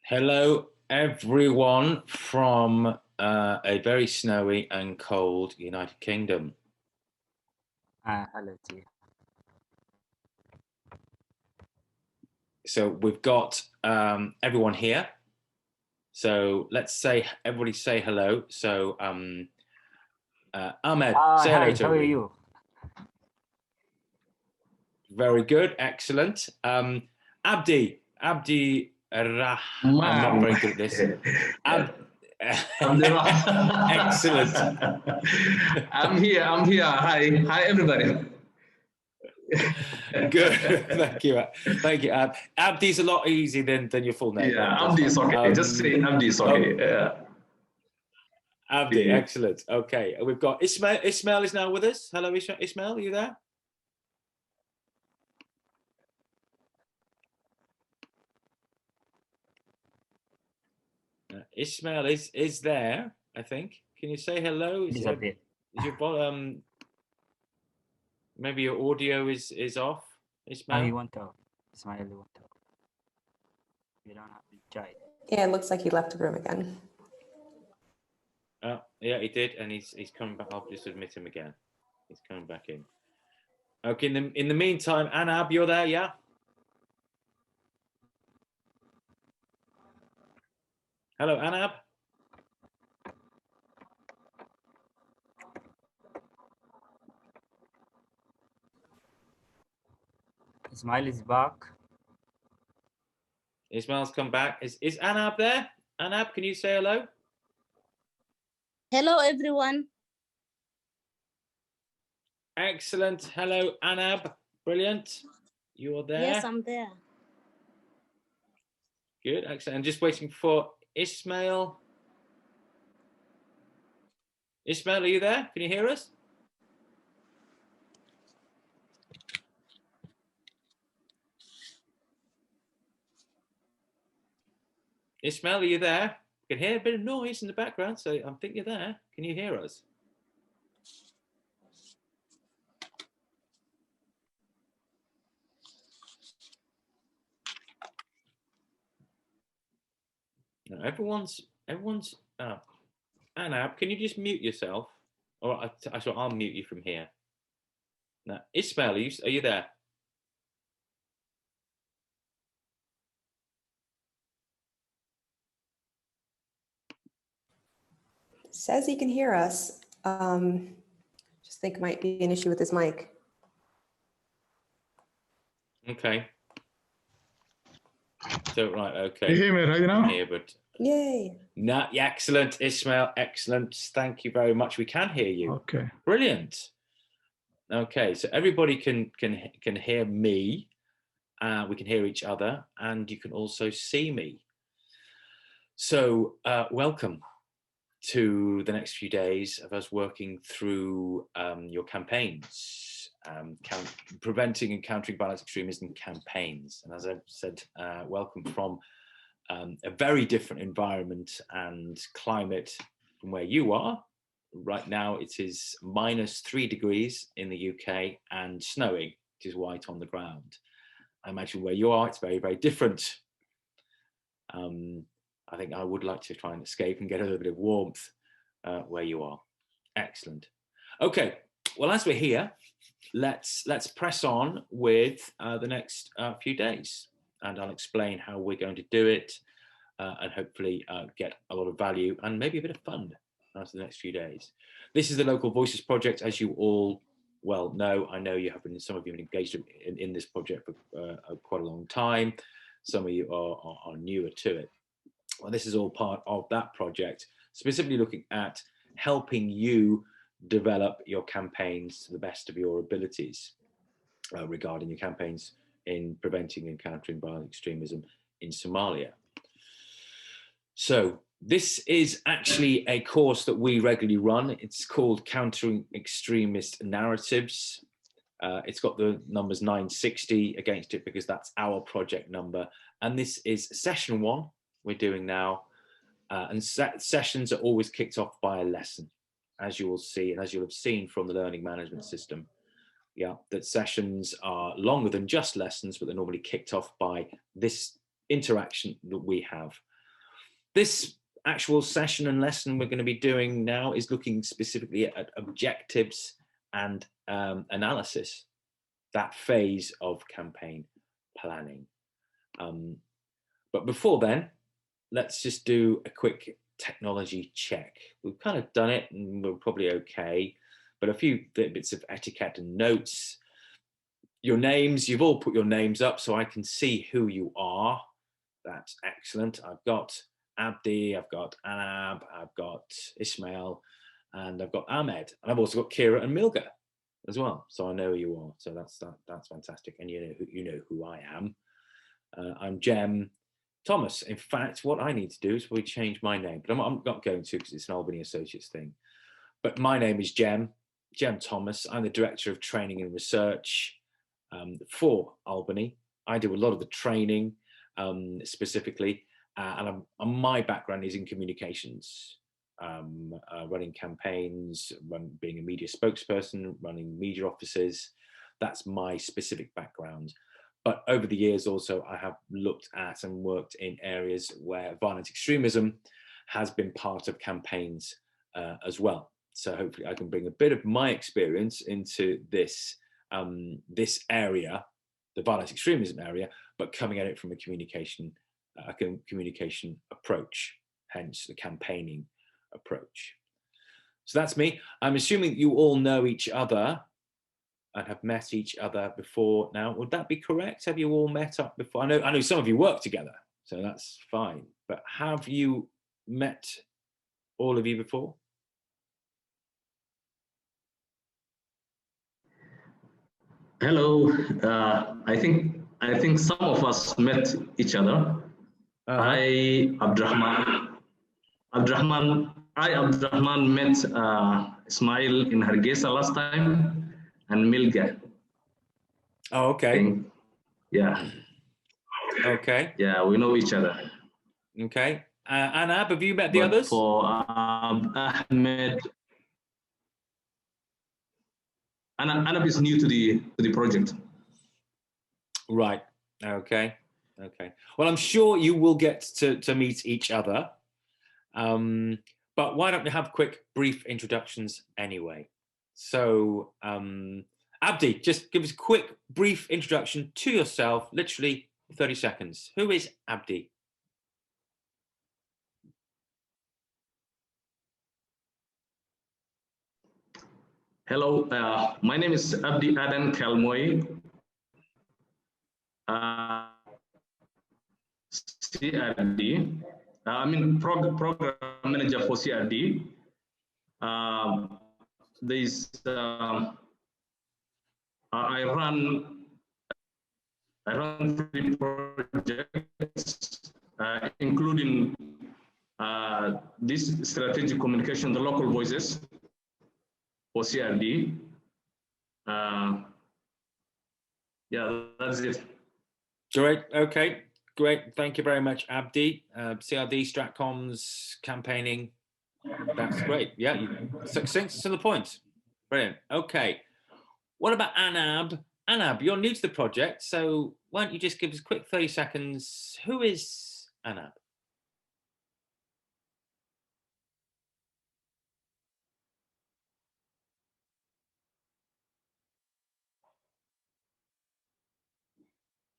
Hello, everyone from a very snowy and cold United Kingdom. Hello to you. So we've got everyone here. So everybody say hello. So Ahmed, say hello Hi, to how are everybody. you? Very good, excellent. Abdi, I'm not very good at this. Excellent. I'm here. Hi, everybody. Good. Thank you. Abdi's a lot easier than your full name. Yeah, Abdi is okay. Just say Abdi is okay. Abdi, excellent. Okay, we've got Ismail. Ismail is now with us. Hello, Ismail. Are you there? Ismail is there, I think. Can you say hello? Is your maybe your audio is off, Ismail? No, he won't talk. Ismail won't talk. You don't have to try. Yeah, it looks like he left the room again. Yeah, he did, and he's coming back. I'll just admit him again. He's coming back in. Okay. In the meantime, Anab, you're there, yeah? Hello, Anab. Ismail is back. Ismail's come back. Is Anab there? Anab, can you say hello? Hello, everyone. Excellent. Hello, Anab. Brilliant. You are there? Yes, I'm there. Good, excellent. I'm just waiting for Ismail. Ismail, are you there? Can you hear us? Ismail, are you there? I can hear a bit of noise in the background, so I think you're there. Can you hear us? No, everyone's. Anab, can you just mute yourself? Or I'll mute you from here. Now, Ismail, are you there? Says he can hear us. Just think it might be an issue with his mic. Okay. So right, okay. You hear me right now? Here, but yay! No, yeah, excellent, Ismail, excellent. Thank you very much. We can hear you. Okay. Brilliant. Okay, so everybody can hear me. We can hear each other, and you can also see me. So welcome to the next few days of us working through your campaigns, preventing and countering violence extremism campaigns. And as I've said, welcome from a very different environment and climate from where you are. Right now it is -3 degrees in the UK and snowing, which is white on the ground. I imagine where you are, it's very, very different. I think I would like to try and escape and get a little bit of warmth where you are. Excellent. Okay, well, as we're here, let's press on with the next few days, and I'll explain how we're going to do it and hopefully get a lot of value and maybe a bit of fun after the next few days. This is the Local Voices Project, as you all well know. I know you have been, some of you have been engaged in this project for quite a long time. Some of you are newer to it. Well, this is all part of that project, specifically looking at helping you develop your campaigns to the best of your abilities regarding your campaigns in preventing and countering violent extremism in Somalia. So this is actually a course that we regularly run. It's called Countering Extremist Narratives. It's got the numbers 960 against it because that's our project number. And this is session 1 we're doing now. And sessions are always kicked off by a lesson, as you will see, and as you'll have seen from the learning management system. Yeah, that sessions are longer than just lessons, but they're normally kicked off by this interaction that we have This actual session and lesson we're going to be doing now is looking specifically at objectives and analysis, that phase of campaign planning. But before then, let's just do a quick technology check. We've kind of done it and we're probably okay, but a few bits of etiquette and notes. Your names, you've all put your names up so I can see who you are. That's excellent. I've got Abdi, I've got Anab, I've got Ismail, and I've got Ahmed, and I've also got Kira and Milga as well. So I know who you are. So that's fantastic, and you know who I am. I'm Jem Thomas. In fact, what I need to do is probably change my name, but I'm not going to because it's an Albany Associates thing. But my name is Jem Thomas. I'm the Director of Training and Research for Albany. I do a lot of the training specifically, and my background is in communications, running campaigns, being a media spokesperson, running media offices. That's my specific background. But over the years also, I have looked at and worked in areas where violent extremism has been part of campaigns as well. So hopefully I can bring a bit of my experience into this, this area, the violent extremism area, but coming at it from a communication approach, hence the campaigning approach. So that's me. I'm assuming you all know each other and have met each other before now. Would that be correct? Have you all met up before? I know some of you work together, so that's fine. But have you met all of you before? Hello. I think some of us met each other. Abdurrahman met Ismail in Hargeisa last time, and Milga. Oh, okay. Yeah. Okay. Yeah, we know each other. Okay. Anab, have you met the others? For Ahmed, Anab is new to the project. Right. Okay. Okay. Well, I'm sure you will get to meet each other. But why don't we have quick, brief introductions anyway? So, Abdi, just give us a quick, brief introduction to yourself, literally 30 seconds. Who is Abdi? Hello, my name is Abdi Adan Kalmoy. CRD. I'm program manager for CRD. I run 3 projects, including this strategic communication, the local voices for CRD. Yeah, that's it. Great. Okay. Great. Thank you very much, Abdi. CRD, Stratcoms, campaigning. That's great. Yeah, you succinct to the point. Brilliant. Okay. What about Anab? Anab, you're new to the project, so why don't you just give us a quick 30 seconds. Who is Anab?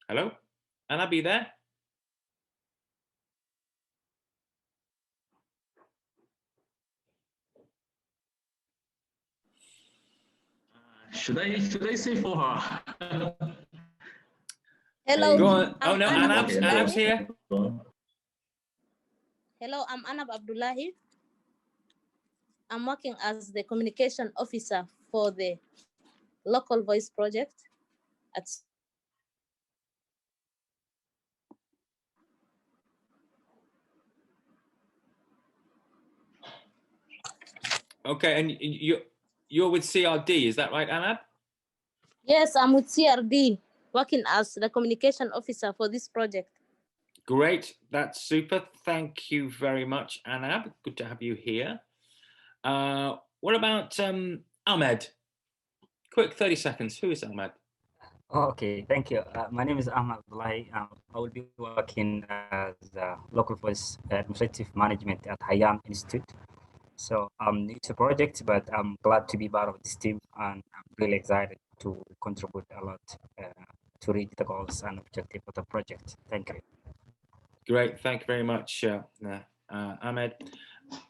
Hello? Anab, are you there? Should I say for her? Hello. Go on. Oh no, Anab's here. Hello, I'm Anab Abdullahi. I'm working as the communication officer for the local voice project at Okay, and you're with CRD, is that right, Anab? Yes, I'm with CRD, working as the communication officer for this project. Great, that's super. Thank you very much, Anab. Good to have you here. What about Ahmed? Quick 30 seconds. Who is Ahmed? Okay, thank you. My name is Ahmad Abdullahi. I will be working as local voice administrative management at Hayyan Institute. So I'm new to project, but I'm glad to be part of this team, and I'm really excited to contribute a lot to reach the goals and objective of the project. Thank you. Great, thank you very much, Ahmed.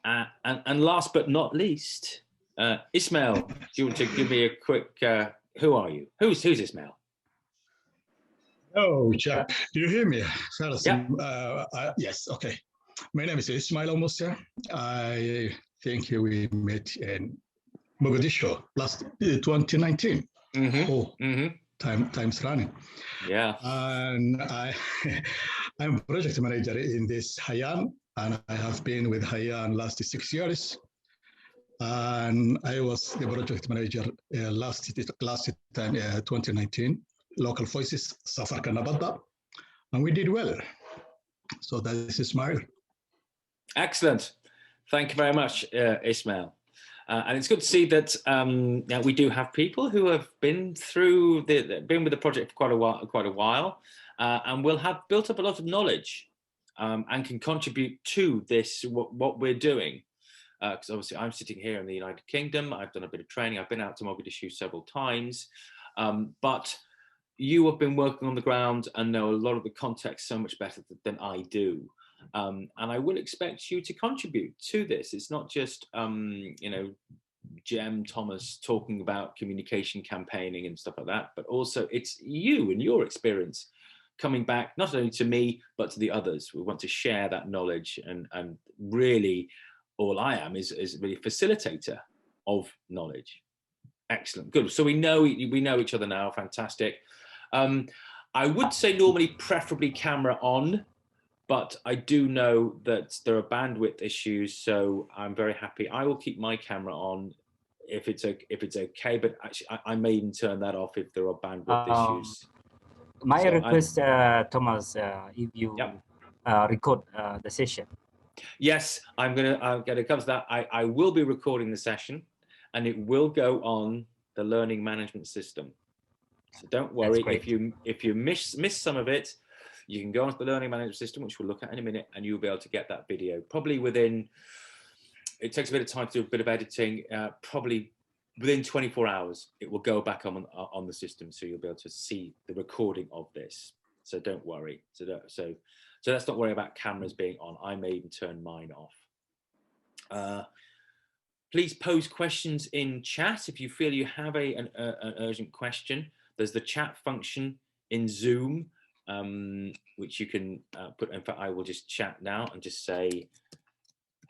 And last but not least, Ismail, do you want to give me a quick, who are you? Who's Ismail? Oh, chap, do you hear me? Yeah. Yes, okay. My name is Ismail Musa. I think we met in Mogadishu last 2019. Mm-hmm. Oh, Mm-hmm. time's running. Yeah. And I'm project manager in this Hayyan, and I have been with Hayyan last 6 years. And I was the project manager last time, 2019, Local Voices, Safar Kanabada, and we did well. So that is Ismail. Excellent. Thank you very much, Ismail. And it's good to see that we do have people who have been with the project for quite a while, and will have built up a lot of knowledge and can contribute to this what we're doing. Because obviously I'm sitting here in the United Kingdom. I've done a bit of training. I've been out to Mogadishu several times, but you have been working on the ground and know a lot of the context so much better than I do. And I will expect you to contribute to this. It's not just, Jem, Thomas talking about communication campaigning and stuff like that, but also it's you and your experience coming back, not only to me, but to the others. We want to share that knowledge, and really all I am is really facilitator of knowledge. Excellent, good. So we know each other now, fantastic. I would say normally preferably camera on, but I do know that there are bandwidth issues, so I'm very happy. I will keep my camera on if it's okay, but actually I may even turn that off if there are bandwidth issues. My So request, Thomas, if you record the session. Yes, I'm gonna come to that. I will be recording the session, and it will go on the learning management system. So don't worry if you miss some of it. You can go onto the learning management system, which we'll look at in a minute, and you'll be able to get that video. Probably within, it takes a bit of time to do a bit of editing. Probably within 24 hours, it will go back on the system, so you'll be able to see the recording of this. So don't worry. So let's not worry about cameras being on. I may even turn mine off. Please pose questions in chat if you feel you have an urgent question. There's the chat function in Zoom, which you can put. In fact, I will just chat now and just say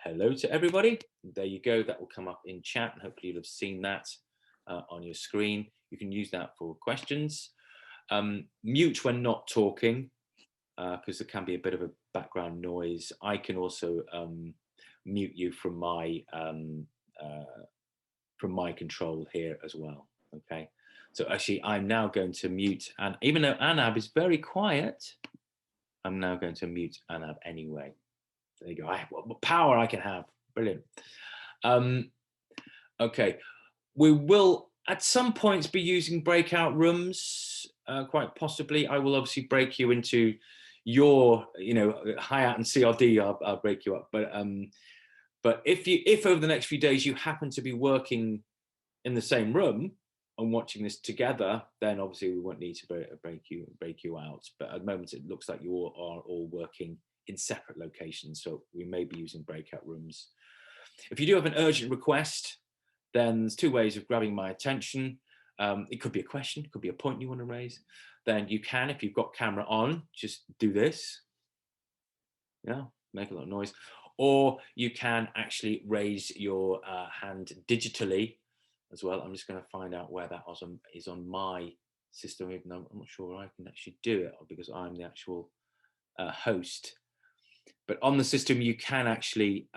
hello to everybody. There you go. That will come up in chat, and hopefully you'll have seen that on your screen. You can use that for questions. Mute when not talking, because there can be a bit of a background noise. I can also mute you from my control here as well. Okay, so actually I'm now going to mute, and even though Anab is very quiet, I'm now going to mute Anab anyway. There you go. What power I can have. Brilliant. Okay, we will at some points be using breakout rooms, quite possibly. I will obviously break you into your, Hayat and CRD. I'll break you up, but if over the next few days you happen to be working in the same room and watching this together, then obviously we won't need to break you out. But at the moment, it looks like you all are all working in separate locations, so we may be using breakout rooms. If you do have an urgent request, then there's two ways of grabbing my attention. It could be a question, it could be a point you want to raise. Then you can, if you've got camera on, just do this. Yeah, make a lot of noise. Or you can actually raise your hand digitally as well. I'm just going to find out where that is on my system, even though I'm not sure I can actually do it because I'm the actual host. But on the system, you can actually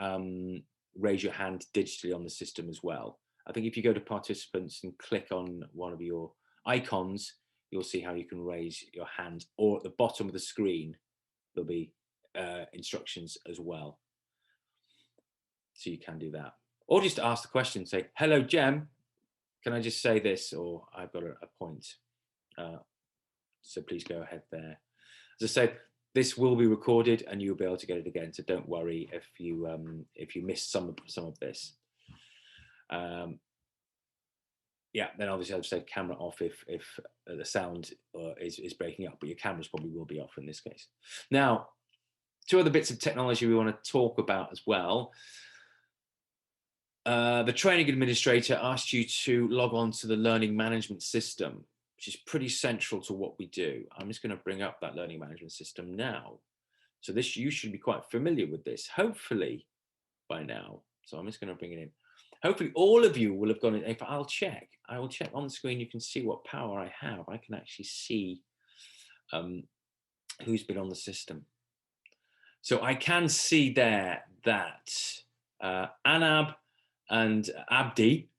raise your hand digitally on the system as well. I think if you go to participants and click on one of your icons, you'll see how you can raise your hand, or at the bottom of the screen, there'll be instructions as well. So you can do that. Or just ask the question, say, hello, Jem, can I just say this? Or I've got a point. So please go ahead there. As I said, this will be recorded and you'll be able to get it again. So don't worry if you missed some of this. Yeah, then obviously I've said camera off if the sound is breaking up, but your cameras probably will be off in this case. Now, two other bits of technology we want to talk about as well. The training administrator asked you to log on to the learning management system, which is pretty central to what we do. I'm just going to bring up that learning management system now. So this, you should be quite familiar with this, hopefully by now. So I'm just going to bring it in. Hopefully all of you will have gone in. If I will check on the screen, you can see what power I have. I can actually see who's been on the system. So I can see there that Anab and Abdi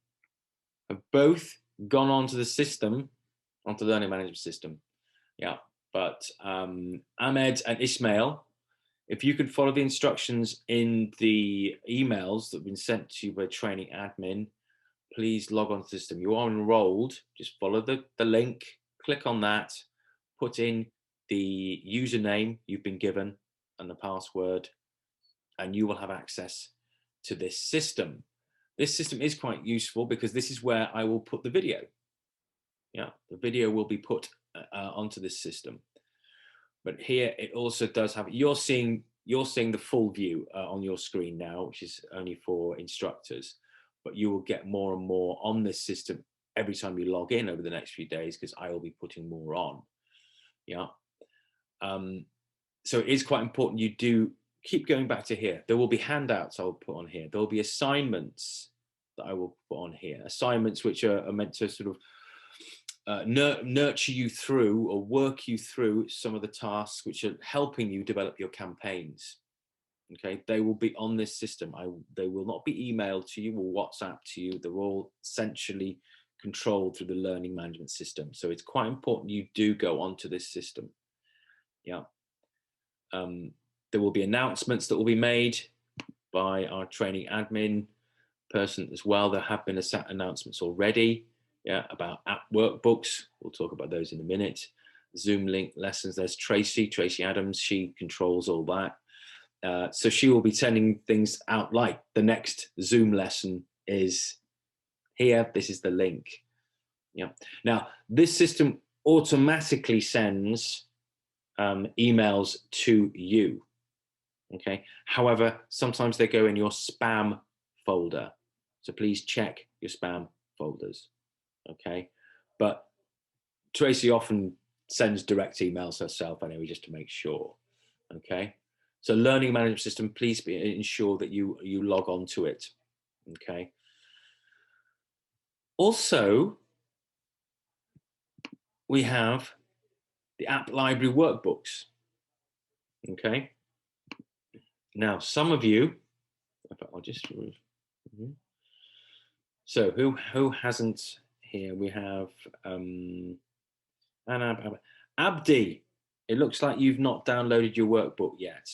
have both gone onto the system, onto the learning management system. Yeah, but Ahmed and Ismail, if you could follow the instructions in the emails that have been sent to you by training admin, please log on to the system. You are enrolled, just follow the link, click on that, put in the username you've been given and the password, and you will have access to this system. This system is quite useful because this is where I will put the video. Yeah, the video will be put onto this system. But here it also does have, you're seeing the full view on your screen now, which is only for instructors, but you will get more and more on this system every time you log in over the next few days, because I will be putting more on. Yeah. So it is quite important you do keep going back to here. There will be handouts I will put on here. There will be assignments that I will put on here. Assignments which are meant to sort of nurture you through or work you through some of the tasks which are helping you develop your campaigns. Okay, they will be on this system. They will not be emailed to you or WhatsApp to you. They're all centrally controlled through the learning management system. So it's quite important you do go onto this system. Yeah. There will be announcements that will be made by our training admin person as well. There have been announcements already, yeah, about app workbooks. We'll talk about those in a minute. Zoom link lessons. There's Tracy Adams. She controls all that. So she will be sending things out like the next Zoom lesson is here. This is the link. Yeah. Now, this system automatically sends emails to you. Okay. However, sometimes they go in your spam folder. So please check your spam folders. Okay. But Tracy often sends direct emails herself anyway, just to make sure. Okay. So learning management system, please ensure that you log on to it. Okay. Also, we have the app library workbooks. Okay. Now, some of you, I'll just. So who hasn't here? We have Abdi. It looks like you've not downloaded your workbook yet.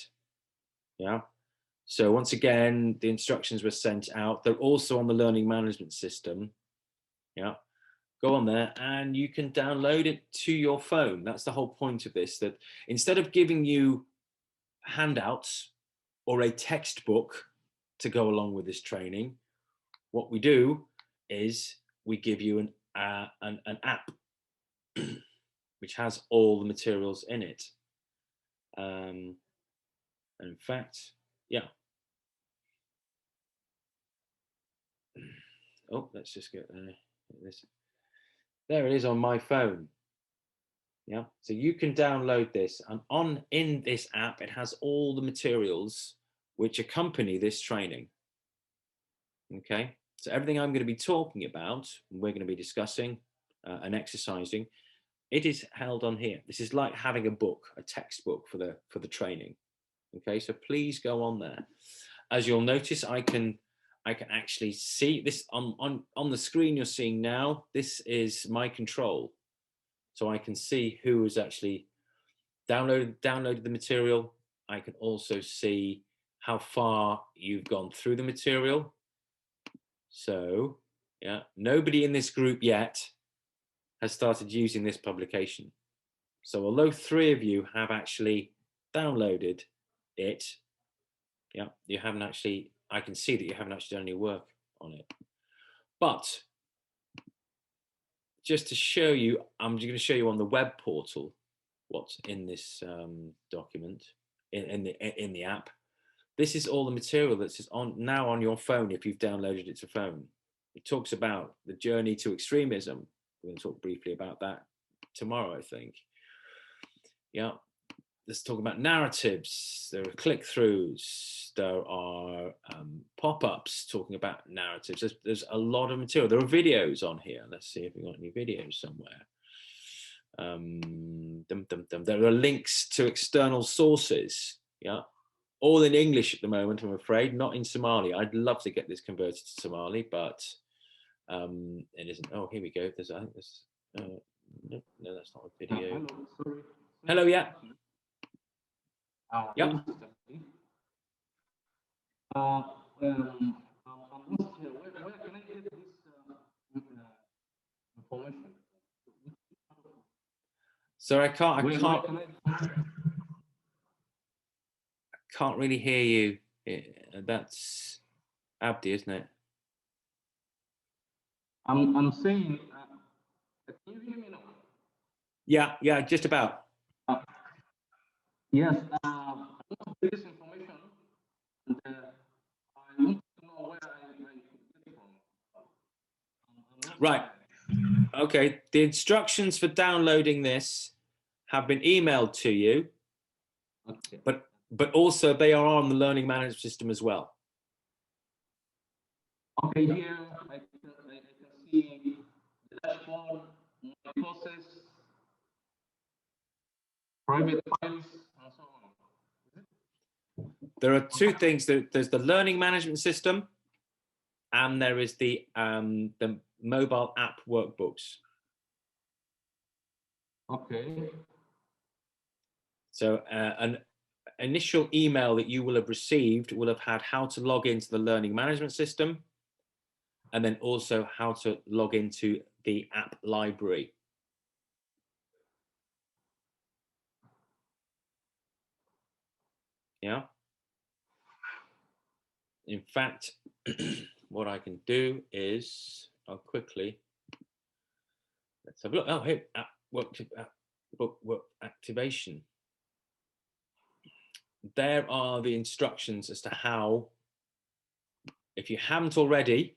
Yeah. So once again, the instructions were sent out. They're also on the learning management system. Yeah. Go on there and you can download it to your phone. That's the whole point of this, that instead of giving you handouts or a textbook to go along with this training, what we do is we give you an app which has all the materials in it. And in fact, yeah. Oh, let's just get this. There it is on my phone. Yeah, so you can download this, and in this app, it has all the materials which accompany this training. Okay, so everything I'm going to be talking about, we're going to be discussing and exercising, it is held on here. This is like having a book, a textbook for the training. Okay, so please go on there. As you'll notice, I can actually see this on the screen you're seeing now. This is my control. So I can see who has actually downloaded the material. I can also see how far you've gone through the material. So yeah, nobody in this group yet has started using this publication. So although 3 of you have actually downloaded it, yeah, you haven't actually, I can see that you haven't actually done any work on it. But just to show you, I'm just going to show you on the web portal what's in this document, in the app. This is all the material that's now on your phone if you've downloaded it to phone. It talks about the journey to extremism. We're going to talk briefly about that tomorrow, I think. Yeah. Let's talk about narratives. There are click-throughs. There are pop-ups talking about narratives. There's a lot of material. There are videos on here. Let's see if we've got any videos somewhere. There are links to external sources. Yeah, all in English at the moment, I'm afraid, not in Somali. I'd love to get this converted to Somali, but it isn't. Oh, here we go. There's, I think there's, no, that's not a video. Hello, sorry. Hello, yeah. Yep. I'm lost here. Where can I get this information? So I can't really hear you. That's Abdi, isn't it? I'm saying, can you hear me now? Yeah, just about. Yes, I want this information, and I want to know where I get it from. Right. Okay. The instructions for downloading this have been emailed to you, Okay. but also they are on the learning management system as well. Okay, here I can see the dashboard, my courses, private files, and so on. There are 2 things. There's the learning management system, and there is the mobile app workbooks. Okay. So an initial email that you will have received will have had how to log into the learning management system, and then also how to log into the app library. Yeah. In fact, what I can do is I'll quickly, let's have a look. Oh, here, book activation. There are the instructions as to how, if you haven't already,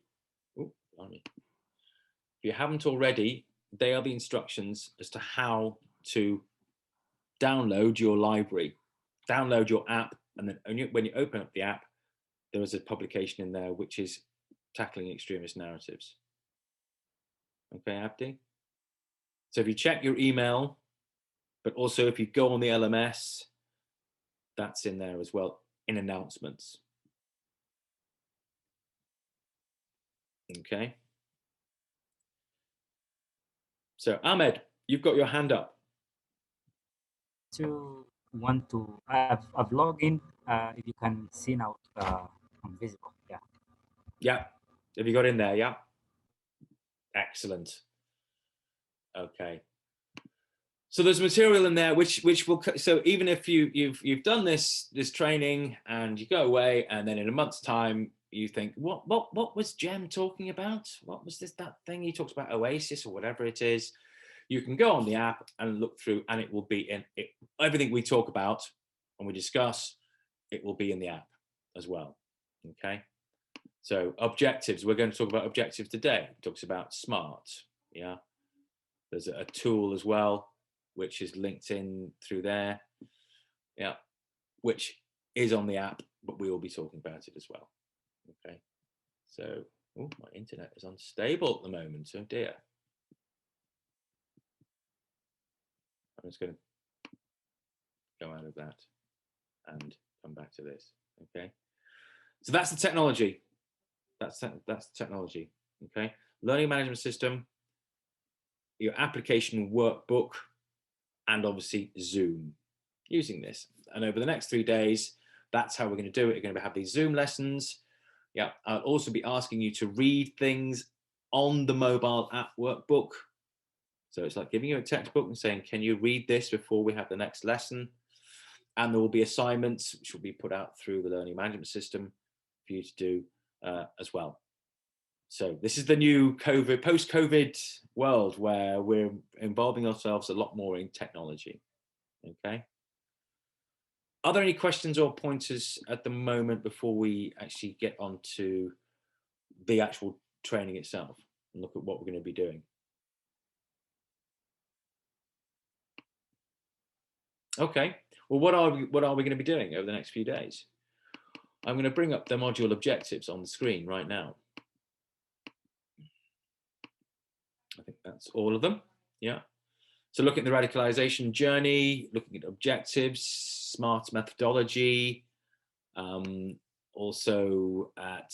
they are the instructions as to how to download your library, download your app, and then when you open up the app, there is a publication in there which is tackling extremist narratives. Okay, Abdi? So if you check your email, but also if you go on the LMS, that's in there as well, in announcements. Okay. So Ahmed, you've got your hand up. I've logged in. If you can see now, I'm visible. Yeah. Yeah. Have you got in there? Yeah. Excellent. Okay. So there's material in there which will, so even if you've done this training and you go away and then in a month's time you think, what was Jem talking about? What was that thing he talks about, Oasis or whatever it is? You can go on the app and look through, and it will be in it, everything we talk about and we discuss, it will be in the app as well. Okay. So objectives, we're going to talk about objectives today. It talks about SMART. Yeah. There's a tool as well, which is linked in through there. Yeah. Which is on the app, but we will be talking about it as well. Okay. So, oh, my internet is unstable at the moment. Oh dear. I'm just going to go out of that and come back to this. Okay. So that's the technology. That's the technology. Okay. Learning management system, your application workbook, and obviously Zoom using this. And over the next 3 days, that's how we're going to do it. We're going to have these Zoom lessons. Yeah. I'll also be asking you to read things on the mobile app workbook. So it's like giving you a textbook and saying, can you read this before we have the next lesson? And there will be assignments which will be put out through the learning management system for you to do as well. So this is the new COVID, post-COVID world where we're involving ourselves a lot more in technology. Okay. Are there any questions or pointers at the moment before we actually get on to the actual training itself and look at what we're going to be doing? Okay. Well, what are we going to be doing over the next few days? I'm going to bring up the module objectives on the screen right now. I think that's all of them. Yeah. So looking at the radicalization journey, looking at objectives, SMART methodology, also at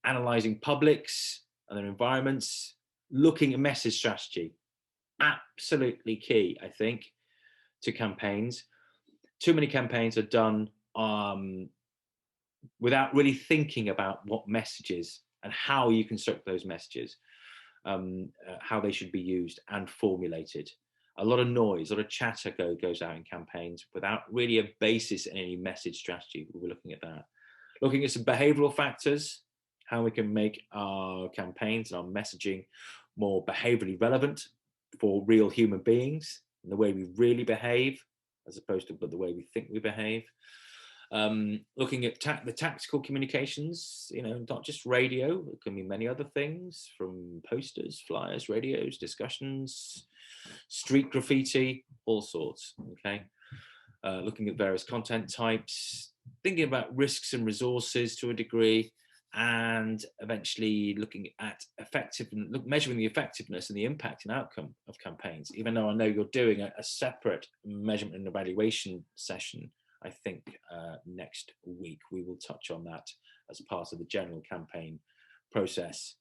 analyzing publics and their environments, looking at message strategy. Absolutely key, I think, to campaigns. Too many campaigns are done without really thinking about what messages and how you construct those messages. How they should be used and formulated. A lot of noise, a lot of chatter goes out in campaigns without really a basis in any message strategy. We'll be looking at that. Looking at some behavioral factors, how we can make our campaigns and our messaging more behaviorally relevant for real human beings and the way we really behave, as opposed to the way we think we behave. Looking at the tactical communications, you know, not just radio, it can be many other things, from posters, flyers, radios, discussions, street graffiti, all sorts. Okay. Looking at various content types, thinking about risks and resources to a degree, and eventually looking at measuring the effectiveness and the impact and outcome of campaigns. Even though I know you're doing a separate measurement and evaluation session, I think next week we will touch on that as part of the general campaign process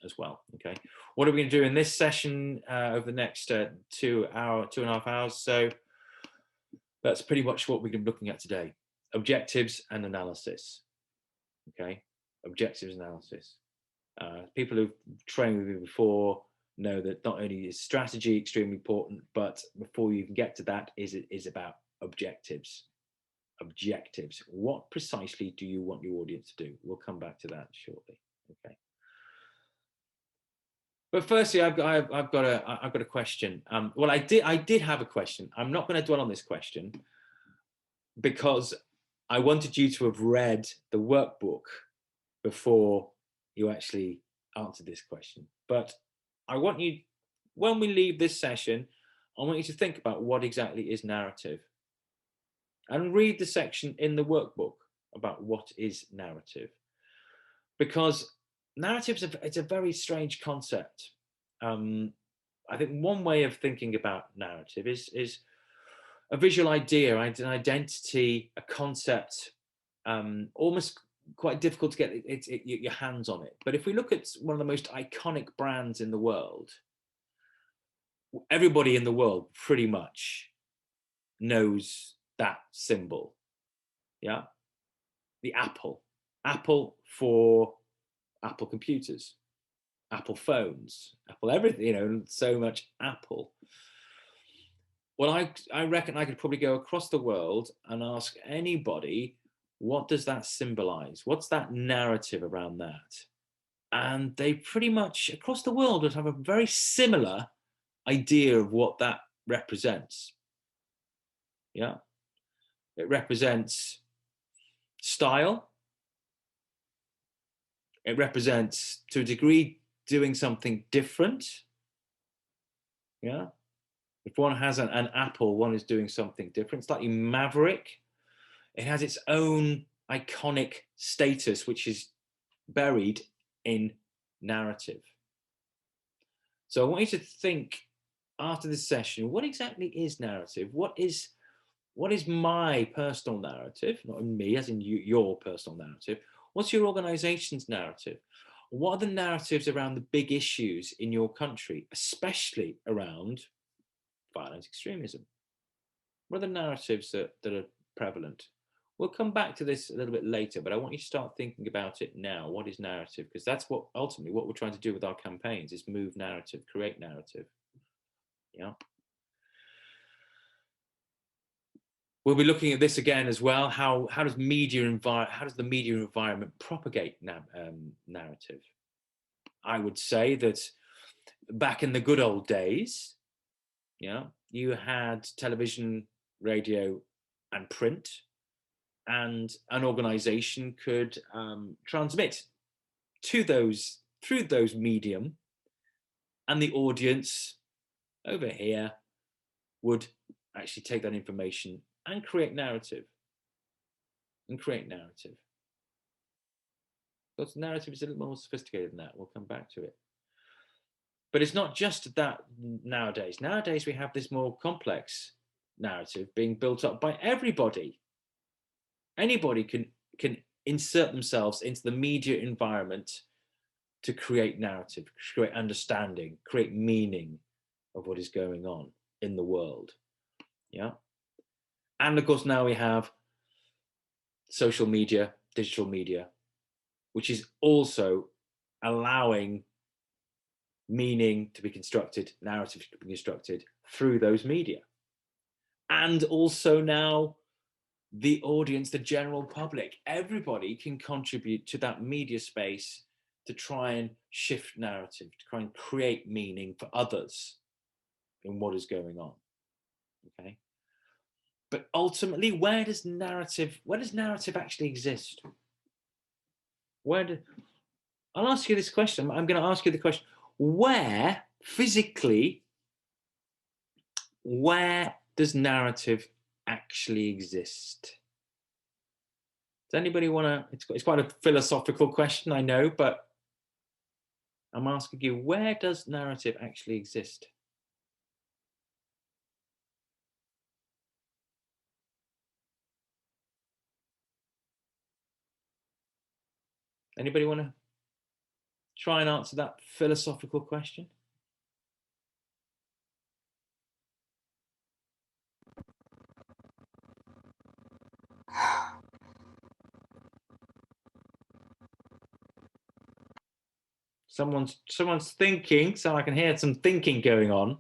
as well. Okay, what are we going to do in this session over the next 2.5 hours? So that's pretty much what we're going to be looking at today: objectives and analysis. Okay, objectives and analysis. People who've trained with me before know that not only is strategy extremely important, but before you can get to that, is about objectives. Objectives. What precisely do you want your audience to do? We'll come back to that shortly. Okay. But firstly, I've got a question. Well, I did have a question. I'm not going to dwell on this question because I wanted you to have read the workbook before you actually answer this question. But I want you, when we leave this session, I want you to think about what exactly is narrative. And read the section in the workbook about what is narrative. Because narrative it's a very strange concept. I think one way of thinking about narrative is a visual idea, an identity, a concept, almost quite difficult to get your hands on it. But if we look at one of the most iconic brands in the world, everybody in the world pretty much knows that symbol. Yeah, the Apple for Apple computers, Apple phones, Apple everything, you know, so much Apple. Well, I reckon I could probably go across the world and ask anybody, what does that symbolize? What's that narrative around that? And they pretty much across the world would have a very similar idea of what that represents. Yeah. It represents style. It represents, to a degree, doing something different. Yeah. If one has an Apple, one is doing something different, slightly maverick. It has its own iconic status, which is buried in narrative. So I want you to think after this session, what exactly is narrative? What is my personal narrative? Not me, as in your personal narrative. What's your organization's narrative? What are the narratives around the big issues in your country, especially around violent extremism? What are the narratives that are prevalent? We'll come back to this a little bit later, but I want you to start thinking about it now. What is narrative? Because that's what ultimately what we're trying to do with our campaigns is move narrative, create narrative. Yeah. We'll be looking at this again as well. How does the media environment propagate narrative? I would say that back in the good old days, yeah, you had television, radio, and print, and an organization could transmit to those through those medium, and the audience over here would actually take that information and create narrative. Because narrative is a little more sophisticated than that. We'll come back to it. But it's not just that nowadays. Nowadays we have this more complex narrative being built up by everybody. Anybody can insert themselves into the media environment to create narrative, create understanding, create meaning of what is going on in the world. Yeah. And of course, now we have social media, digital media, which is also allowing meaning to be constructed, narrative to be constructed through those media. And also now the audience, the general public, everybody can contribute to that media space to try and shift narrative, to try and create meaning for others in what is going on. Okay. But ultimately, where does narrative actually exist? I'll ask you this question. I'm going to ask you the question: where physically, where does narrative actually exist? Does anybody want to? It's quite a philosophical question, I know, but I'm asking you: where does narrative actually exist? Anybody want to try and answer that philosophical question? Someone's thinking, so I can hear some thinking going on.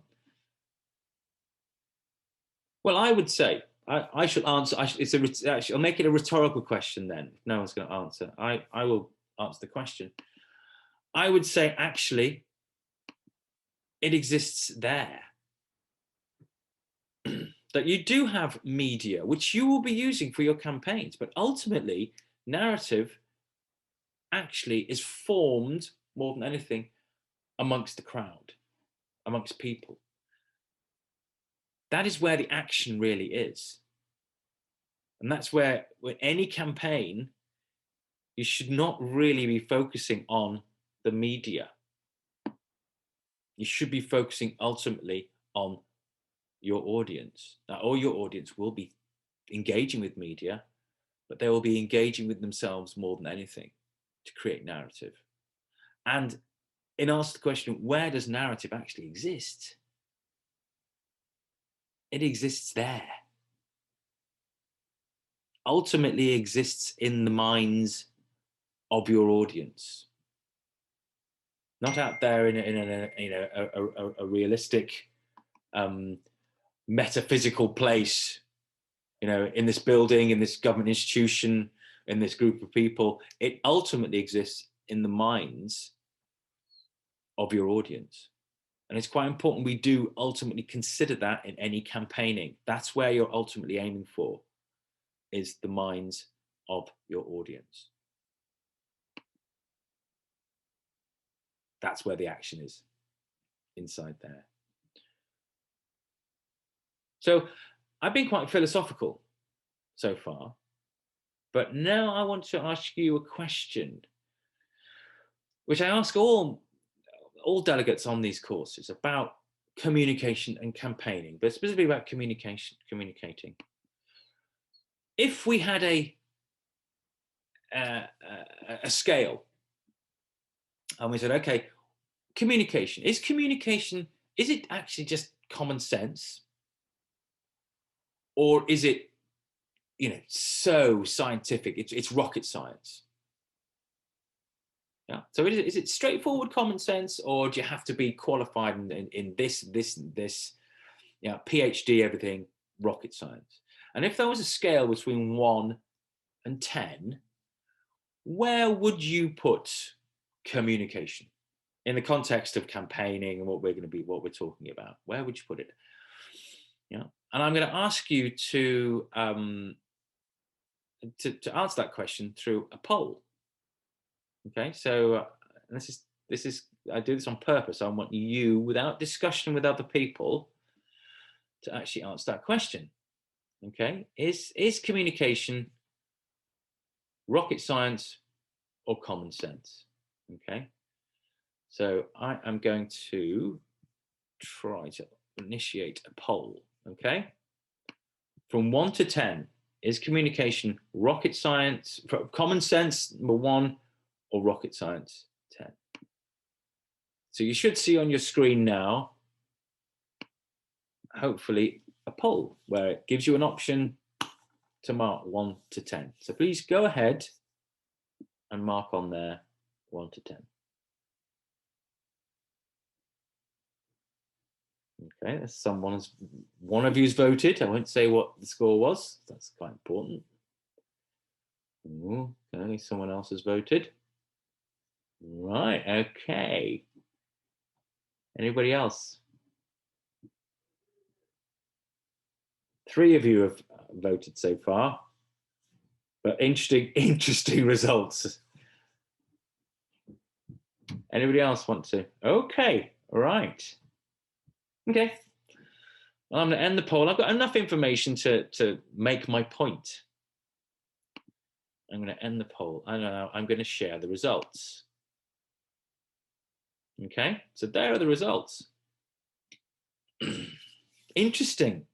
Well, I would say I shall answer. I'll make it a rhetorical question then. If no one's going to answer, I will answer the question. I would say actually, it exists there. That you do have media which you will be using for your campaigns, but ultimately, narrative actually is formed more than anything amongst the crowd, amongst people. That is where the action really is. And that's where with any campaign, you should not really be focusing on the media. You should be focusing ultimately on your audience. Now, all your audience will be engaging with media, but they will be engaging with themselves more than anything to create narrative. And in answer to the question, where does narrative actually exist? It exists there. Ultimately exists in the minds of your audience, not out there in a realistic, metaphysical place, in this building, in this government institution, in this group of people. It ultimately exists in the minds of your audience. And it's quite important we do ultimately consider that in any campaigning. That's where you're ultimately aiming for, is the minds of your audience. That's where the action is, inside there. So I've been quite philosophical so far, but now I want to ask you a question, which I ask all delegates on these courses about communication and campaigning, but specifically about communicating. If we had a scale, and we said, okay, communication, is it actually just common sense? Or is it you know, so scientific. It's rocket science. Yeah. So is it straightforward common sense, or do you have to be qualified in this, yeah, PhD, everything, rocket science? And if there was a scale between 1 and 10, where would you put communication in the context of campaigning and what we're talking about? Where would you put it? Yeah. And I'm going to ask you to answer that question through a poll. Okay, so this is I do this on purpose. I want you, without discussion with other people, to actually answer that question. Okay, is communication rocket science or common sense? Okay, so I am going to try to initiate a poll. Okay, from 1 to 10, is communication rocket science, common sense, number 1, or rocket science, 10? So you should see on your screen now, hopefully, a poll where it gives you an option to mark 1 to 10. So please go ahead and mark on there 1 to 10. Okay, there's one of you's voted. I won't say what the score was. That's quite important. Ooh, okay, someone else has voted. Right, okay. Anybody else? 3 of you have voted so far, but interesting results. Anybody else want to? Okay, all right. Okay, well, I'm going to end the poll. I've got enough information to make my point. I'm going to end the poll. I know I'm going to share the results. Okay, so there are the results. Interesting.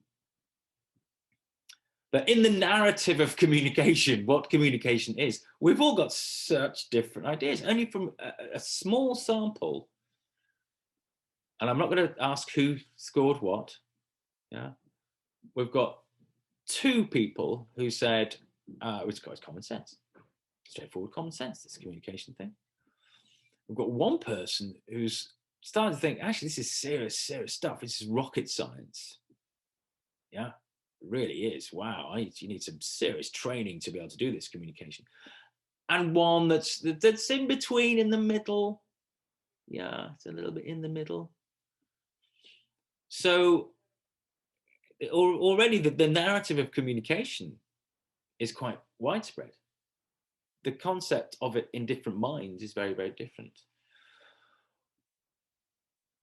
But in the narrative of communication, what communication is, we've all got such different ideas, only from a small sample. And I'm not going to ask who scored what. Yeah, we've got 2 people who said it's common sense, straightforward common sense, this communication thing. We've got 1 person who's started to think, actually, this is serious stuff. This is rocket science. Yeah, it really is. Wow, you need some serious training to be able to do this communication. And 1 that's in between, in the middle. Yeah, it's a little bit in the middle. So already the narrative of communication is quite widespread. The concept of it in different minds is very, very different.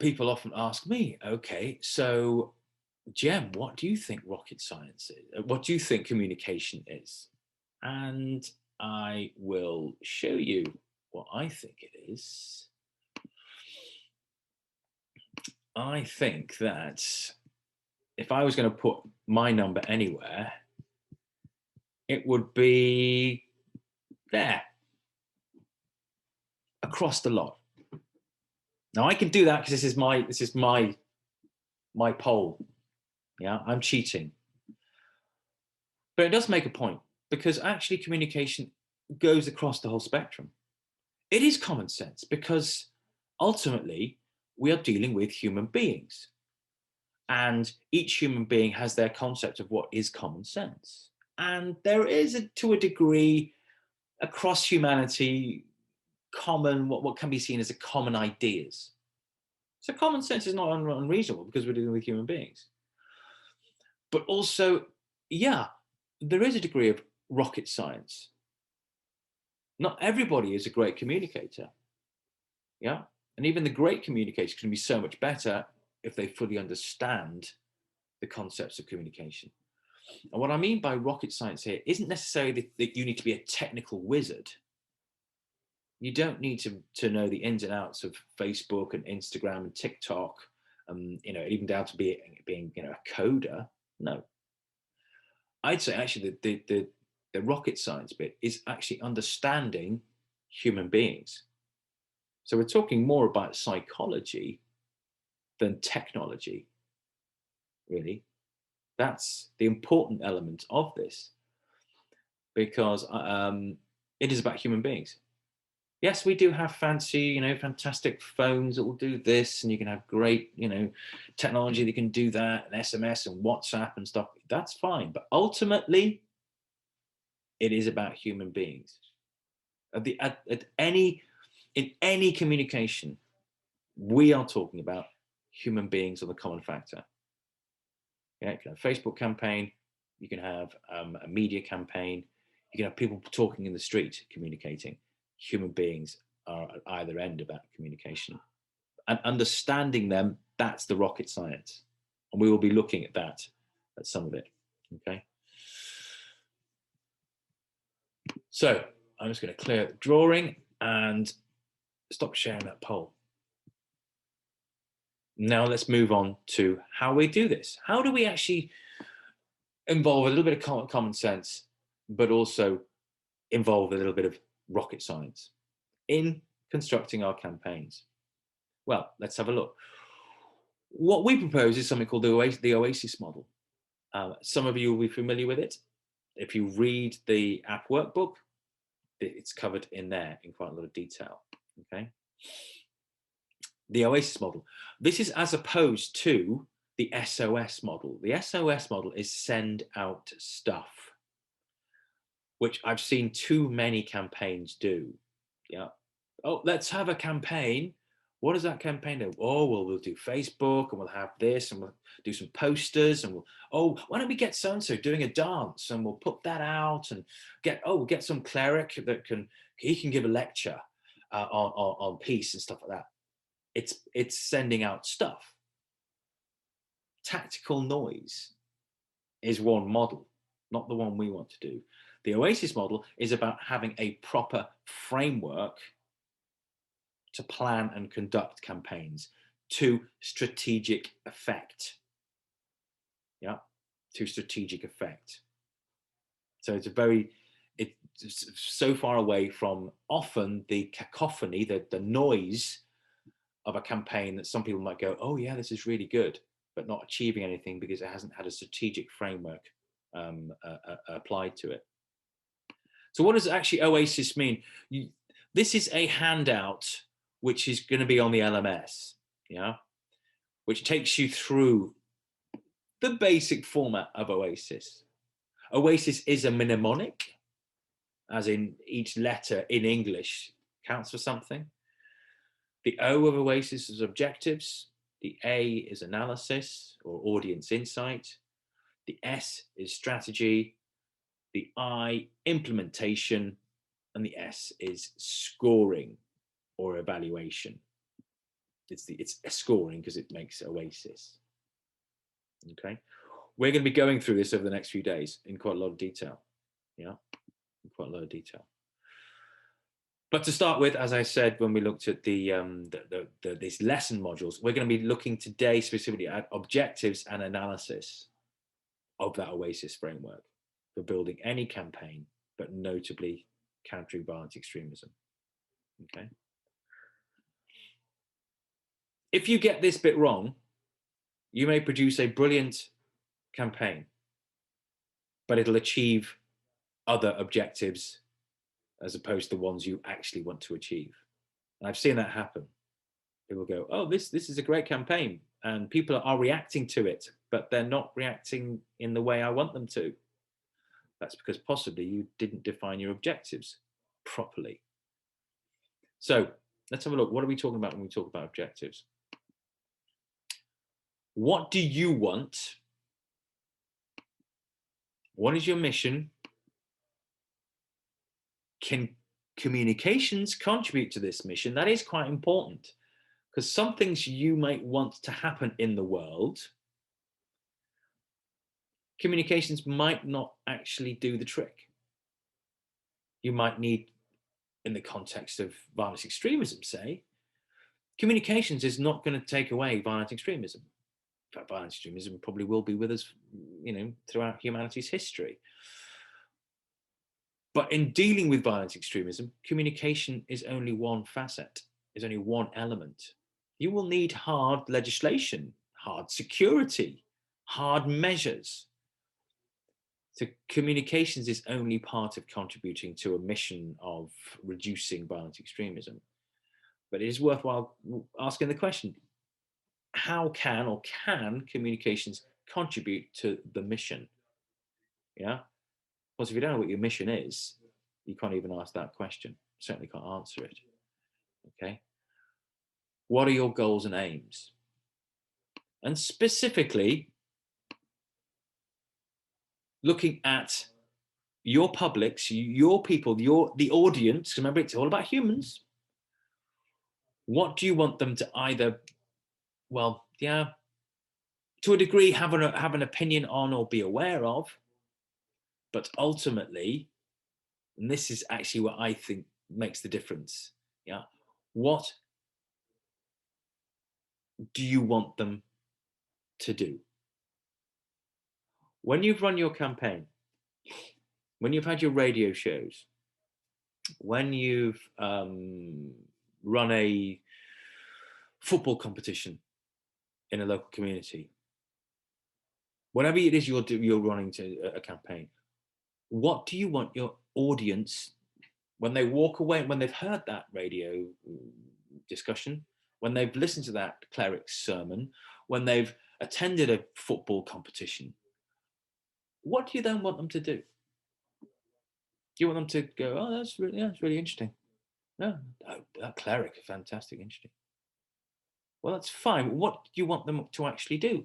People often ask me, okay, so Jem, what do you think rocket science is? What do you think communication is? And I will show you what I think it is. I think that if I was going to put my number anywhere, it would be there, across the lot. Now I can do that because this is my poll. Yeah, I'm cheating. But it does make a point, because actually communication goes across the whole spectrum. It is common sense because ultimately we are dealing with human beings. And each human being has their concept of what is common sense. And there is, to a degree, across humanity, common, what can be seen as a common ideas. So common sense is not unreasonable because we're dealing with human beings. But also, yeah, there is a degree of rocket science. Not everybody is a great communicator. Yeah. And even the great communicators can be so much better if they fully understand the concepts of communication. And what I mean by rocket science here isn't necessarily that you need to be a technical wizard. You don't need to know the ins and outs of Facebook and Instagram and TikTok, even down to being a coder. No. I'd say actually the rocket science bit is actually understanding human beings. So we're talking more about psychology than technology, really. That's the important element of this. because it is about human beings. Yes, we do have fancy, fantastic phones that will do this, and you can have great, technology that can do that, and SMS and WhatsApp and stuff. That's fine, but ultimately, it is about human beings. In any communication, we are talking about human beings are the common factor. Yeah, you can have a Facebook campaign, you can have a media campaign, you can have people talking in the street, communicating. Human beings are at either end of that communication. And understanding them, that's the rocket science. And we will be looking at that, at some of it, okay? So I'm just going to clear the drawing and stop sharing that poll. Now let's move on to how we do this. How do we actually involve a little bit of common sense, but also involve a little bit of rocket science in constructing our campaigns? Well, let's have a look. What we propose is something called the Oasis model. Some of you will be familiar with it. If you read the app workbook, it's covered in there in quite a lot of detail, okay? The Oasis model. This is as opposed to the SOS model. The SOS model is send out stuff, which I've seen too many campaigns do. Yeah. Oh, let's have a campaign. What does that campaign do? Oh, well, we'll do Facebook, and we'll have this, and we'll do some posters, and why don't we get so-and-so doing a dance, and we'll put that out, and we'll get some cleric that can give a lecture on peace and stuff like that. It's sending out stuff. Tactical noise is one model, not the one we want to do. The Oasis model is about having a proper framework to plan and conduct campaigns to strategic effect. Yeah, to strategic effect. So it's so far away from often the cacophony, the noise of a campaign that some people might go, oh yeah, this is really good, but not achieving anything because it hasn't had a strategic framework applied to it. So what does actually Oasis mean? This is a handout which is going to be on the LMS, yeah, which takes you through the basic format of Oasis. Oasis is a mnemonic, as in each letter in English counts for something. The O of Oasis is objectives. The A is analysis or audience insight. The S is strategy. The I, implementation. And the S is scoring or evaluation. It's scoring because it makes Oasis. Okay. We're going to be going through this over the next few days in quite a lot of detail. Yeah, in quite a lot of detail. But to start with, as I said, when we looked at these lesson modules, we're going to be looking today specifically at objectives and analysis of that Oasis framework for building any campaign, but notably countering violent extremism. Okay. If you get this bit wrong, you may produce a brilliant campaign, but it'll achieve other objectives as opposed to the ones you actually want to achieve. And I've seen that happen. People go, oh, this is a great campaign, and people are reacting to it, but they're not reacting in the way I want them to. That's because possibly you didn't define your objectives properly. So let's have a look. What are we talking about when we talk about objectives? What do you want? What is your mission? Can communications contribute to this mission? That is quite important, because some things you might want to happen in the world, communications might not actually do the trick. You might need, in the context of violent extremism, say, communications is not going to take away violent extremism. In fact, violent extremism probably will be with us, throughout humanity's history. But in dealing with violent extremism, communication is only one facet, is only one element. You will need hard legislation, hard security, hard measures So communications is only part of contributing to a mission of reducing violent extremism. But it is worthwhile asking the question, how can communications contribute to the mission? Yeah. Because if you don't know what your mission is, you can't even ask that question. Certainly can't answer it. Okay. What are your goals and aims? And specifically, looking at your publics, your people, the audience. Remember, it's all about humans. What do you want them to either, well, yeah, to a degree, have an opinion on or be aware of, but ultimately, and this is actually what I think makes the difference. Yeah, what do you want them to do? When you've run your campaign, when you've had your radio shows, when you've run a football competition in a local community, whatever it is you're running to a campaign, what do you want your audience, when they walk away, when they've heard that radio discussion, when they've listened to that cleric's sermon, when they've attended a football competition, what do you then want them to do? Do you want them to go, oh, that's really interesting. No, that cleric, fantastic, interesting. Well, that's fine. What do you want them to actually do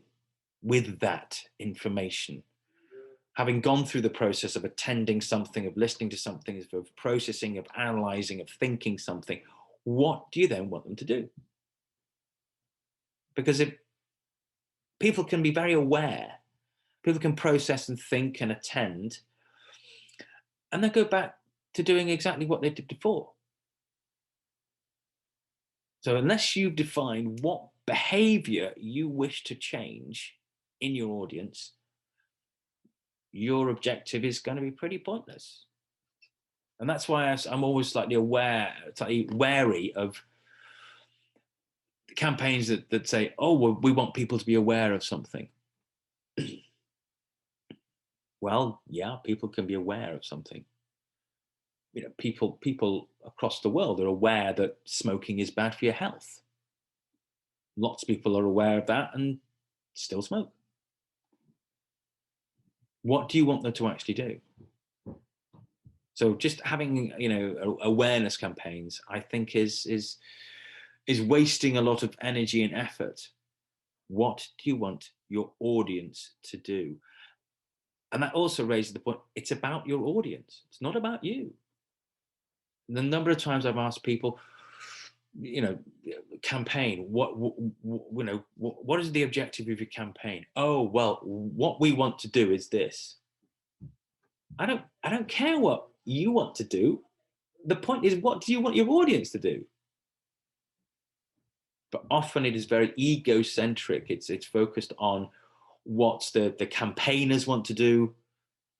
with that information? Having gone through the process of attending something, of listening to something, of processing, of analyzing, of thinking something, what do you then want them to do? Because if people can be very aware, people can process and think and attend, and then go back to doing exactly what they did before. So unless you define what behavior you wish to change in your audience, your objective is going to be pretty pointless. And that's why I'm always slightly wary of campaigns that say, oh, well, we want people to be aware of something. Well, yeah, people can be aware of something. You know, people across the world are aware that smoking is bad for your health. Lots of people are aware of that and still smoke. What do you want them to actually do? So just having, you know, awareness campaigns, I think is wasting a lot of energy and effort. What do you want your audience to do? And that also raises the point, it's about your audience. It's not about you. The number of times I've asked people, you know, campaign, what is the objective of your campaign? Oh, well, what we want to do is this. I don't care what you want to do. The point is, what do you want your audience to do? But often it is very egocentric. It's focused on what the campaigners want to do,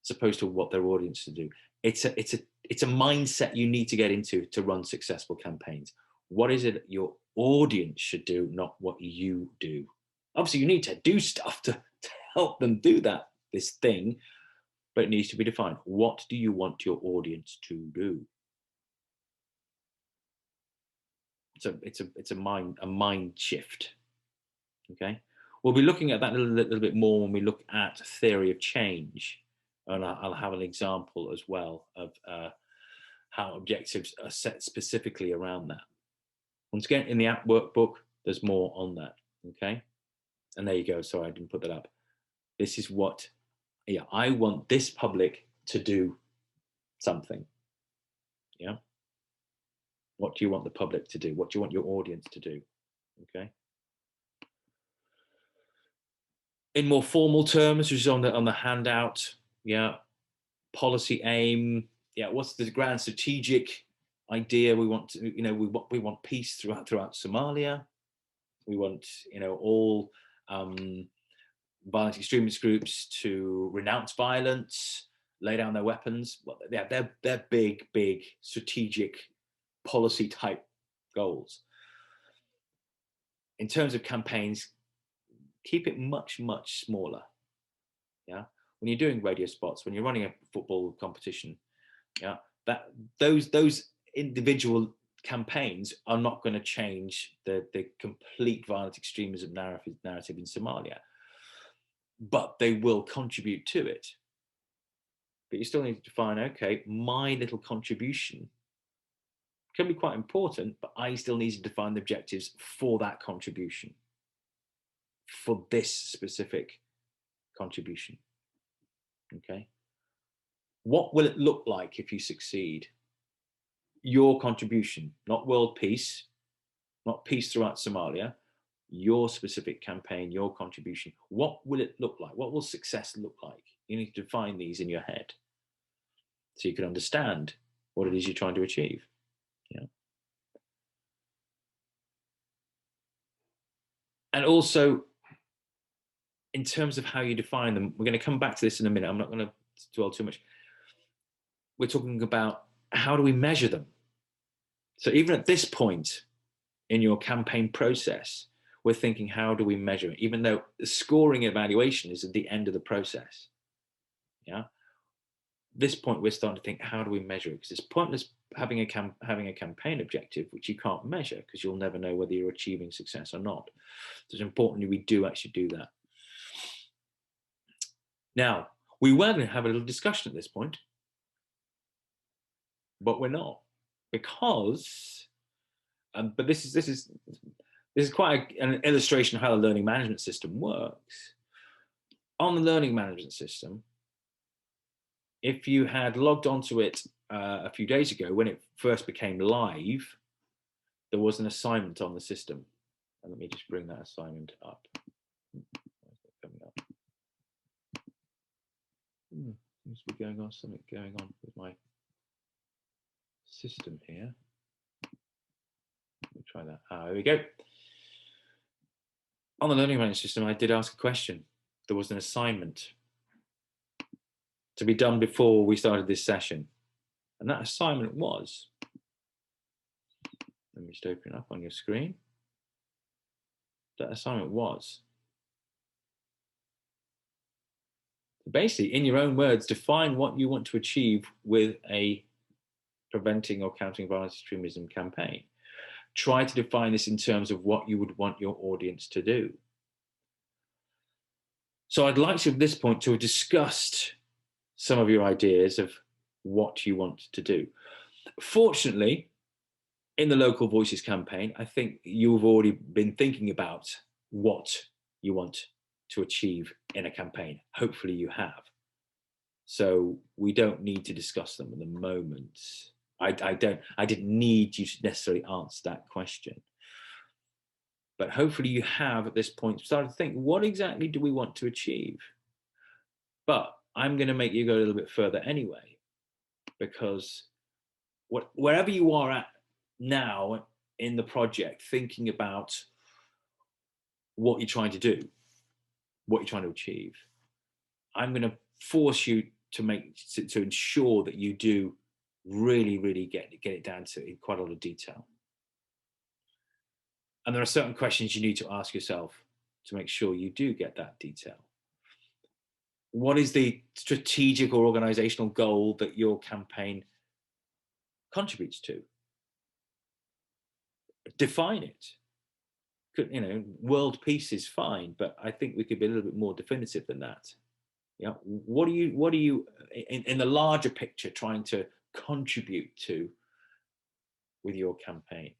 as opposed to what their audience to do. It's a mindset you need to get into to run successful campaigns. What is it your audience should do, not what you do? Obviously, you need to do stuff to help them do this thing, but it needs to be defined. What do you want your audience to do? So it's a mind shift. Okay, we'll be looking at that a little bit more when we look at theory of change, and I'll have an example as well of how objectives are set specifically around that. Once again, in the app workbook, there's more on that. Okay, and there you go. Sorry, I didn't put that up. This is what, yeah, I want this public to do something. Yeah. What do you want the public to do? What do you want your audience to do? Okay. In more formal terms, which is on the handout, yeah, policy aim, yeah, what's the grand strategic idea? We want to, you know, we want peace throughout Somalia. We want, you know, all violent extremist groups to renounce violence, lay down their weapons. Well, they're big strategic policy type goals. In terms of campaigns, keep it much smaller. Yeah, when you're doing radio spots, when you're running a football competition, yeah, that those individual campaigns are not going to change the complete violent extremism narrative in Somalia, but they will contribute to it. But you still need to define, okay, my little contribution can be quite important, but I still need to define the objectives for that contribution, for this specific contribution. Okay. What will it look like if you succeed? Your contribution, not world peace, not peace throughout Somalia, your specific campaign, your contribution. What will it look like? What will success look like? You need to define these in your head so you can understand what it is you're trying to achieve. Yeah. And also, in terms of how you define them, we're going to come back to this in a minute. I'm not going to dwell too much. We're talking about how do we measure them? So even at this point in your campaign process, we're thinking, how do we measure it? Even though the scoring evaluation is at the end of the process. Yeah. This point, we're starting to think, how do we measure it? Because it's pointless having a campaign objective, which you can't measure because you'll never know whether you're achieving success or not. So it's important we do actually do that. Now, we were going to have a little discussion at this point, but we're not, because, but this is quite an illustration of how the learning management system works. On the learning management system, if you had logged onto it a few days ago when it first became live, there was an assignment on the system. And let me just bring that assignment up. Where's that coming up? Seems to be something going on with my system here. Let me try that. There we go. On the learning management system, I did ask a question. There was an assignment to be done before we started this session. And that assignment was, let me just open it up on your screen. That assignment was, basically, in your own words, define what you want to achieve with a preventing or countering violent extremism campaign. Try to define this in terms of what you would want your audience to do. So I'd like to, at this point, to have discussed some of your ideas of what you want to do. Fortunately, in the Local Voices campaign, I think you've already been thinking about what you want to achieve in a campaign. Hopefully you have. So we don't need to discuss them at the moment. I didn't need you to necessarily answer that question. But hopefully you have, at this point, started to think, what exactly do we want to achieve? But I'm going to make you go a little bit further anyway, because wherever you are at now in the project, thinking about what you're trying to do, what you're trying to achieve, I'm going to force you to ensure that you do really get it down to in quite a lot of detail. And there are certain questions you need to ask yourself to make sure you do get that detail. What is the strategic or organizational goal that your campaign contributes to? Define it. You know, world peace is fine, but I think we could be a little bit more definitive than that. Yeah, what are you in the larger picture trying to contribute to with your campaign?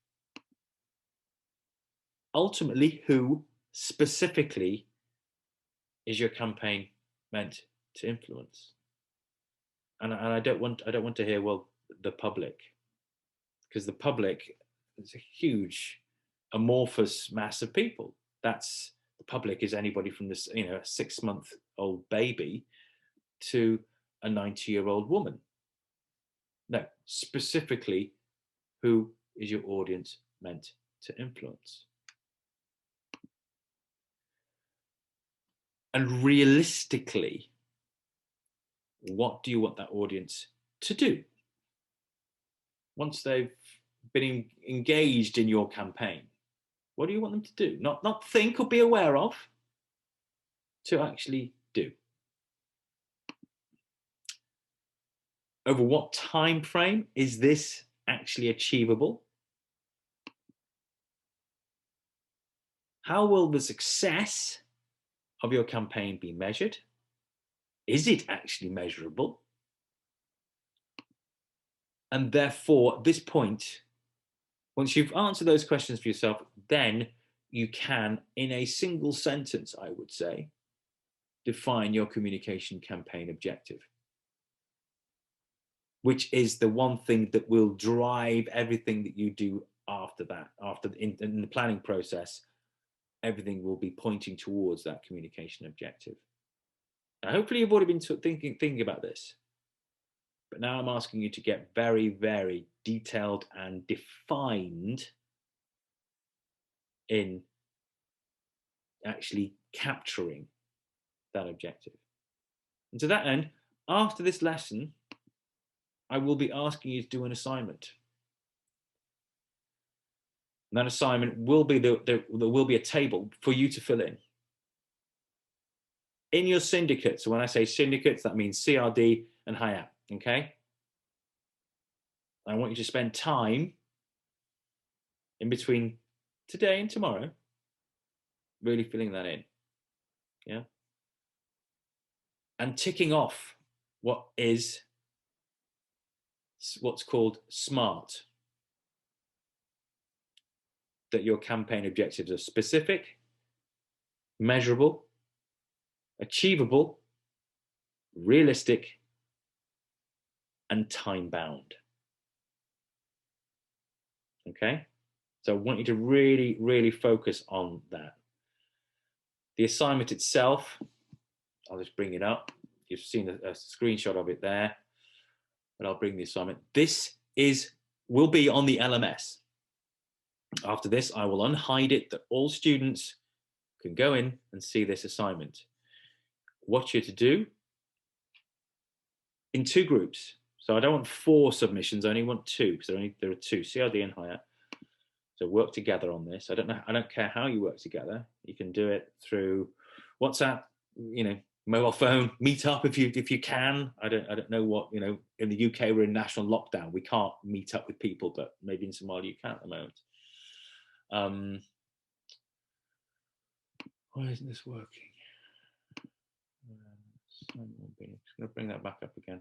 Ultimately, who specifically is your campaign meant to influence? And I don't want to hear, well, the public, because the public is a huge amorphous mass of people. That's the public is anybody from this, you know, a 6-month-old baby to a 90-year-old woman. No, specifically, who is your audience meant to influence? And realistically, what do you want that audience to do once they've been engaged in your campaign? What do you want them to do? Not think or be aware of, to actually do. over what time frame is this actually achievable? How will the success of your campaign be measured? Is it actually measurable? And therefore, at this point, once you've answered those questions for yourself, then you can, in a single sentence, I would say, define your communication campaign objective, which is the one thing that will drive everything that you do after that. In the planning process, everything will be pointing towards that communication objective. Now, hopefully you've already been thinking about this, but now I'm asking you to get very, very detailed and defined in actually capturing that objective. And to that end, after this lesson, I will be asking you to do an assignment. And that assignment will be there will be a table for you to fill in. In your syndicates, so when I say syndicates, that means CRD and HIAT, okay? I want you to spend time in between today and tomorrow really filling that in, yeah? And ticking off what's called SMART. That your campaign objectives are specific, measurable, achievable, realistic, and time-bound. Okay? So I want you to really, really focus on that. The assignment itself, I'll just bring it up. You've seen a screenshot of it there, but I'll bring the assignment. This will be on the LMS. After this, I will unhide it that all students can go in and see this assignment. What you're to do in 2 groups. So I don't want 4 submissions, I only want 2, because there are 2, CRD and HIAT. So work together on this. I don't care how you work together. You can do it through WhatsApp, mobile phone, meet up if you can. I don't know what, in the UK we're in national lockdown. We can't meet up with people, but maybe in Somalia you can at the moment. Why isn't this working? I'm just going to bring that back up again.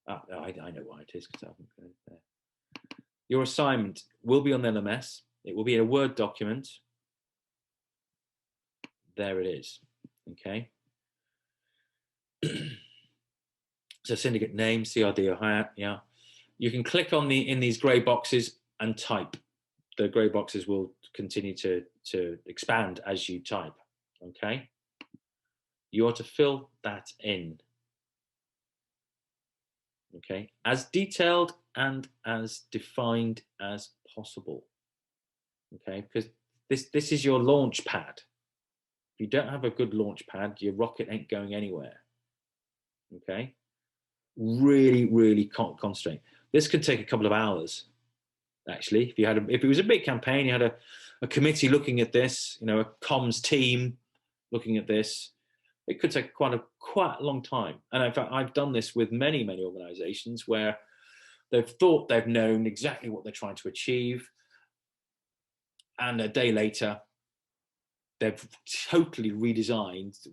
I know why it is, because I haven't got it there. Your assignment will be on the LMS. It will be in a Word document. There it is. Okay. So syndicate name, CRD or HIAT, yeah. You can click on in these grey boxes and type. The grey boxes will continue to expand as you type. Okay. You are to fill that in. Okay, as detailed and as defined as possible. Okay, because this is your launch pad. If you don't have a good launch pad, your rocket ain't going anywhere. Okay, really, really concentrate. This could take a couple of hours, actually. If it was a big campaign, you had a committee looking at this, a comms team looking at this. It could take quite a long time. And in fact, I've done this with many, many organizations where they've thought they've known exactly what they're trying to achieve. And a day later, they've totally redesigned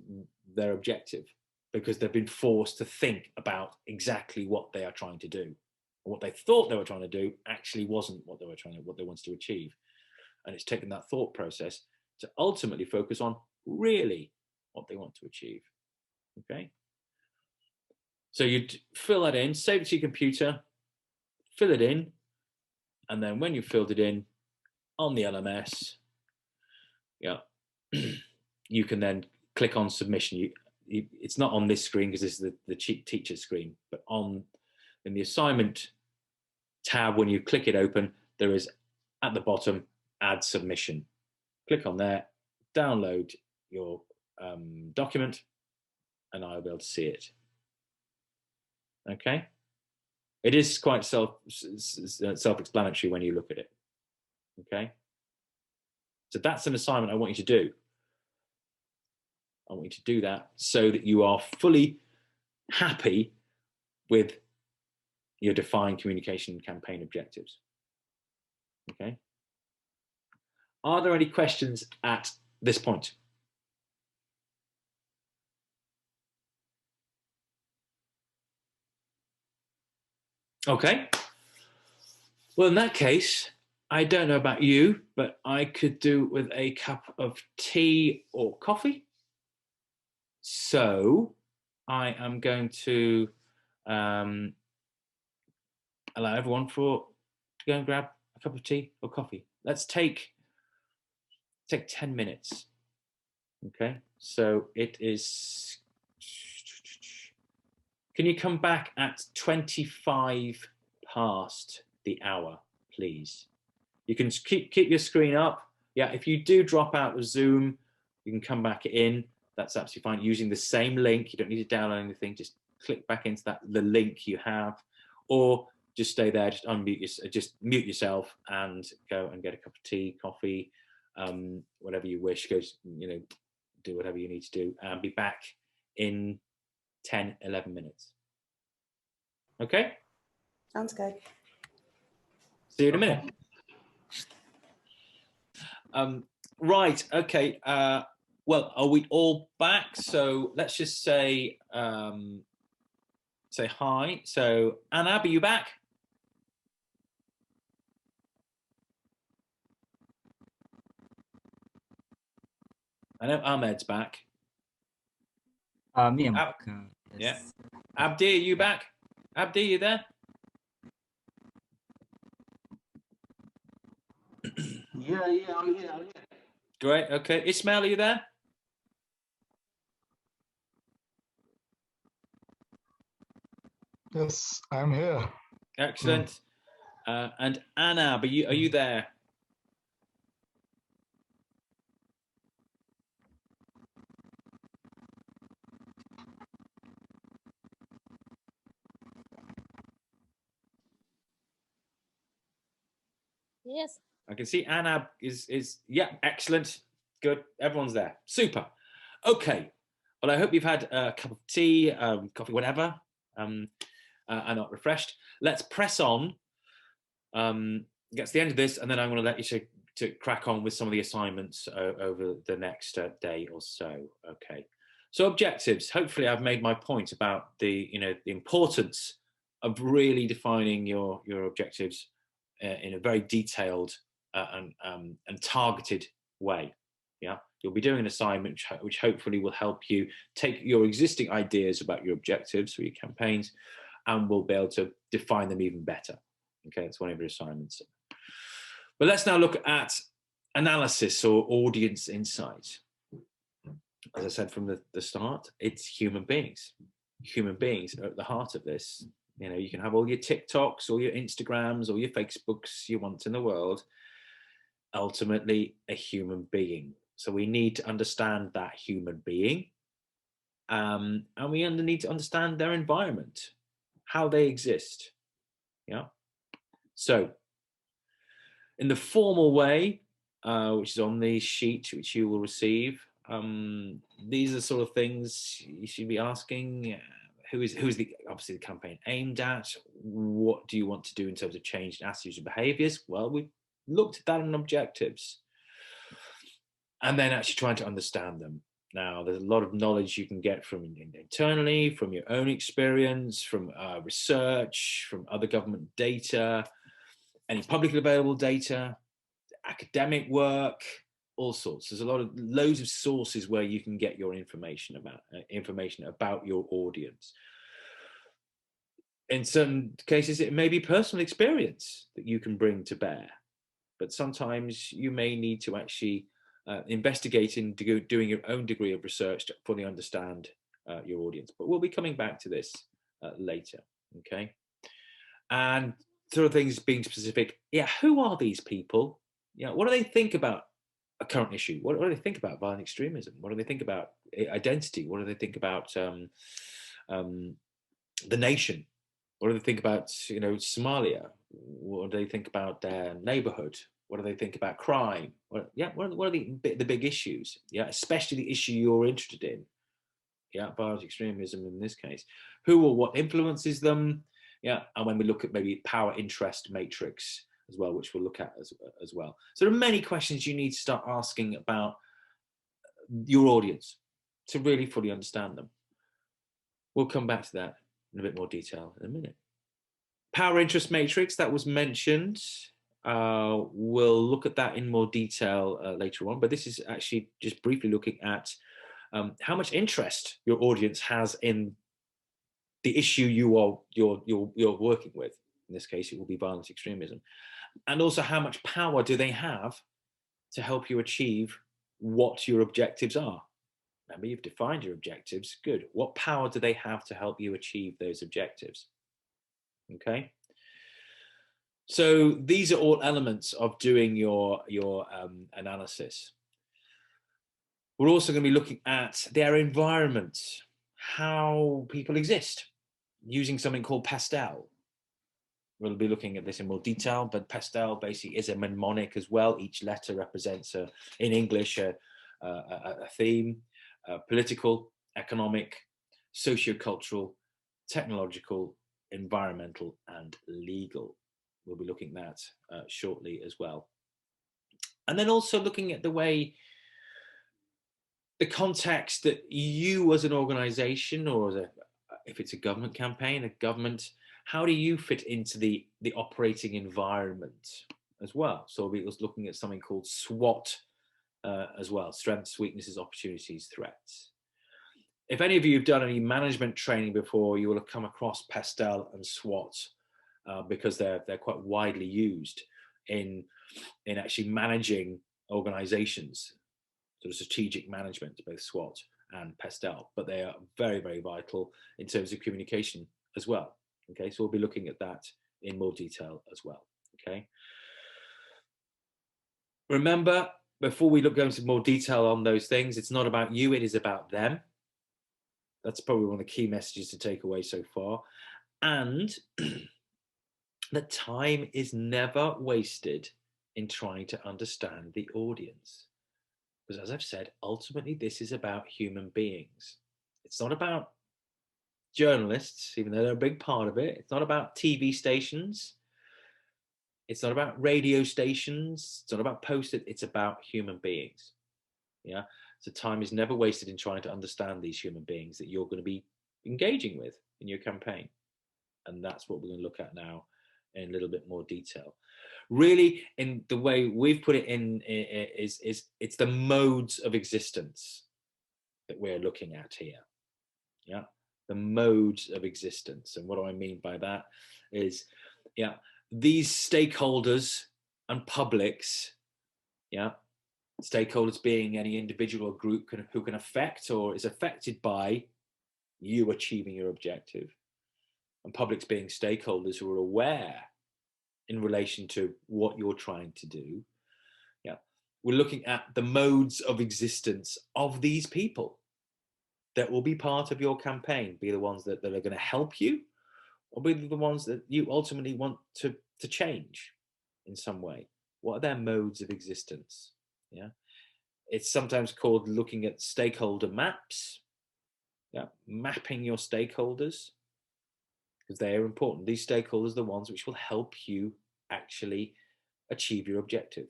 their objective because they've been forced to think about exactly what they are trying to do. What they thought they were trying to do actually wasn't what they wanted to achieve. And it's taken that thought process to ultimately focus on really what they want to achieve. Okay, so you'd fill that in, save it to your computer, fill it in, and then when you've filled it in on the LMS, yeah, you can then click on submission. It's not on this screen because this is the teacher screen, but in the assignment tab, when you click it open, there is at the bottom add submission. Click on there, download your document, and I'll be able to see it. Okay, it is quite self-explanatory when you look at it. Okay, so that's an assignment I want you to do. I want you to do that so that you are fully happy with your defined communication campaign objectives. Okay. Are there any questions at this point? Okay. Well, in that case, I don't know about you, but I could do with a cup of tea or coffee. So I am going to allow everyone to go and grab a cup of tea or coffee. Let's take 10 minutes. Okay, so it is, can you come back at 25 past the hour, please? You can keep your screen up. Yeah, if you do drop out of Zoom, you can come back in. That's absolutely fine. Using the same link, you don't need to download anything. Just click back into the link you have, or just stay there. Just just mute yourself and go and get a cup of tea, coffee, whatever you wish. Go, do whatever you need to do, and be back in 10, 11 minutes. Okay. Sounds good. See you in a minute. Right. Okay. Well, are we all back? So let's just say hi. So Anab, are you back? I know Ahmed's back. Me, I'm back. Yeah. Yes. Abdi, are you back? Abdi, you there? Yeah, I'm here. Great. Okay. Ismail, are you there? Yes, I'm here. Excellent. And Anab, are you there? Yes. I can see Anab is yeah, excellent. Good. Everyone's there. Super. Okay. Well, I hope you've had a cup of tea, coffee, whatever, and are not refreshed. Let's press on. Get to the end of this, and then I'm going to let you to crack on with some of the assignments over the next day or so. Okay. So objectives. Hopefully, I've made my point about the importance of really defining your objectives in a very detailed and targeted way. Yeah, you'll be doing an assignment which hopefully will help you take your existing ideas about your objectives for your campaigns, and we'll be able to define them even better. Okay, that's one of your assignments. But let's now look at analysis or audience insight. As I said from the start, it's human beings. Human beings are at the heart of this. You can have all your TikToks, all your Instagrams, all your Facebooks you want in the world. Ultimately, a human being. So we need to understand that human being, and we need to understand their environment, how they exist. Yeah. So, in the formal way, which is on the sheet which you will receive, these are the sort of things you should be asking. Who's obviously the campaign aimed at? What do you want to do in terms of changed attitudes and behaviours? Well, we've looked at that in objectives, and then actually trying to understand them. Now, there's a lot of knowledge you can get from internally, from your own experience, from research, from other government data, any publicly available data, academic work, all sorts. There's loads of sources where you can get your information about your audience. In certain cases, it may be personal experience that you can bring to bear, but sometimes you may need to actually investigate and doing your own degree of research to fully understand your audience. But we'll be coming back to this later, okay? And sort of things being specific, yeah, who are these people? What do they think about a current issue? What do they think about violent extremism? What do they think about identity? What do they think about the nation? What do they think about Somalia? What do they think about their neighborhood? What do they think about crime? What are the big issues? Yeah, especially the issue you're interested in. Yeah, violent extremism in this case. Who or what influences them? Yeah, and when we look at maybe power interest matrix as well, which we'll look at as well. So there are many questions you need to start asking about your audience to really fully understand them. We'll come back to that in a bit more detail in a minute. Power interest matrix that was mentioned. We'll look at that in more detail later on, but this is actually just briefly looking at how much interest your audience has in the issue you're working with. In this case, it will be violent extremism, and also how much power do they have to help you achieve what your objectives are. Remember, you've defined your objectives. Good. What power do they have to help you achieve those objectives? Okay. So these are all elements of doing your analysis. We're also going to be looking at their environment, how people exist, using something called pastel. We'll be looking at this in more detail, but pastel basically is a mnemonic as well. Each letter represents, in English, a theme, political, economic, socio-cultural, technological, environmental, and legal. We'll be looking at that shortly as well. And then also looking at the way, the context that you as an organization, or as if it's a government campaign, a government, how do you fit into the operating environment as well? So we'll be looking at something called SWOT as well, strengths, weaknesses, opportunities, threats. If any of you have done any management training before, you will have come across pastel and SWOT because they're quite widely used in actually managing organizations, sort of strategic management, both SWOT and pastel, but they are very, very vital in terms of communication as well. Okay, so we'll be looking at that in more detail as well. Okay. Remember, before we go into more detail on those things, it's not about you, it is about them. That's probably one of the key messages to take away so far. And that time is never wasted in trying to understand the audience. Because as I've said, ultimately, this is about human beings. It's not about journalists, even though they're a big part of it. It's not about TV stations. It's not about radio stations. It's not about posters. It's about human beings. Yeah. So time is never wasted in trying to understand these human beings that you're going to be engaging with in your campaign. And that's what we're going to look at now in a little bit more detail. Really, in the way we've put it in, is it's the modes of existence that we're looking at here. Yeah, the modes of existence. And what do I mean by that is, yeah, these stakeholders and publics, yeah, stakeholders being any individual or group who can affect or is affected by you achieving your objective, and publics being stakeholders who are aware in relation to what you're trying to do. Yeah, we're looking at the modes of existence of these people that will be part of your campaign, be the ones that are going to help you, or be the ones that you ultimately want to change in some way. What are their modes of existence? Yeah, it's sometimes called looking at stakeholder maps. Yeah, mapping your stakeholders, because they are important. These stakeholders are the ones which will help you actually achieve your objective.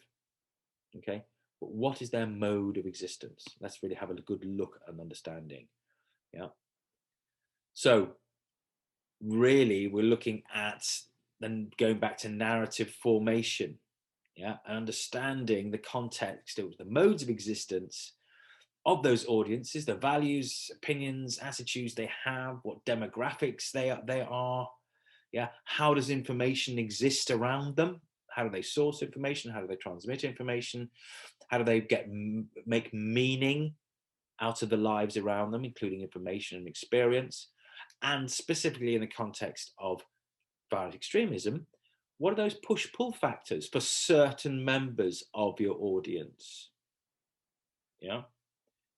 Okay, but what is their mode of existence? Let's really have a good look and understanding. Yeah, so really we're looking at then going back to narrative formation, yeah, and understanding the context of the modes of existence of those audiences, the values, opinions, attitudes they have, what demographics they are, yeah, how does information exist around them? How do they source information? How do they transmit information? How do they make meaning out of the lives around them, including information and experience? And specifically in the context of violent extremism, what are those push-pull factors for certain members of your audience? Yeah,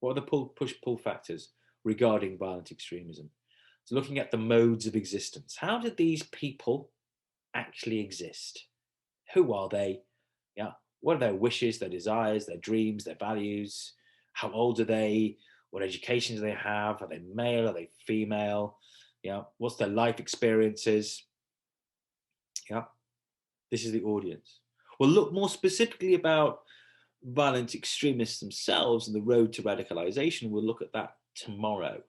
what are the push-pull factors regarding violent extremism? So looking at the modes of existence. How do these people actually exist? Who are they? Yeah, what are their wishes, their desires, their dreams, their values? How old are they? What education do they have? Are they male? Are they female? Yeah. What's their life experiences? Yeah. This is the audience. We'll look more specifically about violent extremists themselves and the road to radicalization. We'll look at that tomorrow.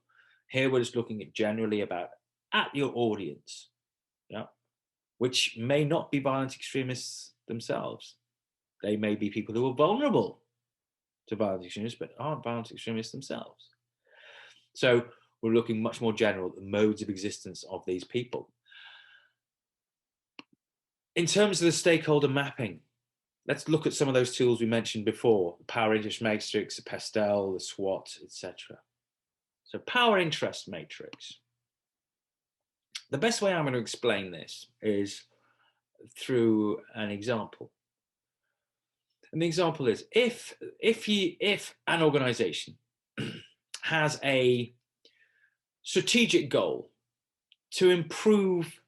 Here we're just looking at generally about at your audience, yeah, which may not be violent extremists themselves. They may be people who are vulnerable to violent extremists, but aren't violent extremists themselves. So we're looking much more general at the modes of existence of these people. In terms of the stakeholder mapping, let's look at some of those tools we mentioned before: the power interest matrix, the pastel, the SWOT, etc. So power interest matrix. The best way I'm going to explain this is through an example. And the example is if an organization has a strategic goal to improve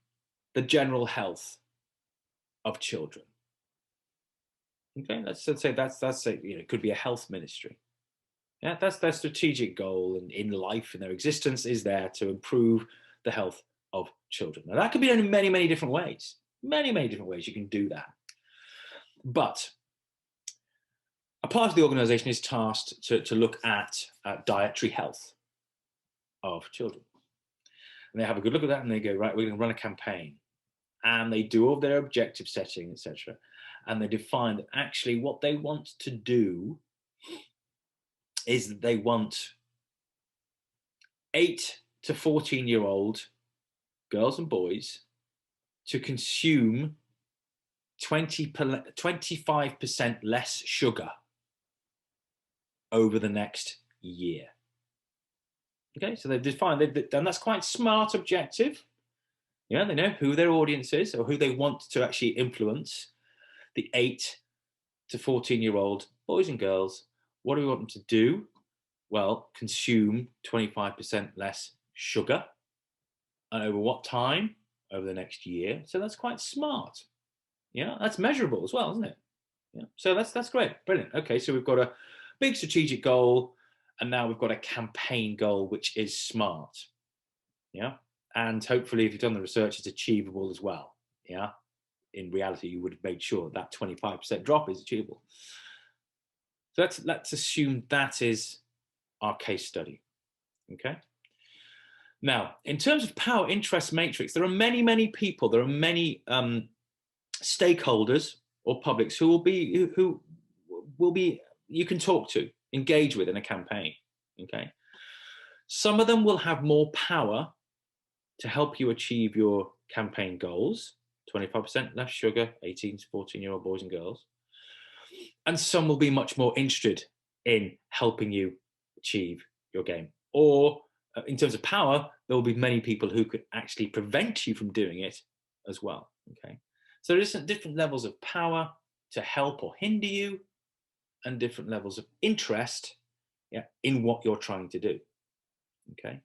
the general health of children. Okay, let's say that's it could be a health ministry. Yeah, that's their strategic goal in life, and their existence is there to improve the health of children. Now that could be done in many, many different ways. Many, many different ways you can do that. But a part of the organization is tasked to look at dietary health of children. And they have a good look at that and they go, right, we're going to run a campaign. And they do all their objective setting, etc. And they define that actually what they want to do is that they want 8 to 14-year-old girls and boys to consume 25% less sugar over the next year. Okay, so they've defined, and that's quite smart objective. Yeah, they know who their audience is or who they want to actually influence. The 8 to 14-year-old boys and girls. What do we want them to do? Well, consume 25% less sugar. And over what time? Over the next year. So that's quite smart. Yeah, that's measurable as well, isn't it? Yeah. So that's great. Brilliant. Okay, so we've got a big strategic goal, and now we've got a campaign goal, which is smart. Yeah. And hopefully, if you've done the research, it's achievable as well. Yeah. In reality, you would have made sure that 25% drop is achievable. So let's assume that is our case study. Okay. Now, in terms of power interest matrix, there are many, many people. There are many stakeholders or publics who will be you can talk to, engage with in a campaign. Okay. Some of them will have more power to help you achieve your campaign goals, 25% less sugar, 18 to 14-year-old boys and girls. And some will be much more interested in helping you achieve your game. Or in terms of power, there will be many people who could actually prevent you from doing it as well. Okay. So there are different levels of power to help or hinder you, and different levels of interest, yeah, in what you're trying to do. Okay.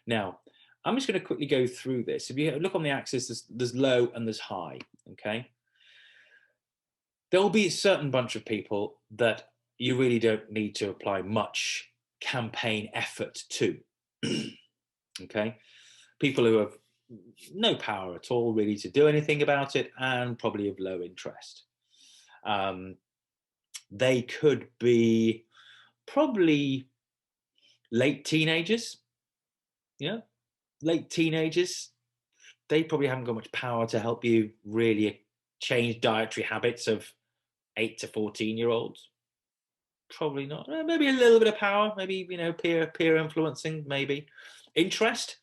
Now, I'm just going to quickly go through this. If you look on the axis, there's low and there's high. Okay. There will be a certain bunch of people that you really don't need to apply much campaign effort to. Okay. People who have no power at all really to do anything about it, and probably of low interest. They could be probably late teenagers. Yeah, late teenagers. They probably haven't got much power to help you really change dietary habits of 8 to 14-year-olds. Probably not. Maybe a little bit of power. Maybe peer influencing. Maybe interest.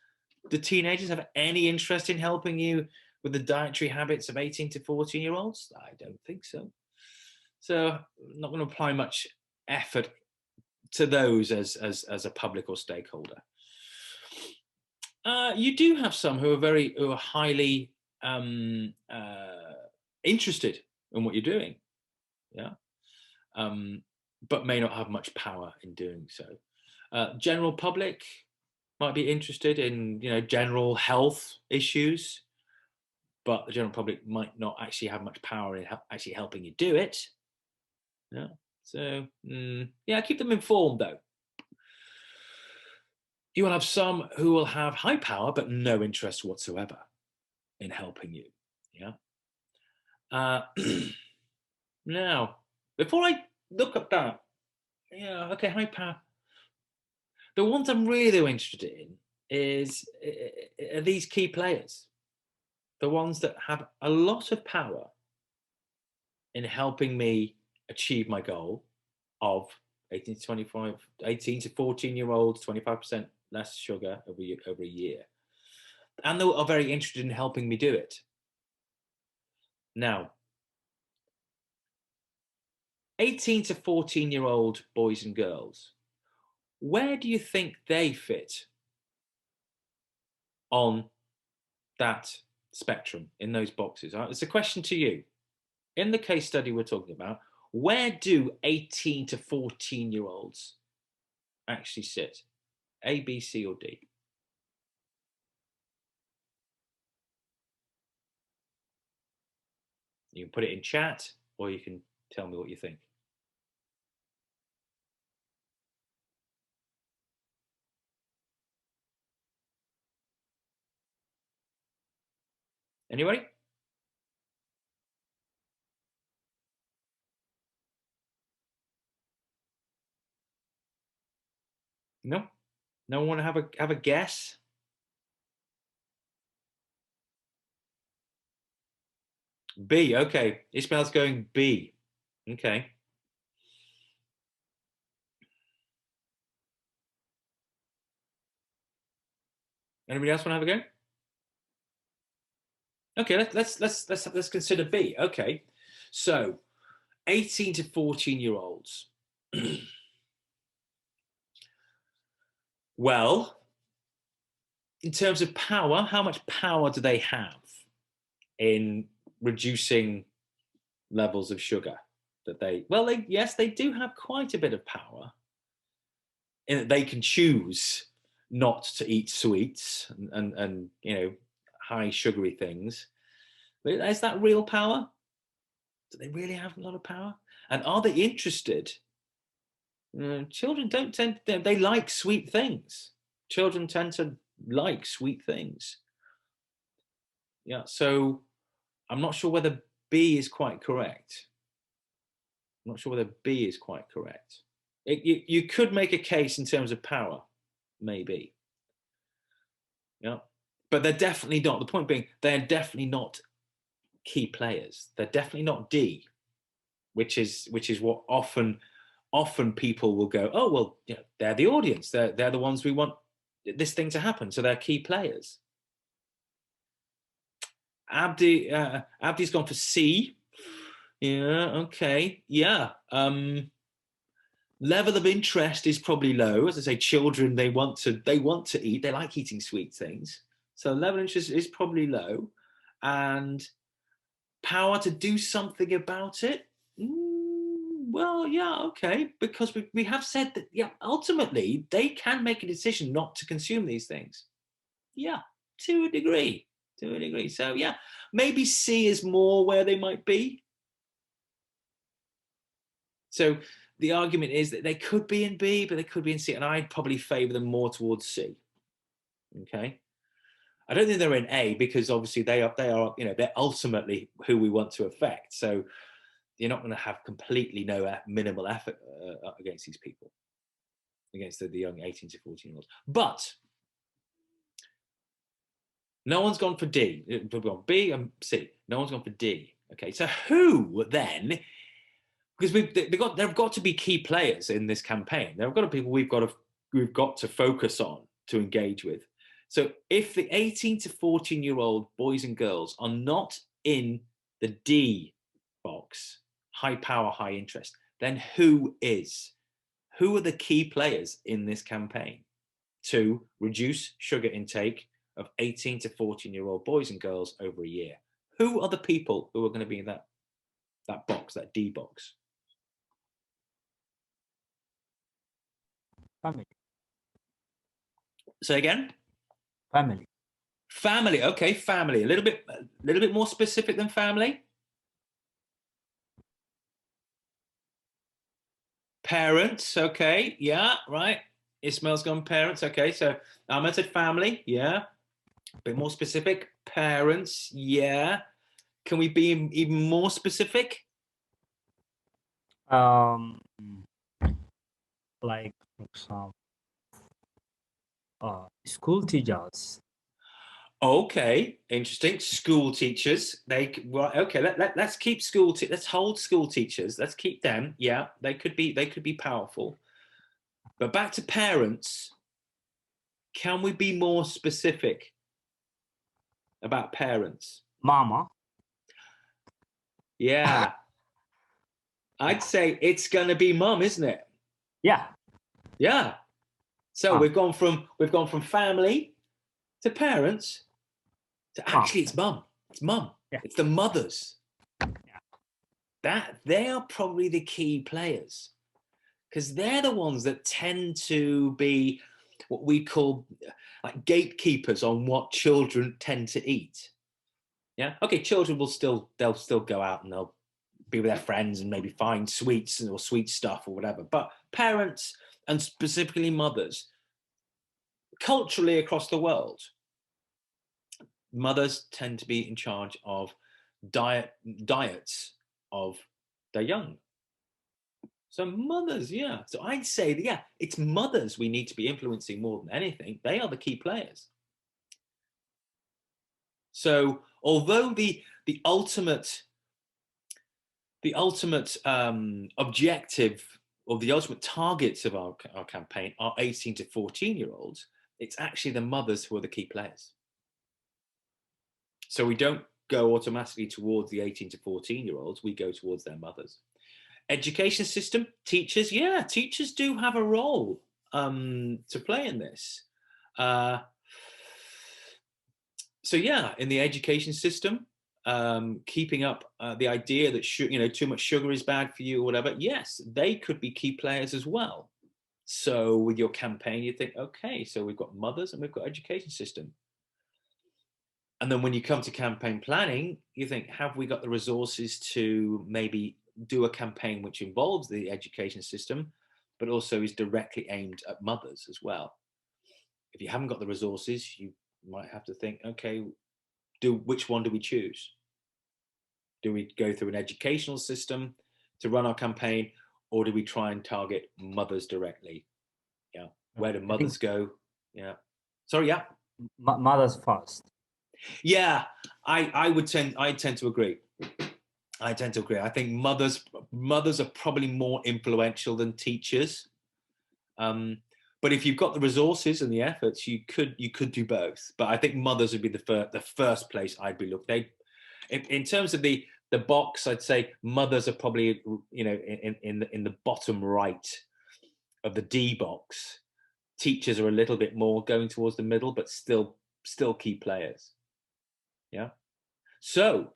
Do teenagers have any interest in helping you with the dietary habits of 18 to 14-year-olds? I don't think so. So I'm not going to apply much effort to those as a public or stakeholder. You do have some who are highly interested in what you're doing, yeah, but may not have much power in doing so. General public might be interested in general health issues, but the general public might not actually have much power in actually helping you do it. Yeah. So yeah, keep them informed though. You will have some who will have high power, but no interest whatsoever in helping you. Yeah. Now, before I look at that, yeah, okay, high power. The ones I'm really interested in are these key players, the ones that have a lot of power in helping me achieve my goal of 18 to 14-year-olds, 25% less sugar over a year. And they are very interested in helping me do it. Now, 18 to 14-year-old boys and girls, where do you think they fit on that spectrum in those boxes? It's a question to you. In the case study we're talking about, where do 18 to 14-year-olds actually sit? A, B, C, or D? You can put it in chat, or you can tell me what you think. Anybody? No? No one want to have a guess? B, okay. Ismail's going B. Okay. Anybody else want to have a go? Okay, let's consider B. Okay. So 18 to 14-year-olds. Well, in terms of power, how much power do they have in reducing levels of sugar that yes, they do have quite a bit of power in that they can choose not to eat sweets and high sugary things. But is that real power? Do they really have a lot of power? And are they interested? Children don't tend to, they like sweet things. Children tend to like sweet things. Yeah, so I'm not sure whether B is quite correct. I'm not sure whether B is quite correct. You could make a case in terms of power, maybe. Yeah, but they're definitely not. The point being, they're definitely not key players. They're definitely not D, which is what often people will go, oh well, they're the audience. They're the ones we want this thing to happen. So they're key players. Abdi's gone for C. Yeah, okay. Yeah. Level of interest is probably low. As I say, children, they want to eat. They like eating sweet things. So level of interest is probably low. And power to do something about it? Well, yeah, okay. Because we have said that, yeah, ultimately, they can make a decision not to consume these things. Yeah, to a degree. So yeah, maybe C is more where they might be. So the argument is that they could be in B, but they could be in C, and I'd probably favor them more towards C. Okay. I don't think they're in A because obviously they are they're ultimately who we want to affect. So you're not going to have completely minimal effort against these people, against the young 18 to 14-year-olds. But no one's gone for D. We've got B and C. No one's gone for D. Okay, so who then? Because there have got to be key players in this campaign. There have got to be people we've got to focus on to engage with. So if the 18 to 14-year-old boys and girls are not in the D box, high power, high interest, then who is? Who are the key players in this campaign to reduce sugar intake of 18 to 14-year-old boys and girls over a year? Who are the people who are going to be in that box, that D box? Family. Say again? Family. Family. Okay, family. A little bit more specific than family. Parents. Okay. Yeah. Right. Ismail's gone parents. Okay, so Ahmed said family. Yeah. A bit more specific. Parents. Yeah. Can we be even more specific? Like for example, school teachers. Okay, interesting. School teachers. Well, okay. Let's keep let's hold school teachers. Let's keep them. Yeah, they could be powerful. But back to parents. Can we be more specific about parents? Mama. Yeah. I'd say it's going to be mum, isn't it? Yeah. Yeah. So we've gone from family to parents to actually it's mum. It's mum. Yeah. It's the mothers. That they are probably the key players because they're the ones that tend to be what we call like gatekeepers on what children tend to eat. Yeah. Okay. Children they'll still go out and they'll be with their friends and maybe find sweets or sweet stuff or whatever. But parents and specifically mothers, culturally across the world, mothers tend to be in charge of diets of their young. So mothers, yeah. So I'd say, yeah, it's mothers we need to be influencing more than anything. They are the key players. So although the ultimate objective or the ultimate targets of our campaign are 18 to 14-year-olds, it's actually the mothers who are the key players. So we don't go automatically towards the 18 to 14-year-olds, we go towards their mothers. Education system, teachers, yeah, teachers do have a role to play in this. So yeah, in the education system, keeping up the idea that too much sugar is bad for you or whatever, yes, they could be key players as well. So with your campaign, you think, okay, so we've got mothers and we've got education system. And then when you come to campaign planning, you think, have we got the resources to maybe do a campaign which involves the education system, but also is directly aimed at mothers as well? If you haven't got the resources, you might have to think, okay, which one do we choose? Do we go through an educational system to run our campaign, or do we try and target mothers directly? Yeah. Where do mothers go? Yeah. Sorry, yeah. Mothers first. Yeah, I tend to agree. I tend to agree. I think mothers are probably more influential than teachers. But if you've got the resources and the efforts, you could do both. But I think mothers would be the first place I'd be looking. In terms of the box, I'd say mothers are probably in the bottom right of the D box. Teachers are a little bit more going towards the middle, but still key players. Yeah. So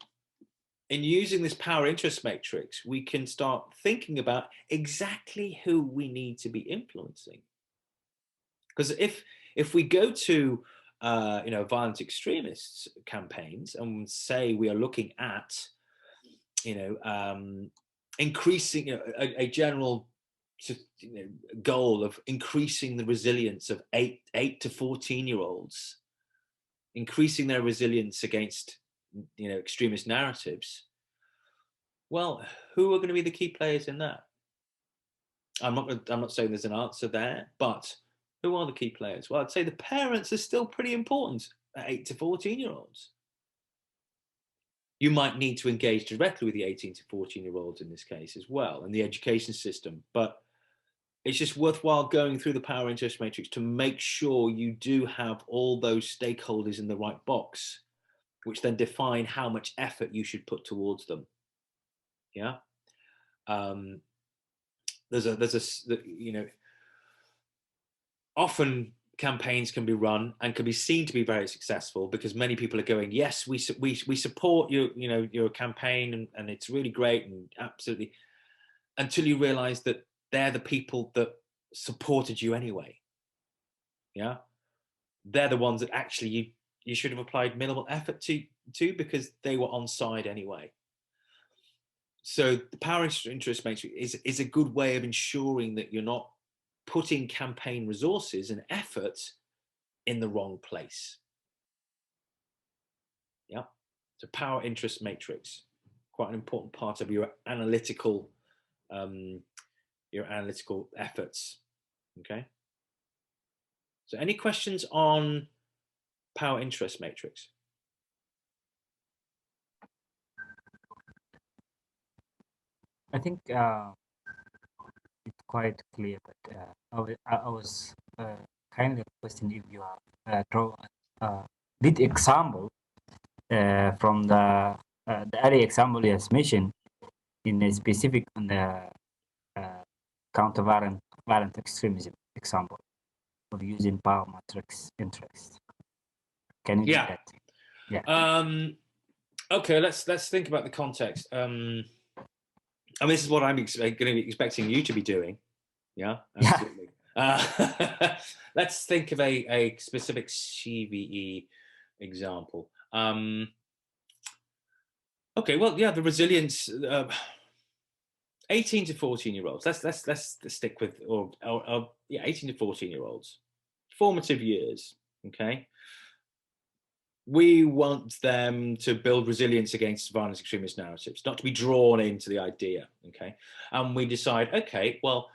in using this power interest matrix, we can start thinking about exactly who we need to be influencing. Because if we go to violent extremists campaigns and say we are looking at increasing a general goal of increasing the resilience of 8 to 14-year-olds, increasing their resilience against extremist narratives, well, who are going to be the key players in that? I'm not saying there's an answer there, but who are the key players? Well, I'd say the parents are still pretty important at 8 to 14-year-olds. You might need to engage directly with the 18 to 14-year-olds in this case as well, and the education system. But it's just worthwhile going through the power interest matrix to make sure you do have all those stakeholders in the right box, which then define how much effort you should put towards them. Yeah. Often campaigns can be run and can be seen to be very successful because many people are going, yes, we support your campaign and it's really great and absolutely, until you realize that they're the people that supported you anyway. Yeah. They're the ones that actually you should have applied minimal effort to because they were on side anyway. So the power interest matrix is a good way of ensuring that you're not putting campaign resources and effort in the wrong place. Yeah, so power interest matrix, quite an important part of your analytical efforts. Okay. So any questions on power interest matrix? I think it's quite clear, but I was kind of questioning if you draw did example from the early example you has mentioned in a specific on the counter-violent extremism example of using power matrix interest. Can you do that? Yeah. Okay, let's think about the context. And this is what I'm going to be expecting you to be doing. Yeah, absolutely. Yeah. Let's think of a specific CVE example. Okay, well, yeah, the resilience. 18 to 14-year-olds. Let's stick with, or 18 to 14-year-olds. Formative years. Okay. We want them to build resilience against violence extremist narratives, not to be drawn into the idea. Okay. And we decide, okay, well,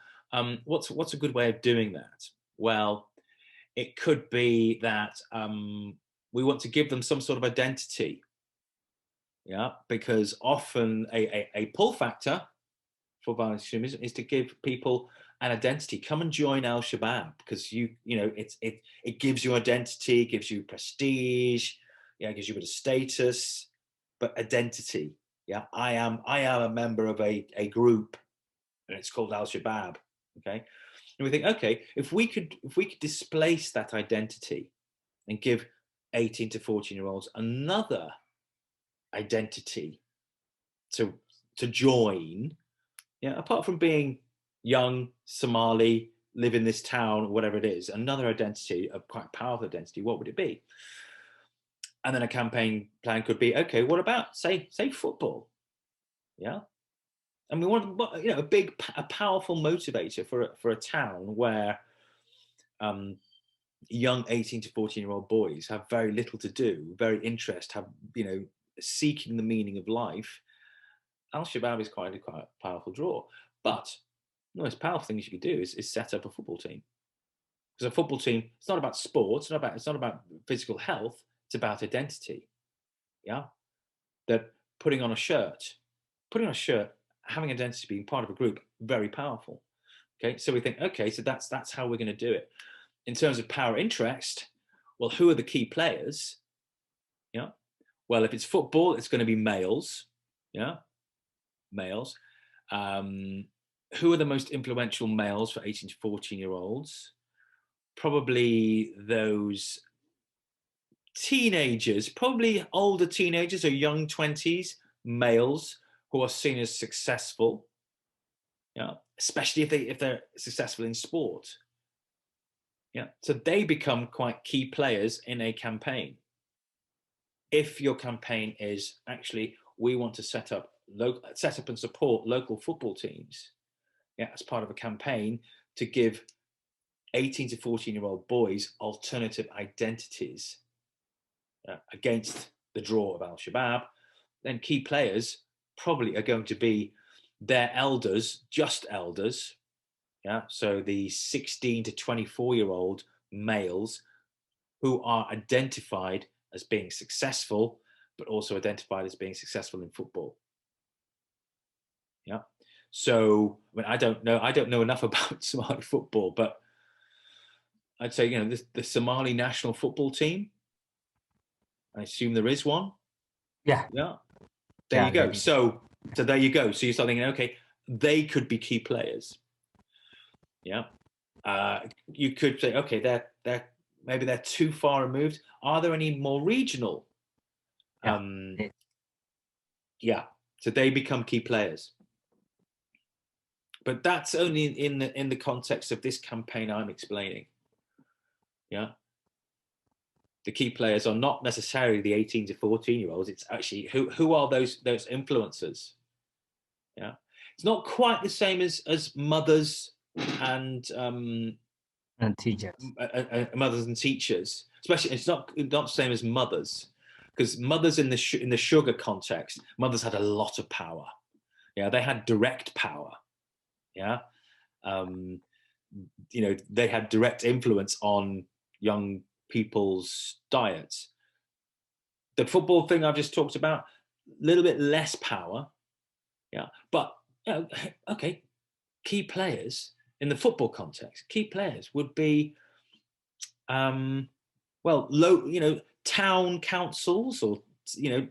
what's a good way of doing that? Well, it could be that we want to give them some sort of identity. Yeah, because often a pull factor for violence extremism is to give people an identity. Come and join Al Shabaab, because you know it gives you identity, gives you prestige, yeah, gives you a bit of status, but identity. Yeah, I am a member of a group, and it's called Al Shabaab. Okay, and we think, okay, if we could displace that identity and give 18 to 14-year-olds another identity to join. Yeah, apart from being young, Somali, live in this town, whatever it is, another identity, a quite powerful identity, what would it be? And then a campaign plan could be, okay, what about say football? Yeah, and we want, you know, a powerful motivator for a town where young 18 to 14-year-old boys have very little to do, very have, you know, seeking the meaning of life. Al Shabaab is quite a powerful draw, but the most powerful thing you could do is set up a football team. Because a football team, it's not about sports, it's not about physical health, it's about identity. Yeah, that putting on a shirt, having identity, being part of a group, very powerful. Okay, so we think, okay, so that's how we're going to do it. In terms of power interest, well, who are the key players? Yeah, well, if it's football, it's going to be males. Yeah, males. Who are the most influential males for 18 to 14-year-olds? Probably those teenagers, probably older teenagers or young 20s males who are seen as successful. Yeah, especially if they're successful in sport. Yeah, so they become quite key players in a campaign. If your campaign is actually, we want to set up and support local football teams, yeah, as part of a campaign to give 18 to 14-year-old boys alternative identities against the draw of Al Shabaab, then key players probably are going to be their elders, just elders. Yeah, so the 16 to 24-year-old males who are identified as being successful, but also identified as being successful in football. Yeah. So, I mean, I don't know enough about Somali football, but I'd say, you know, the Somali national football team, I assume there is one. Yeah. Yeah. There you go. So there you go. So you start thinking, okay, they could be key players. Yeah. You could say, okay, maybe they're too far removed. Are there any more regional? Yeah. So they become key players. But that's only in the context of this campaign I'm explaining. Yeah. The key players are not necessarily the 18 to 14-year-olds. It's actually who are those influencers. Yeah. It's not quite the same as mothers and teachers. mothers and teachers, especially. It's not the same as mothers, because mothers in the sugar context, mothers had a lot of power. Yeah, they had direct power. Yeah, you know, they had direct influence on young people's diets. The football thing I've just talked about, a little bit less power. Yeah, but you know, okay, key players in the football context, key players would be, well, you know, town councils, or, you know,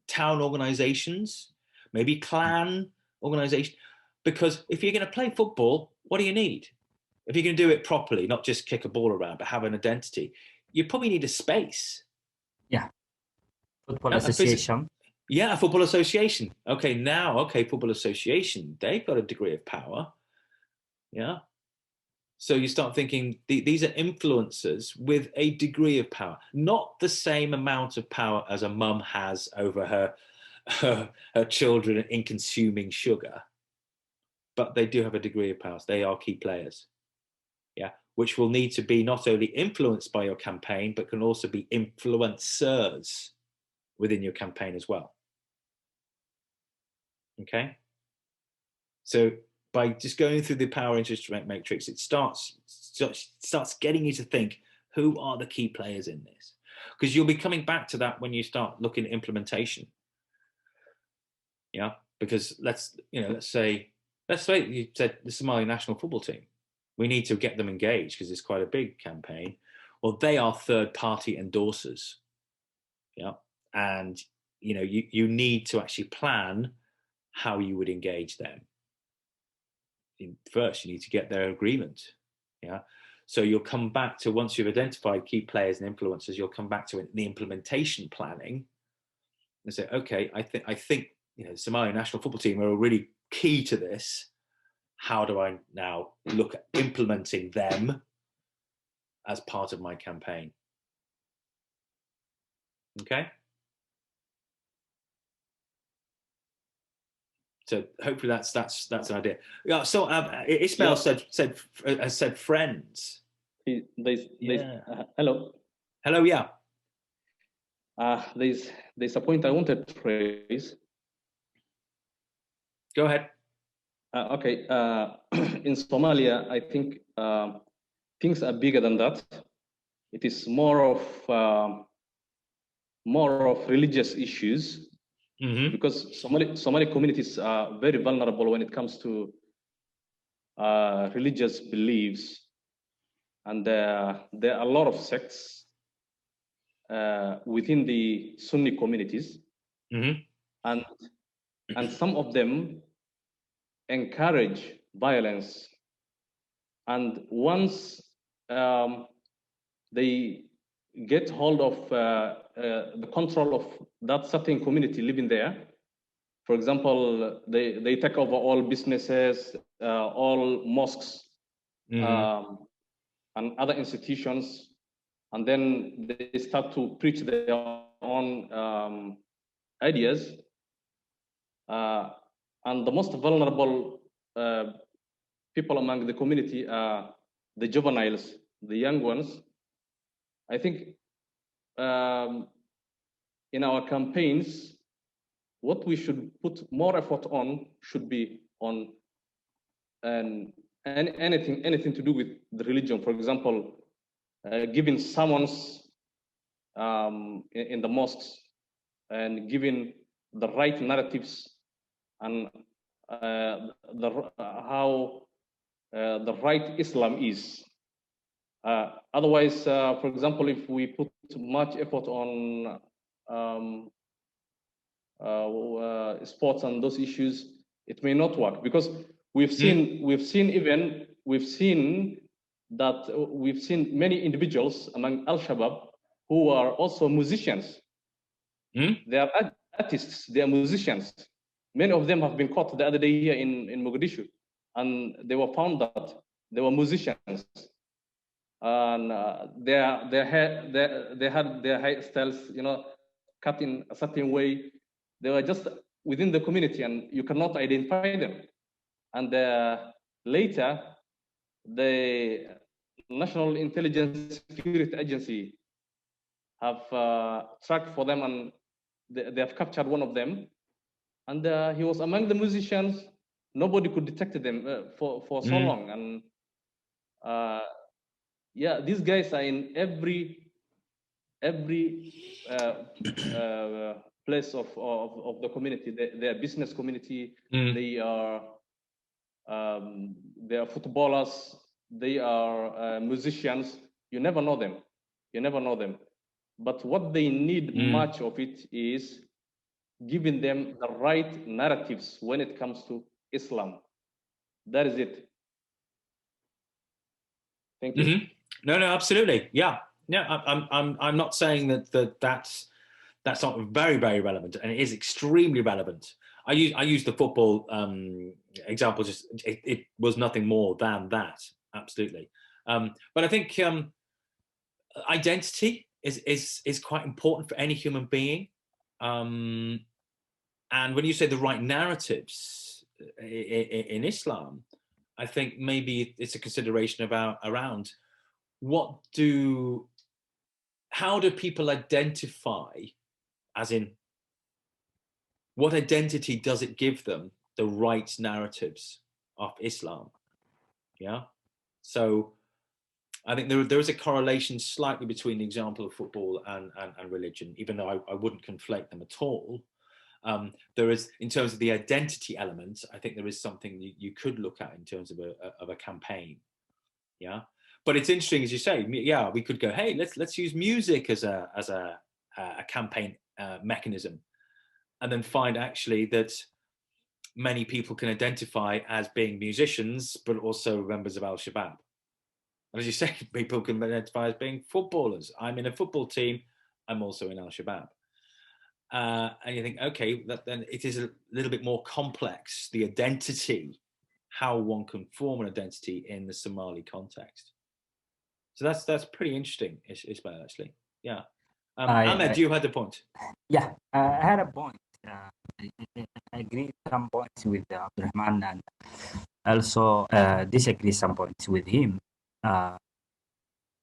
town organizations, maybe clan organization. Because if you're going to play football, what do you need? If you're going to do it properly, not just kick a ball around, but have an identity, you probably need a space. Yeah. Football association. Yeah, a football association. Okay, football association, they've got a degree of power. Yeah. So you start thinking these are influencers with a degree of power, not the same amount of power as a mum has over her children in consuming sugar, but they do have a degree of power. They are key players. Yeah, which will need to be not only influenced by your campaign, but can also be influencers within your campaign as well. Okay. So by just going through the power interest matrix, it starts getting you to think, who are the key players in this? Because you'll be coming back to that when you start looking at implementation. Yeah, because let's say you said the Somali national football team. We need to get them engaged because it's quite a big campaign. Well, they are third-party endorsers. Yeah, and you know, you need to actually plan how you would engage them. First, you need to get their agreement. Yeah, so you'll come back to, once you've identified key players and influencers, you'll come back to the implementation planning and say, okay, I think you know, the Somali national football team are really key to this. How do I now look at implementing them as part of my campaign? Okay. So hopefully that's an idea. Yeah. So Ismail said friends. Hello. Hello. Yeah. There's a point I wanted to raise. Go ahead. Okay. In Somalia, I think things are bigger than that. It is more of religious issues. Mm-hmm. Because Somali communities are very vulnerable when it comes to religious beliefs, and there are a lot of sects within the Sunni communities, mm-hmm. and some of them encourage violence, and once they get hold of the control of that certain community living there. For example, they take over all businesses, all mosques, mm-hmm. And other institutions, and then they start to preach their own ideas. And the most vulnerable people among the community are the juveniles, the young ones. I think in our campaigns, what we should put more effort on should be on anything to do with the religion. For example, giving sermons in the mosques and giving the right narratives and how the right Islam is. Otherwise, for example, if we put much effort on sports and those issues, it may not work, because we've seen many individuals among Al-Shabaab who are also musicians. They are artists, they are musicians. Many of them have been caught the other day here in Mogadishu, and they were found that they were musicians. And they had their hairstyles, cut in a certain way. They were just within the community, and you cannot identify them. And Later, the National Intelligence Security Agency have tracked for them, and they have captured one of them. And he was among the musicians. Nobody could detect them for so long. And yeah, these guys are in every place of the community. They are business community. They are footballers. They are musicians. You never know them. You never know them. But what they need much of it is giving them the right narratives when it comes to Islam. That is it. Thank you. No, absolutely. Yeah. I'm not saying that's not very, very relevant, and it is extremely relevant. I use the football example. Just it was nothing more than that. Absolutely. But I think identity is quite important for any human being. And when you say the right narratives in Islam, I think maybe it's a consideration around how do people identify, as in what identity does it give them, the right narratives of Islam? Yeah. So I think there is a correlation slightly between the example of football and religion, even though I wouldn't conflate them at all. There is, in terms of the identity element, I think there is something you could look at in terms of a campaign. Yeah. But it's interesting, as you say, yeah, we could go, hey, let's use music as a campaign mechanism, and then find actually that many people can identify as being musicians, but also members of Al-Shabaab. And as you say, people can identify as being footballers. I'm in a football team. I'm also in Al-Shabaab. And you think, okay, then it is a little bit more complex, the identity, how one can form an identity in the Somali context. So that's pretty interesting, Ismail, actually. Yeah. Ahmed, you had the point. Yeah, I had a point. I agree some points with Abdurrahman, and also disagree some points with him. I've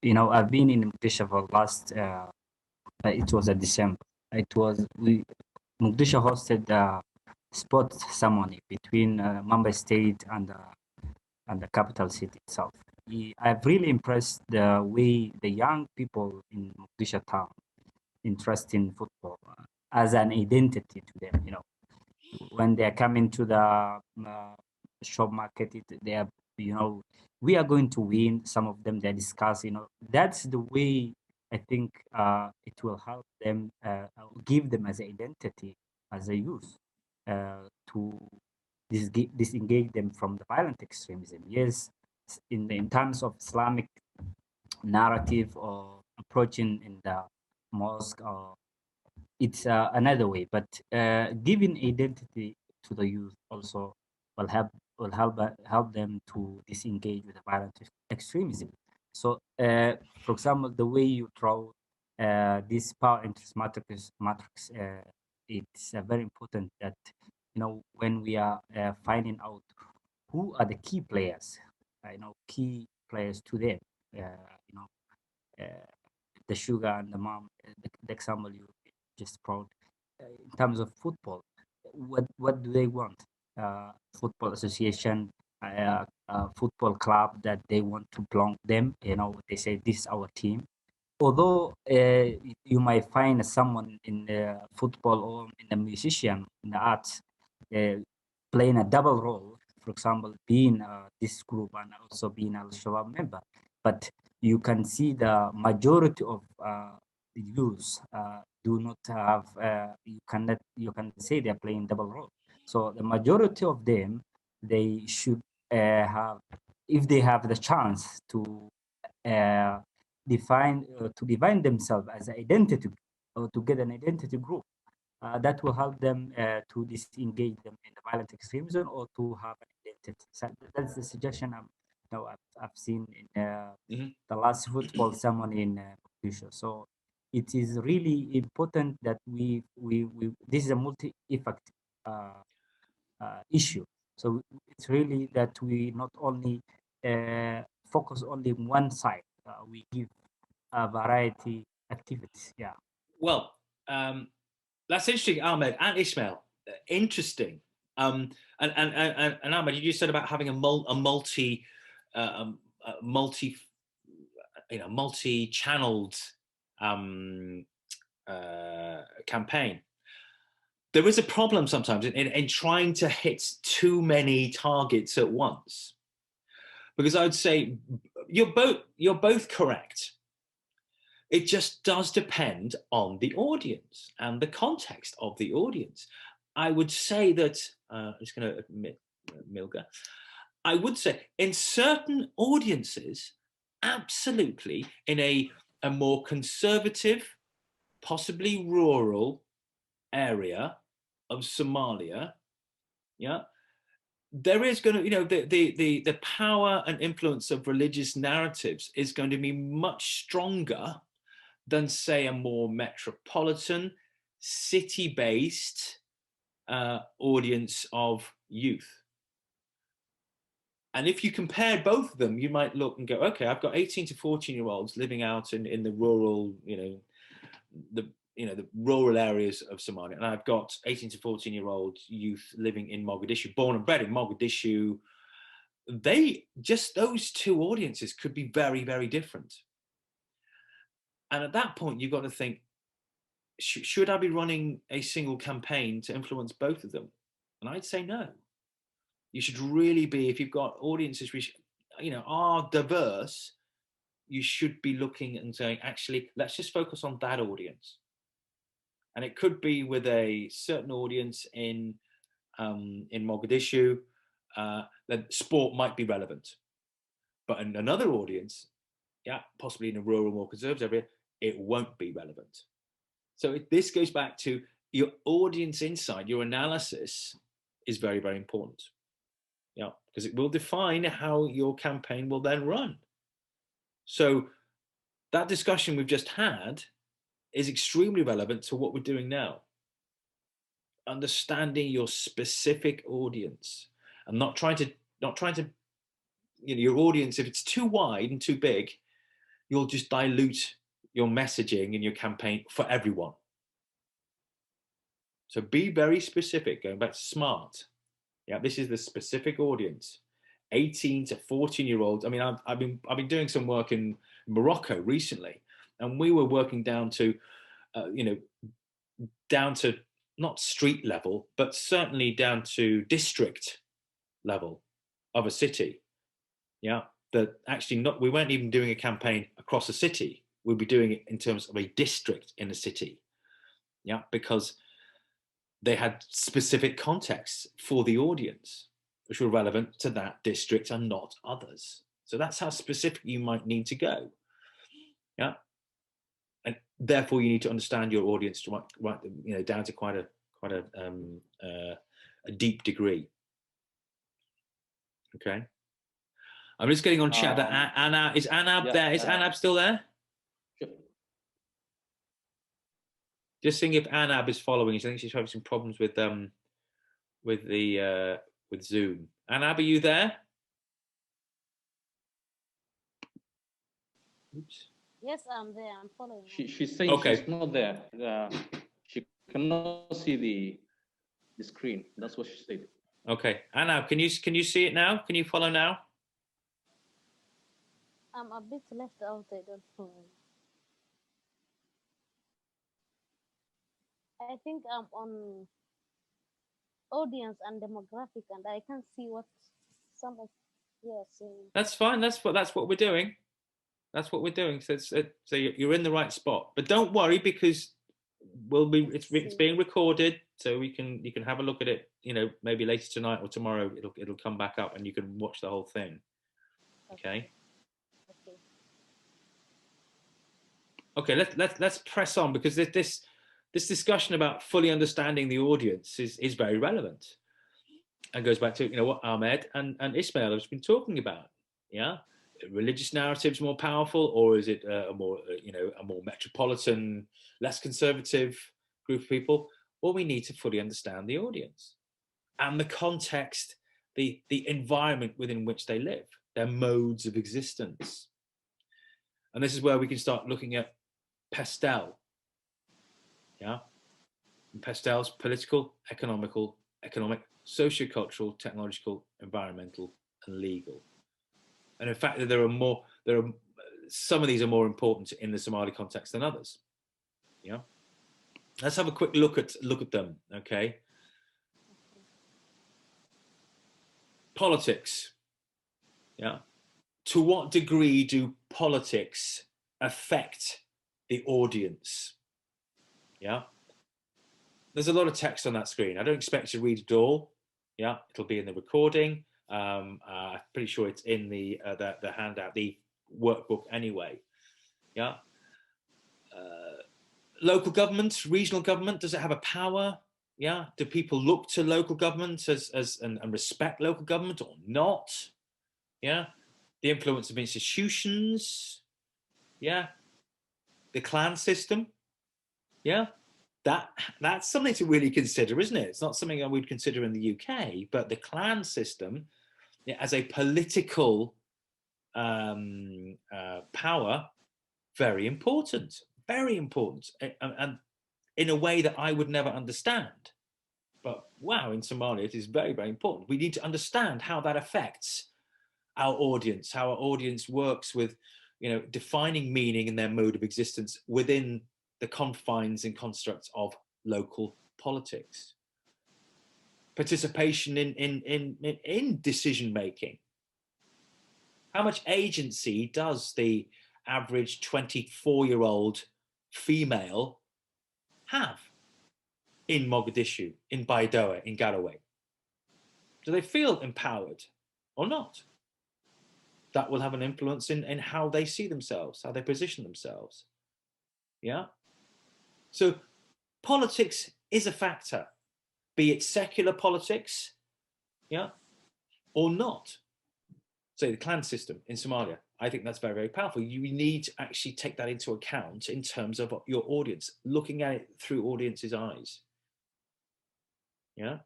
been in Mogadishu for last. It was a December. Mogadishu hosted a sport ceremony between Mumbai State and the capital city itself. I've really impressed the way the young people in Mogadishu town interest in football as an identity to them. When they are coming to the shop market, they are, we are going to win. Some of them they discuss. That's the way I think it will help them, give them as an identity as a youth, to disengage them from the violent extremism. Yes, in terms of Islamic narrative or approaching in the mosque, or it's another way, but giving identity to the youth also will help them to disengage with the violent extremism. So for example, the way you draw this power interest matrix, it's very important that when we are finding out who are the key players, key players to them, the sugar and the mom, the example you just brought. In terms of football, what do they want? Football association, football club that they want to belong them. They say this is our team. Although you might find someone in football or in the musician, in the arts, playing a double role. For example, being this group and also being a Al-Shabaab member. But you can see the majority of youth do not have, you can say they're playing double role. So the majority of them, they should have, if they have the chance to define themselves as an identity, or to get an identity group, that will help them to disengage them in the violent extremism, or to have an identity. So that's the suggestion I've seen in the last football ceremony in Mogadishu. So it is really important that we this is a multi-effect issue. So it's really that we not only focus only on one side, we give a variety activities. Yeah. Well, that's interesting, Ahmed and Ismail. Interesting. And Ahmed, you said about having a multi, multi-channeled campaign. There is a problem sometimes in trying to hit too many targets at once, because I would say you're both correct. It just does depend on the audience and the context of the audience. I would say that, I'm just going to admit, Milga, I would say in certain audiences, absolutely, in a more conservative, possibly rural area of Somalia, yeah, there is going to, the power and influence of religious narratives is going to be much stronger than, say, a more metropolitan, city-based audience of youth. And if you compare both of them, you might look and go, okay, I've got 18 to 14-year-olds living out in the rural, the rural areas of Somalia, and I've got 18 to 14-year-old youth living in Mogadishu, born and bred in Mogadishu. Those two audiences could be very, very different. And at that point, you've got to think, should I be running a single campaign to influence both of them? And I'd say no. You should really be, if you've got audiences which, are diverse, you should be looking and saying, actually, let's just focus on that audience. And it could be with a certain audience in Mogadishu, that sport might be relevant. But in another audience, possibly in a rural, more conservative area, it won't be relevant. So this goes back to your audience insight, your analysis is very, very important. Because it will define how your campaign will then run. So that discussion we've just had is extremely relevant to what we're doing now. Understanding your specific audience and not trying to, your audience, if it's too wide and too big, you'll just dilute your messaging in your campaign for everyone. So be very specific, going back to SMART. This is the specific audience, 18 to 14-year-olds. I mean, I've been doing some work in Morocco recently, and we were working down to, down to not street level, but certainly down to district level of a city. That actually we weren't even doing a campaign across a city. We'd be doing it in terms of a district in a city. Because they had specific contexts for the audience, which were relevant to that district and not others. So that's how specific you might need to go. And therefore you need to understand your audience down to quite a deep degree. Okay. I'm just getting on chat that Anna, is Anab there? Is Anab still there? Sure. Just seeing if Anab is following. I think she's having some problems with Zoom. Anab, are you there? Oops. Yes, I'm there. I'm following. She's saying she's not there. She cannot see the screen. That's what she said. Okay, Anab, can you see it now? Can you follow now? I'm a bit left out. I don't know. I think I'm on audience and demographic, and I can't see what some of you are saying. That's fine. That's what we're doing. That's what we're doing. So you're in the right spot. But don't worry, because it's being recorded, so you can have a look at it. Maybe later tonight or tomorrow it'll come back up, and you can watch the whole thing. Okay. Okay. Let's press on, because this discussion about fully understanding the audience is very relevant, and goes back to what Ahmed and Ismail have been talking about. Religious narratives more powerful, or is it a more metropolitan, less conservative group of people? Well, we need to fully understand the audience and the context the environment within which they live, their modes of existence. And this is where we can start looking at Pestel. Yeah, and Pestel's political, economic, sociocultural, technological, environmental, and legal. And in fact, some of these are more important in the Somali context than others. Yeah, let's have a quick look at them. Okay, politics. Yeah, to what degree do politics affect the audience? Yeah, there's a lot of text on that screen. I don't expect you to read it all. Yeah, it'll be in the recording. I'm pretty sure it's in the handout, the workbook anyway. Yeah. Local government, regional government, does it have a power? Yeah. Do people look to local government and respect local government or not? Yeah. The influence of institutions. Yeah. The clan system. Yeah. That's something to really consider, isn't it? It's not something I would consider in the UK, but the clan system, yeah, as a political power, very important, and in a way that I would never understand. But wow, in Somalia, it is very, very important. We need to understand how that affects our audience, how our audience works with, defining meaning in their mode of existence within the confines and constructs of local politics. Participation in decision making. How much agency does the average 24-year-old female have in Mogadishu, in Baidoa, in Garowe? Do they feel empowered or not? That will have an influence in how they see themselves, how they position themselves. Yeah. So politics is a factor, be it secular politics, yeah, or not. Say the clan system in Somalia. I think that's very, very powerful. You need to actually take that into account in terms of your audience, looking at it through audience's eyes. Yeah.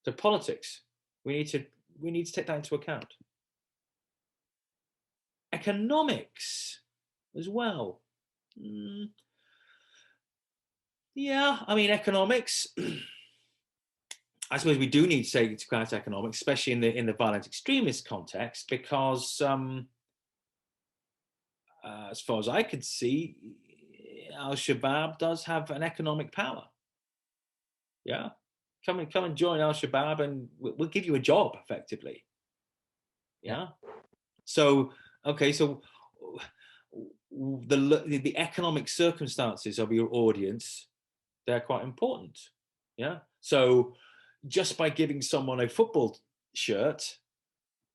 So politics, we need to take that into account. Economics as well. Yeah, I mean, economics. I suppose we do need to take into account economics, especially in the violent extremist context, because as far as I could see, Al-Shabaab does have an economic power. Yeah, come and join Al-Shabaab, and we'll give you a job, effectively. Yeah. So okay, so the economic circumstances of your audience, they're quite important. Yeah. So just by giving someone a football shirt,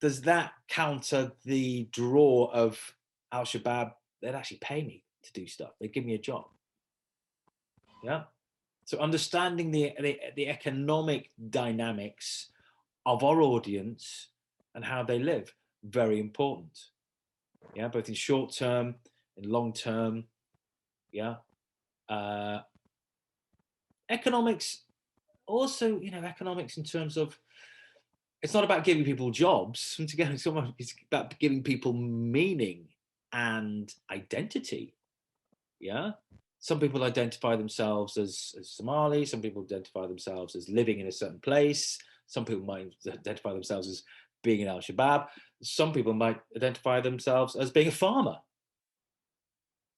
does that counter the draw of Al-Shabaab? They'd actually pay me to do stuff. They give me a job. Yeah. So understanding the economic dynamics of our audience and how they live, very important. Yeah, both in short term, in long term. Yeah. Economics also, economics in terms of, it's not about giving people jobs. It's about giving people meaning and identity. Yeah. Some people identify themselves as Somali. Some people identify themselves as living in a certain place. Some people might identify themselves as being in Al-Shabaab. Some people might identify themselves as being a farmer.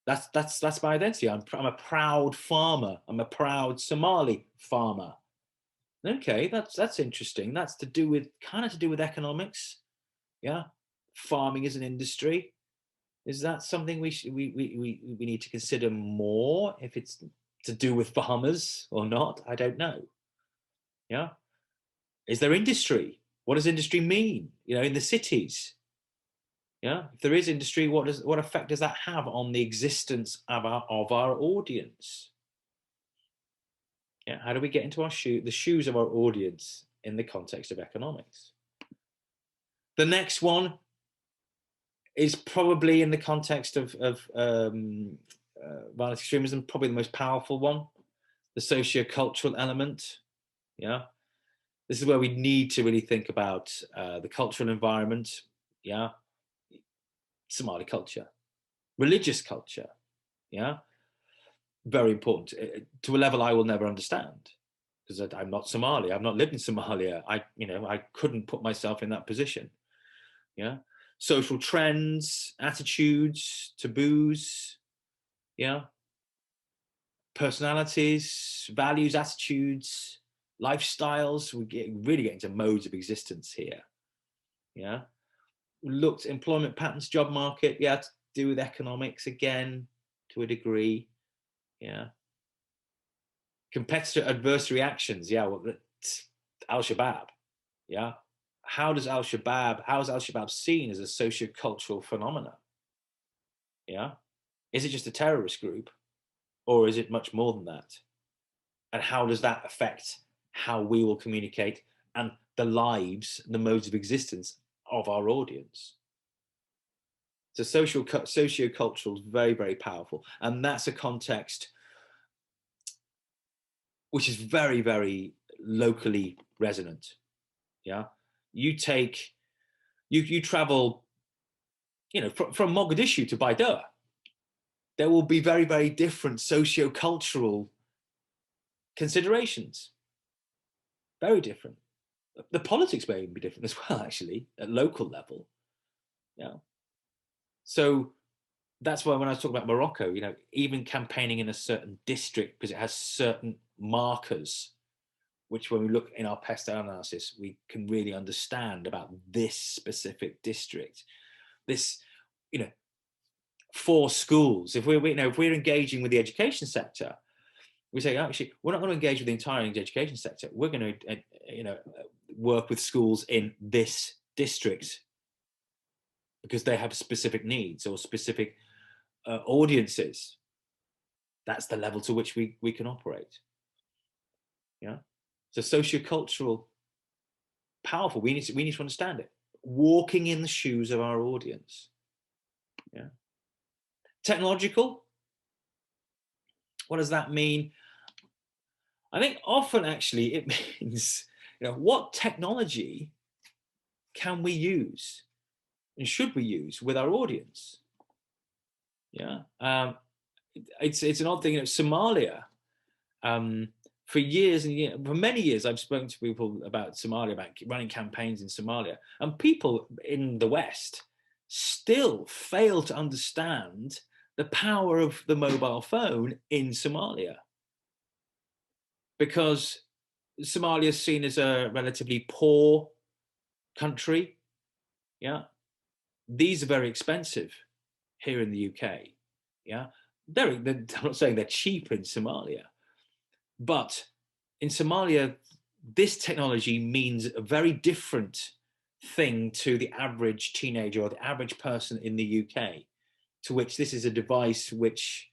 That's my identity. I'm a proud farmer. I'm a proud Somali farmer. Okay, that's interesting. That's to do with economics. Yeah, farming as an industry. Is that something we need to consider more, if it's to do with farmers or not? I don't know. Yeah, is there industry? What does industry mean? In the cities. Yeah, if there is industry, what effect does that have on the existence of our audience? Yeah, how do we get into the shoes of our audience in the context of economics? The next one is probably in the context of violent extremism, probably the most powerful one, the socio-cultural element. Yeah, This is where we need to really think about the cultural environment, yeah, Somali culture, religious culture, yeah, very important to a level I will never understand, because I'm not Somali. I've not lived in Somalia. I couldn't put myself in that position. Yeah, social trends, attitudes, taboos, yeah, personalities, values, attitudes, lifestyles. Really get into modes of existence here. Yeah, looked employment patterns, job market. Yeah, to do with economics again to a degree. Yeah, competitor adversary actions. Yeah, well, Al-Shabaab. Yeah, how is Al-Shabaab seen as a socio-cultural phenomena? Yeah, is it just a terrorist group, or is it much more than that? And how does that affect how we will communicate and the lives, the modes of existence of our audience? So socio-cultural is very, very powerful. And that's a context which is very, very locally resonant. Yeah. You travel, from Mogadishu to Baidoa. There will be very, very different socio-cultural considerations. Very different. The politics may even be different as well, actually, at local level. Yeah. So that's why when I was talking about Morocco, even campaigning in a certain district, because it has certain markers, which when we look in our pest analysis, we can really understand about this specific district. This, for schools, if we're engaging with the education sector, we say, actually, we're not going to engage with the entire education sector. We're going to, work with schools in this district because they have specific needs or specific audiences. That's the level to which we can operate. Yeah. So sociocultural, powerful. We need to understand it. Walking in the shoes of our audience. Yeah. Technological. What does that mean? I think often actually it means, what technology can we use and should we use with our audience? Yeah. It's an odd thing. Somalia, for years and years, for many years, I've spoken to people about Somalia, about running campaigns in Somalia, and people in the West still fail to understand the power of the mobile phone in Somalia, because Somalia is seen as a relatively poor country. Yeah, these are very expensive here in the UK. Yeah, I'm not saying they're cheap in Somalia, but in Somalia, this technology means a very different thing to the average teenager or the average person in the UK, to which this is a device which,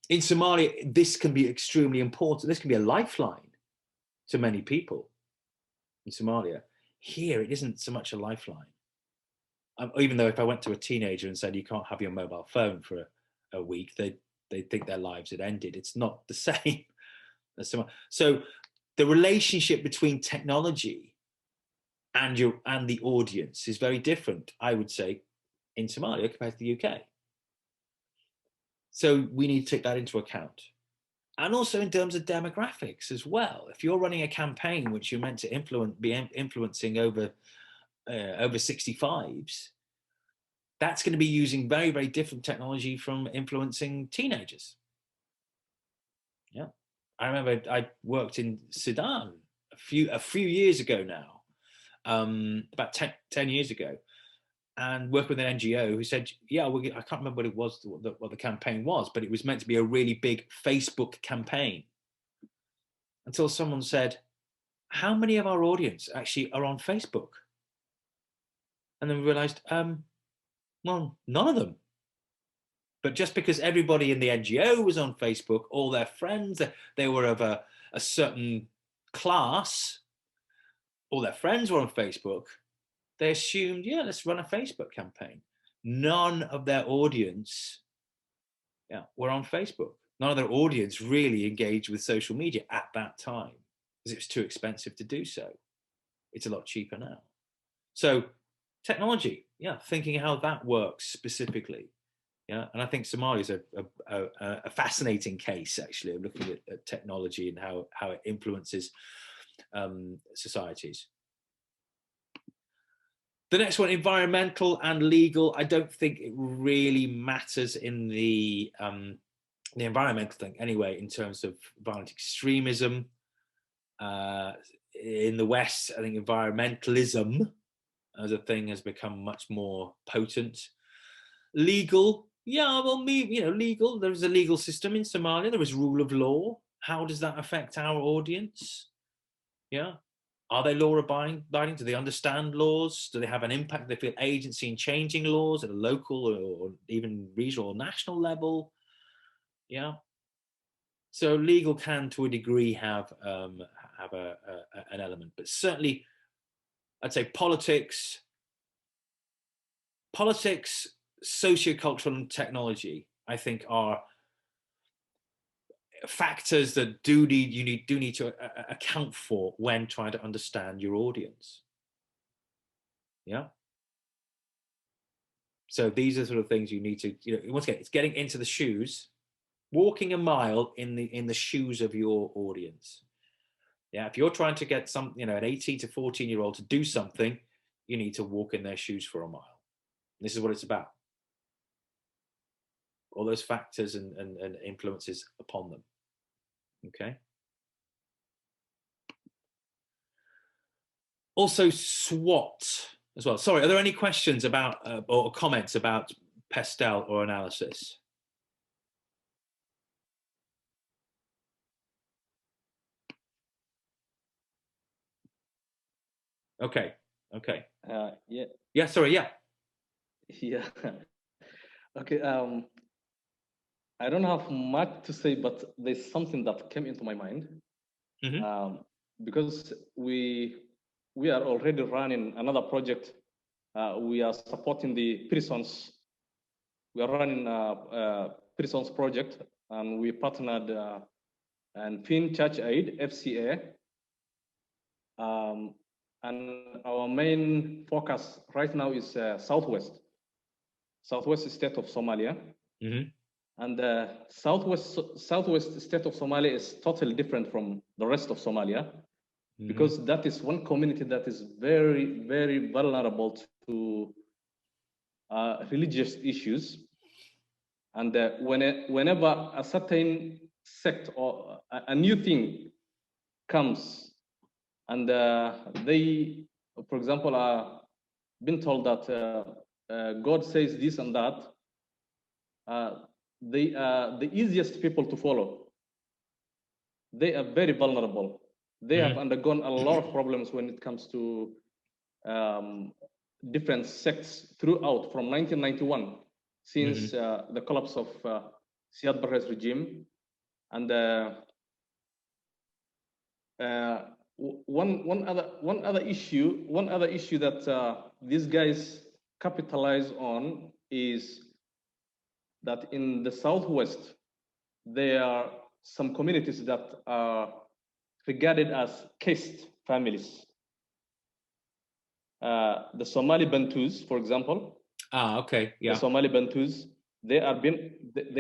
in Somalia, this can be extremely important. This can be a lifeline to many people in Somalia. Here, it isn't so much a lifeline. Even though if I went to a teenager and said, you can't have your mobile phone for a week, they think their lives had ended. It's not the same. So the relationship between technology and the audience is very different, I would say, in Somalia compared to the UK. So we need to take that into account. And also in terms of demographics as well. If you're running a campaign which you're meant to be influencing over 65s, that's going to be using very, very different technology from influencing teenagers. Yeah. I remember I worked in Sudan a few years ago now, about 10 years ago, and worked with an NGO who said, yeah, I can't remember what it was, what the campaign was, but it was meant to be a really big Facebook campaign. Until someone said, how many of our audience actually are on Facebook? And then we realized, well, none of them. But just because everybody in the NGO was on Facebook, all their friends, they were of a certain class, all their friends were on Facebook, they assumed, yeah, let's run a Facebook campaign. None of their audience were on Facebook. None of their audience really engaged with social media at that time because it was too expensive to do so. It's a lot cheaper now. So technology, yeah, thinking how that works specifically. Yeah, and I think Somalia is a fascinating case, actually, of looking at technology and how it influences societies. The next one, environmental and legal. I don't think it really matters in the environmental thing anyway, in terms of violent extremism. In the West, I think environmentalism as a thing has become much more potent. Legal, yeah, well, legal. There's a legal system in Somalia. There is rule of law. How does that affect our audience? Yeah. Are they law abiding? Do they understand laws? Do they have an impact? Do they feel agency in changing laws at a local or even regional or national level? Yeah. So legal can, to a degree, have an element, but certainly, I'd say politics, sociocultural, and technology, I think, are factors that you need to account for when trying to understand your audience. Yeah. So these are sort of things you need to, once again, it's getting into the shoes, walking a mile in the shoes of your audience. Yeah. If you're trying to get an 18 to 14-year-old to do something, you need to walk in their shoes for a mile. This is what it's about. All those factors and influences upon them. Okay. Also SWOT as well. Sorry, are there any questions about or comments about Pestel or analysis? Okay. Yeah. Yeah, sorry, yeah. Yeah. Okay. I don't have much to say, but there's something that came into my mind. Mm-hmm. Because we are already running another project. We are supporting the prisons. We are running a prisons project, and we partnered and Fin Church Aid, FCA. And our main focus right now is southwest state of Somalia. Mm-hmm. And the southwest state of Somalia is totally different from the rest of Somalia, mm-hmm. because that is one community that is very, very vulnerable to religious issues. And whenever a certain sect or a new thing comes, and they, for example, are been told that God says this and that, they are the easiest people to follow. They are very vulnerable. They have undergone a lot of problems when it comes to different sects throughout from 1991, since the collapse of Siad Barre's regime. And one other issue that these guys capitalize on is that in the southwest there are some communities that are regarded as caste families. The Somali Bantus, for example. Okay, yeah. The Somali Bantus, they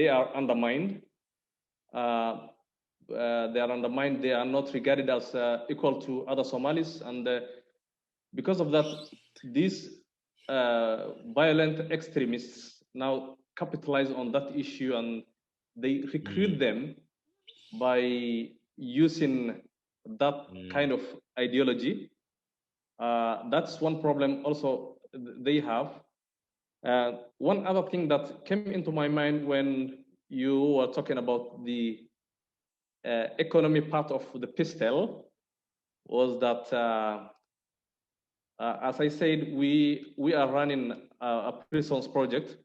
are undermined. They are undermined. They are not regarded as equal to other Somalis, and because of that, these violent extremists now capitalize on that issue, and they recruit them by using that kind of ideology. That's one problem also they have. One other thing that came into my mind when you were talking about the economy part of the Pistel was that, as I said, we are running a prisons project,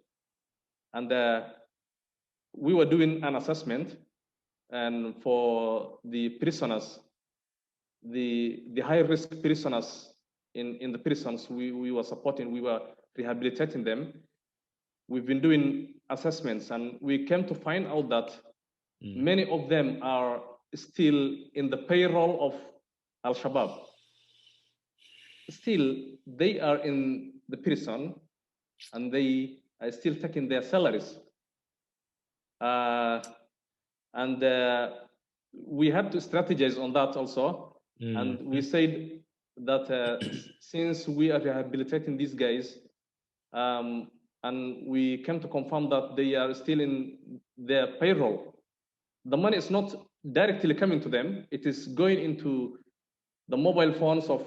and we were doing an assessment, and for the prisoners, the high-risk prisoners in the prisons, we were supporting, we were rehabilitating them. We've been doing assessments, and we came to find out that Many of them are still in the payroll of Al-Shabaab. Still, they are in the prison and they are still taking their salaries. And we had to strategize on that also. And we said that since we are rehabilitating these guys, and we came to confirm that they are still in their payroll, the money is not directly coming to them. It is going into the mobile phones of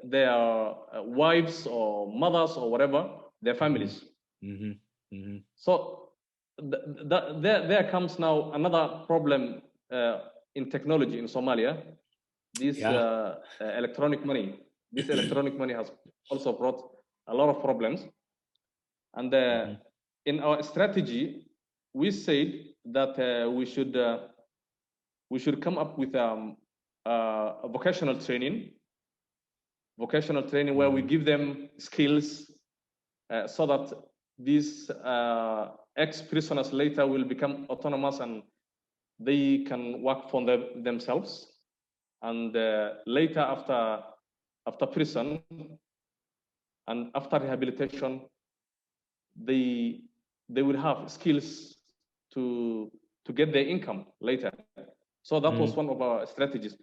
their wives or mothers or whatever, their families. So there comes now another problem in technology in Somalia. This electronic money. This electronic money has also brought a lot of problems. And in our strategy, we said that we should come up with a vocational training where we give them skills so that these ex-prisoners later will become autonomous and they can work for themselves. And later, after prison and after rehabilitation, they will have skills to get their income later. So that was one of our strategies.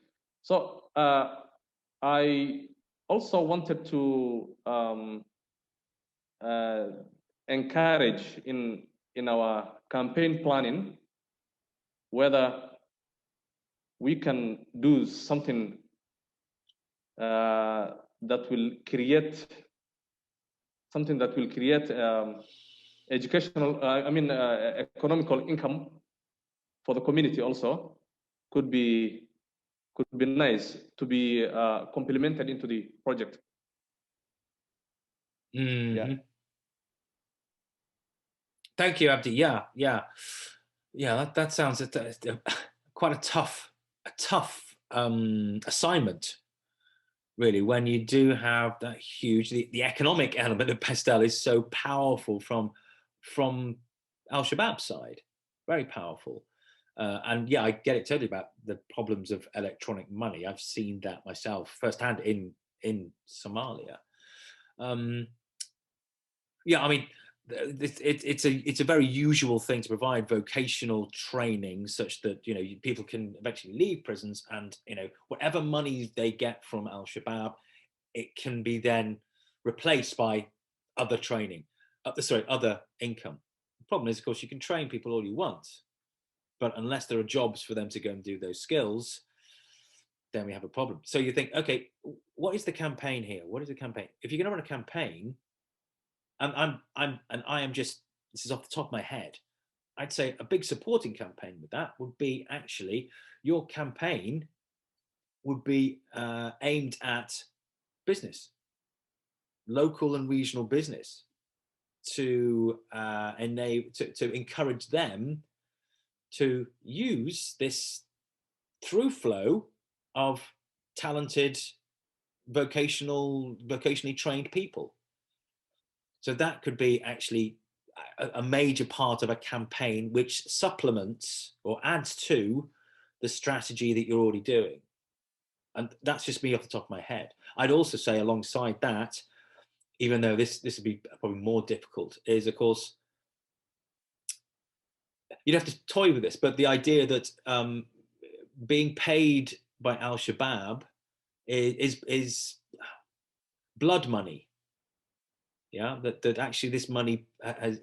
So I also wanted to encourage in our campaign planning whether we can do something that will create educational, economical income for the community also. Could be nice to be complemented into the project. Yeah. Thank you, Abdi. Yeah. That sounds quite a tough assignment, really. When you do have that huge, the economic element of Pestel is so powerful from Al-Shabaab side, very powerful. And yeah, I get it totally about the problems of electronic money. I've seen that myself firsthand in Somalia. Yeah, I mean, it's a very usual thing to provide vocational training such that people can eventually leave prisons, and whatever money they get from Al-Shabaab, it can be then replaced by other training, other income. The problem is, of course, you can train people all you want, but unless there are jobs for them to go and do those skills, then we have a problem. So you think, okay, what is the campaign here? What is the campaign? If you're going to run a campaign, and I am just, this is off the top of my head, I'd say a big supporting campaign with that would be actually your campaign would be aimed at business, local and regional business, to encourage them to use this through flow of talented, vocationally trained people. So that could be actually a major part of a campaign which supplements or adds to the strategy that you're already doing. And that's just me off the top of my head. I'd also say alongside that, even though this would be probably more difficult, is of course, you'd have to toy with this, but the idea that being paid by Al-Shabaab is blood money. Yeah, that actually this money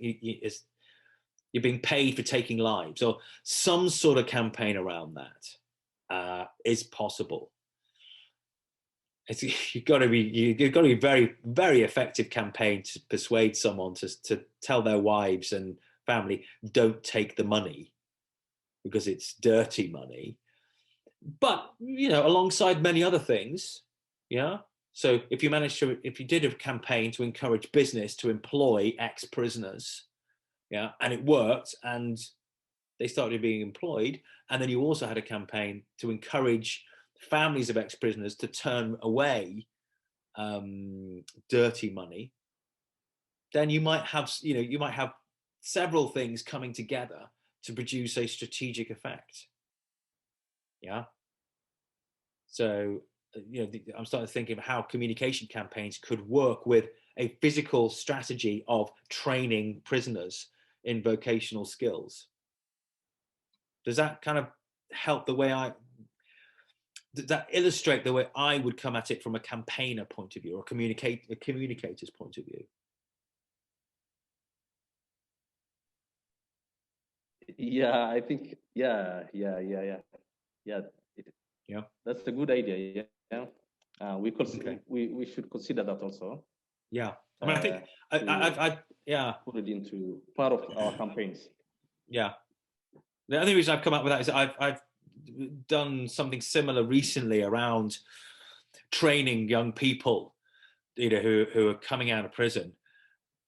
you're being paid for taking lives, or some sort of campaign around that is possible. You've got to be very, very effective campaign to persuade someone to tell their wives and family, don't take the money because it's dirty money. But alongside many other things, yeah. So if you did a campaign to encourage business to employ ex-prisoners, yeah, and it worked and they started being employed, and then you also had a campaign to encourage families of ex-prisoners to turn away dirty money, then you might have several things coming together to produce a strategic effect. Yeah. So, I'm starting to think of how communication campaigns could work with a physical strategy of training prisoners in vocational skills. Does that kind of help the way does that illustrate the way I would come at it from a campaigner point of view or a communicator's point of view? Yeah, I think, yeah. That's a good idea. Yeah, we should consider that also. Yeah, I mean, I think I put it into part of our campaigns. Yeah, the only reason I've come up with that is I've done something similar recently around training young people, who are coming out of prison.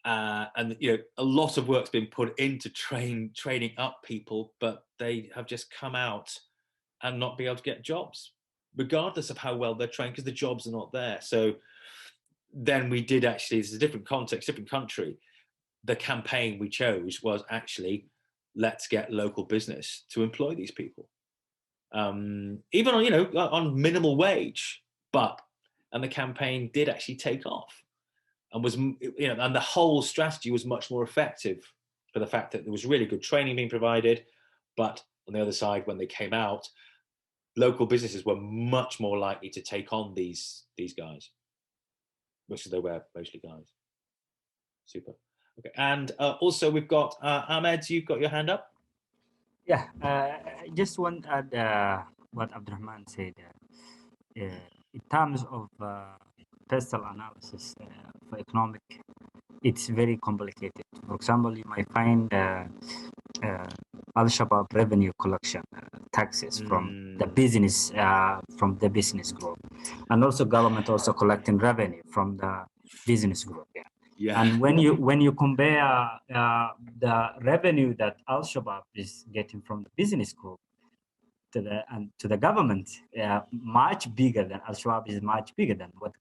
And a lot of work's been put into training up people, but they have just come out and not be able to get jobs, regardless of how well they're trained, because the jobs are not there. So then we did actually, it's a different context, different country. The campaign we chose was actually, let's get local business to employ these people, even on on minimal wage, and the campaign did actually take off. And was, and the whole strategy was much more effective for the fact that there was really good training being provided. But on the other side, when they came out, local businesses were much more likely to take on these guys, which they were mostly guys. Super. Okay. And also we've got Ahmed, you've got your hand up. Yeah, I just want to add what Abdurrahman said. In terms of pestle analysis for economic, it's very complicated. For example, you might find Al-Shabaab revenue collection taxes from the business group, and also government also collecting revenue from the business group. Yeah. And when you compare the revenue that Al-Shabaab is getting from the business group to the government, much bigger than Al-Shabaab is much bigger than what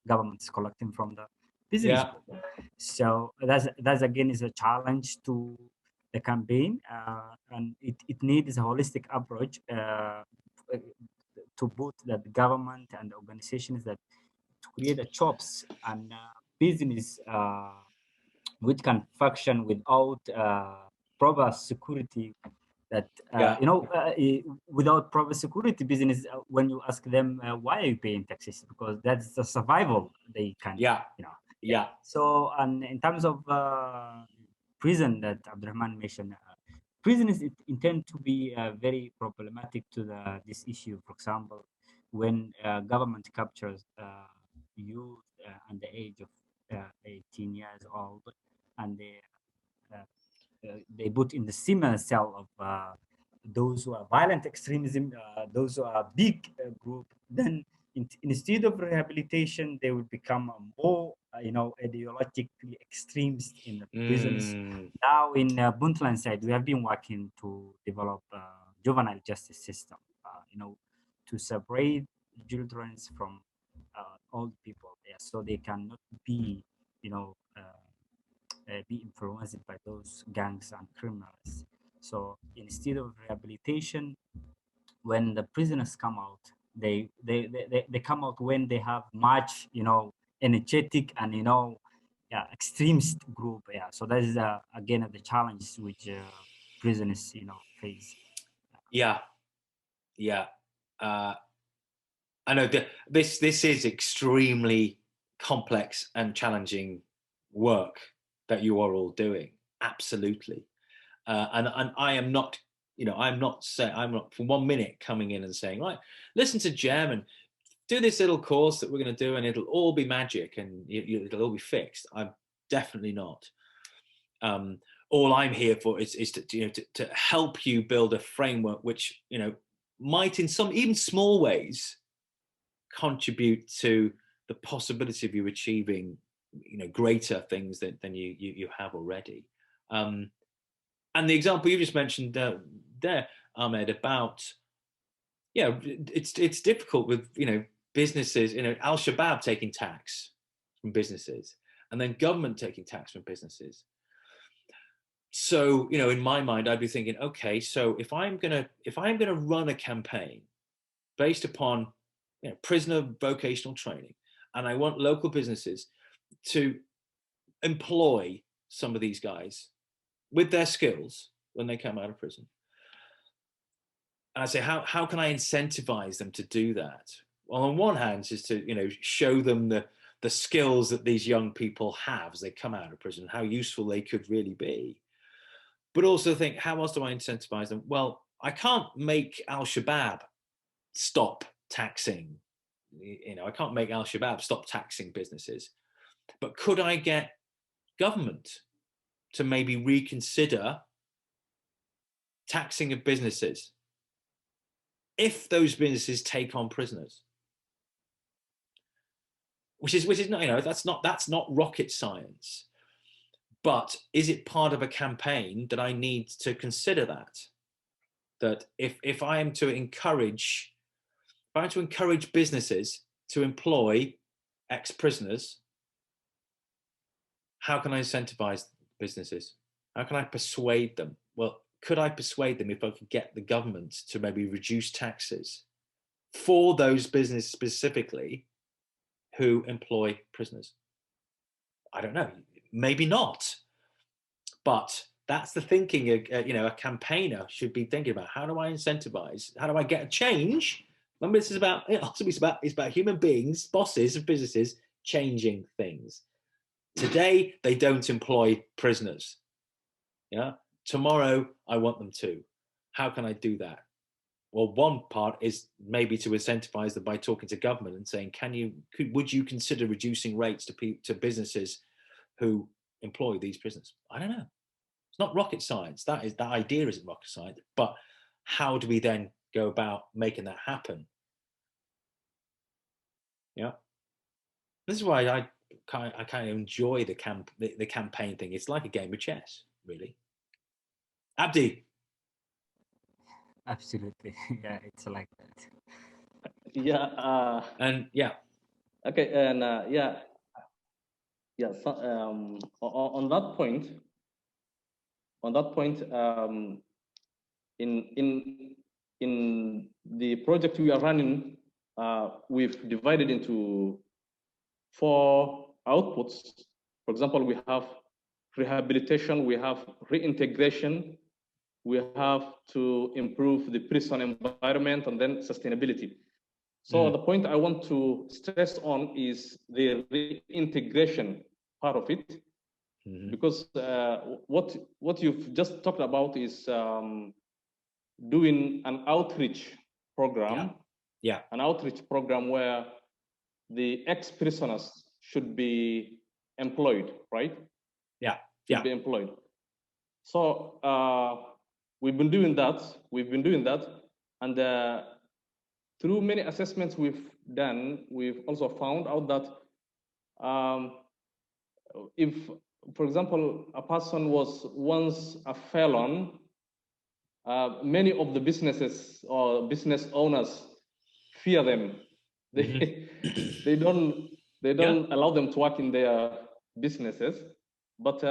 government is collecting from the business group. So that's again is a challenge to the campaign, and it needs a holistic approach to both the government and the organizations that to create a jobs and business which can function without proper security. That without proper security, business when you ask them why are you paying taxes, because that's the survival they can. So, and in terms of prison that Abdurrahman mentioned, prison is intended to be very problematic to this issue. For example, when government captures youth under the age of 18 years old, and they put in the similar cell of those who are violent extremism, those who are big group, then instead of rehabilitation, they will become more, ideologically extremist in the prisons. Now in Puntland side, we have been working to develop a juvenile justice system, to separate children from old people, so they cannot be, be influenced by those gangs and criminals. So instead of rehabilitation, when the prisoners come out, they come out when they have much, energetic and extremist group. So that is again the challenge which prisoners face. I know that this is extremely complex and challenging work that you are all doing. Absolutely. And I am not, I'm not for 1 minute coming in and saying, right, listen to Jem and do this little course that we're going to do and it'll all be magic and it'll all be fixed. I'm definitely not. All I'm here for is to help you build a framework which, might in some even small ways contribute to the possibility of you achieving greater things than you have already. And the example you just mentioned there, Ahmed, about it's difficult with businesses, Al-Shabaab taking tax from businesses and then government taking tax from businesses. So, you know, in my mind, I'd be thinking, okay, so if I'm gonna run a campaign based upon, you know, prisoner vocational training, and I want local businesses to employ some of these guys with their skills when they come out of prison, and I say, how can I incentivize them to do that? Well, on one hand, is to, you know, show them the skills that these young people have as they come out of prison, how useful they could really be. But also think, how else do I incentivize them? Well, I can't make Al-Shabaab stop taxing. You know, I can't make Al-Shabaab stop taxing businesses. But could I get government to maybe reconsider taxing of businesses if those businesses take on prisoners? Which is not, you know, that's not rocket science. But is it part of a campaign that I need to consider that if I am to encourage businesses to employ ex-prisoners, how can I incentivize businesses? How can I persuade them? Well, could I persuade them if I could get the government to maybe reduce taxes for those businesses specifically who employ prisoners? I don't know, maybe not. But that's the thinking, you know, a campaigner should be thinking about. How do I incentivize? How do I get a change? Remember, this is about, it's about human beings, bosses of businesses, changing things. Today, they don't employ prisoners. Yeah. Tomorrow, I want them to. How can I do that? Well, one part is maybe to incentivize them by talking to government and saying, would you consider reducing rates to businesses who employ these prisoners? I don't know. It's not rocket science. That idea isn't rocket science. But how do we then go about making that happen? Yeah. This is why I kind of enjoy the campaign thing. It's like a game of chess, really. Abdi. Absolutely. Yeah, it's like that. Yeah. And yeah. Okay. And yeah. Yeah. So, on that point, in the project we are running, we've divided into 4 outputs. For example, we have rehabilitation, we have reintegration, we have to improve the prison environment, and then sustainability. So the point I want to stress on is the reintegration part of it, because what you've just talked about is doing an outreach program. Yeah. An outreach program where the ex-prisoners should be employed, right? Yeah. Should be employed. So we've been doing that. And through many assessments we've done, we've also found out that if, for example, a person was once a felon, many of the businesses or business owners fear them. They don't allow them to work in their businesses, but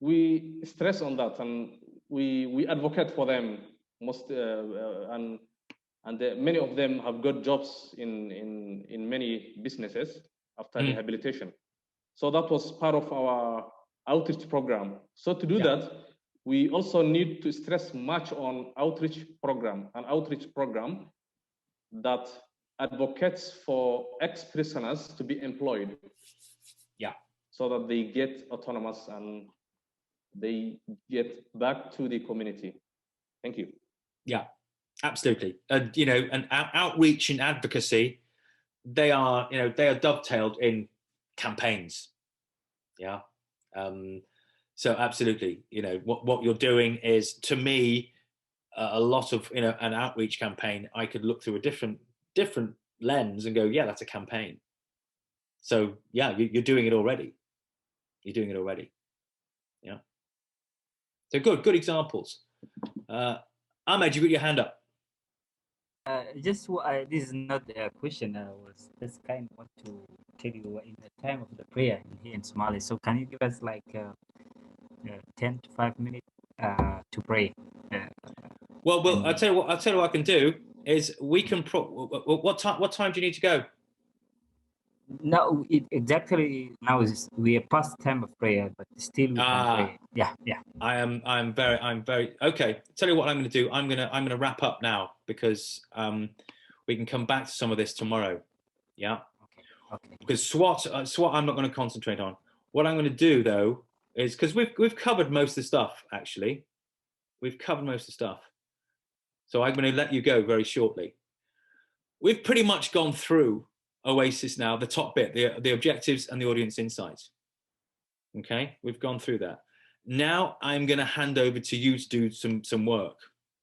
we stress on that, and we advocate for them most, and many of them have got jobs in many businesses after rehabilitation. So that was part of our outreach program. So to do that, we also need to stress much on an outreach program that advocates for ex-prisoners to be employed. Yeah. So that they get autonomous and they get back to the community. Thank you. Yeah, absolutely. You know, and outreach and advocacy, they are dovetailed in campaigns. Yeah. So absolutely, you know, what you're doing is, to me, a lot of, you know, an outreach campaign, I could look through a different lens and go, yeah, that's a campaign. So yeah, you're doing it already. Yeah. So good examples. Ahmed, you got your hand up. This is not a question. I was just kind of want to tell you in the time of the prayer here in Somalia. So can you give us like 10 to 5 minutes to pray. Well, I'll tell you what I can do is we can. What time do you need to go? No, exactly now is we are past time of prayer, but still we can pray. Yeah. I'm very okay. Tell you what I'm going to do. I'm going to wrap up now because we can come back to some of this tomorrow. Yeah. Okay. Because SWOT I'm not going to concentrate on. What I'm going to do though is because we've covered most of the stuff actually. We've covered most of the stuff. So I'm going to let you go very shortly. We've pretty much gone through Oasis now, the top bit, the objectives and the audience insights. Okay, we've gone through that. Now I'm going to hand over to you to do some work.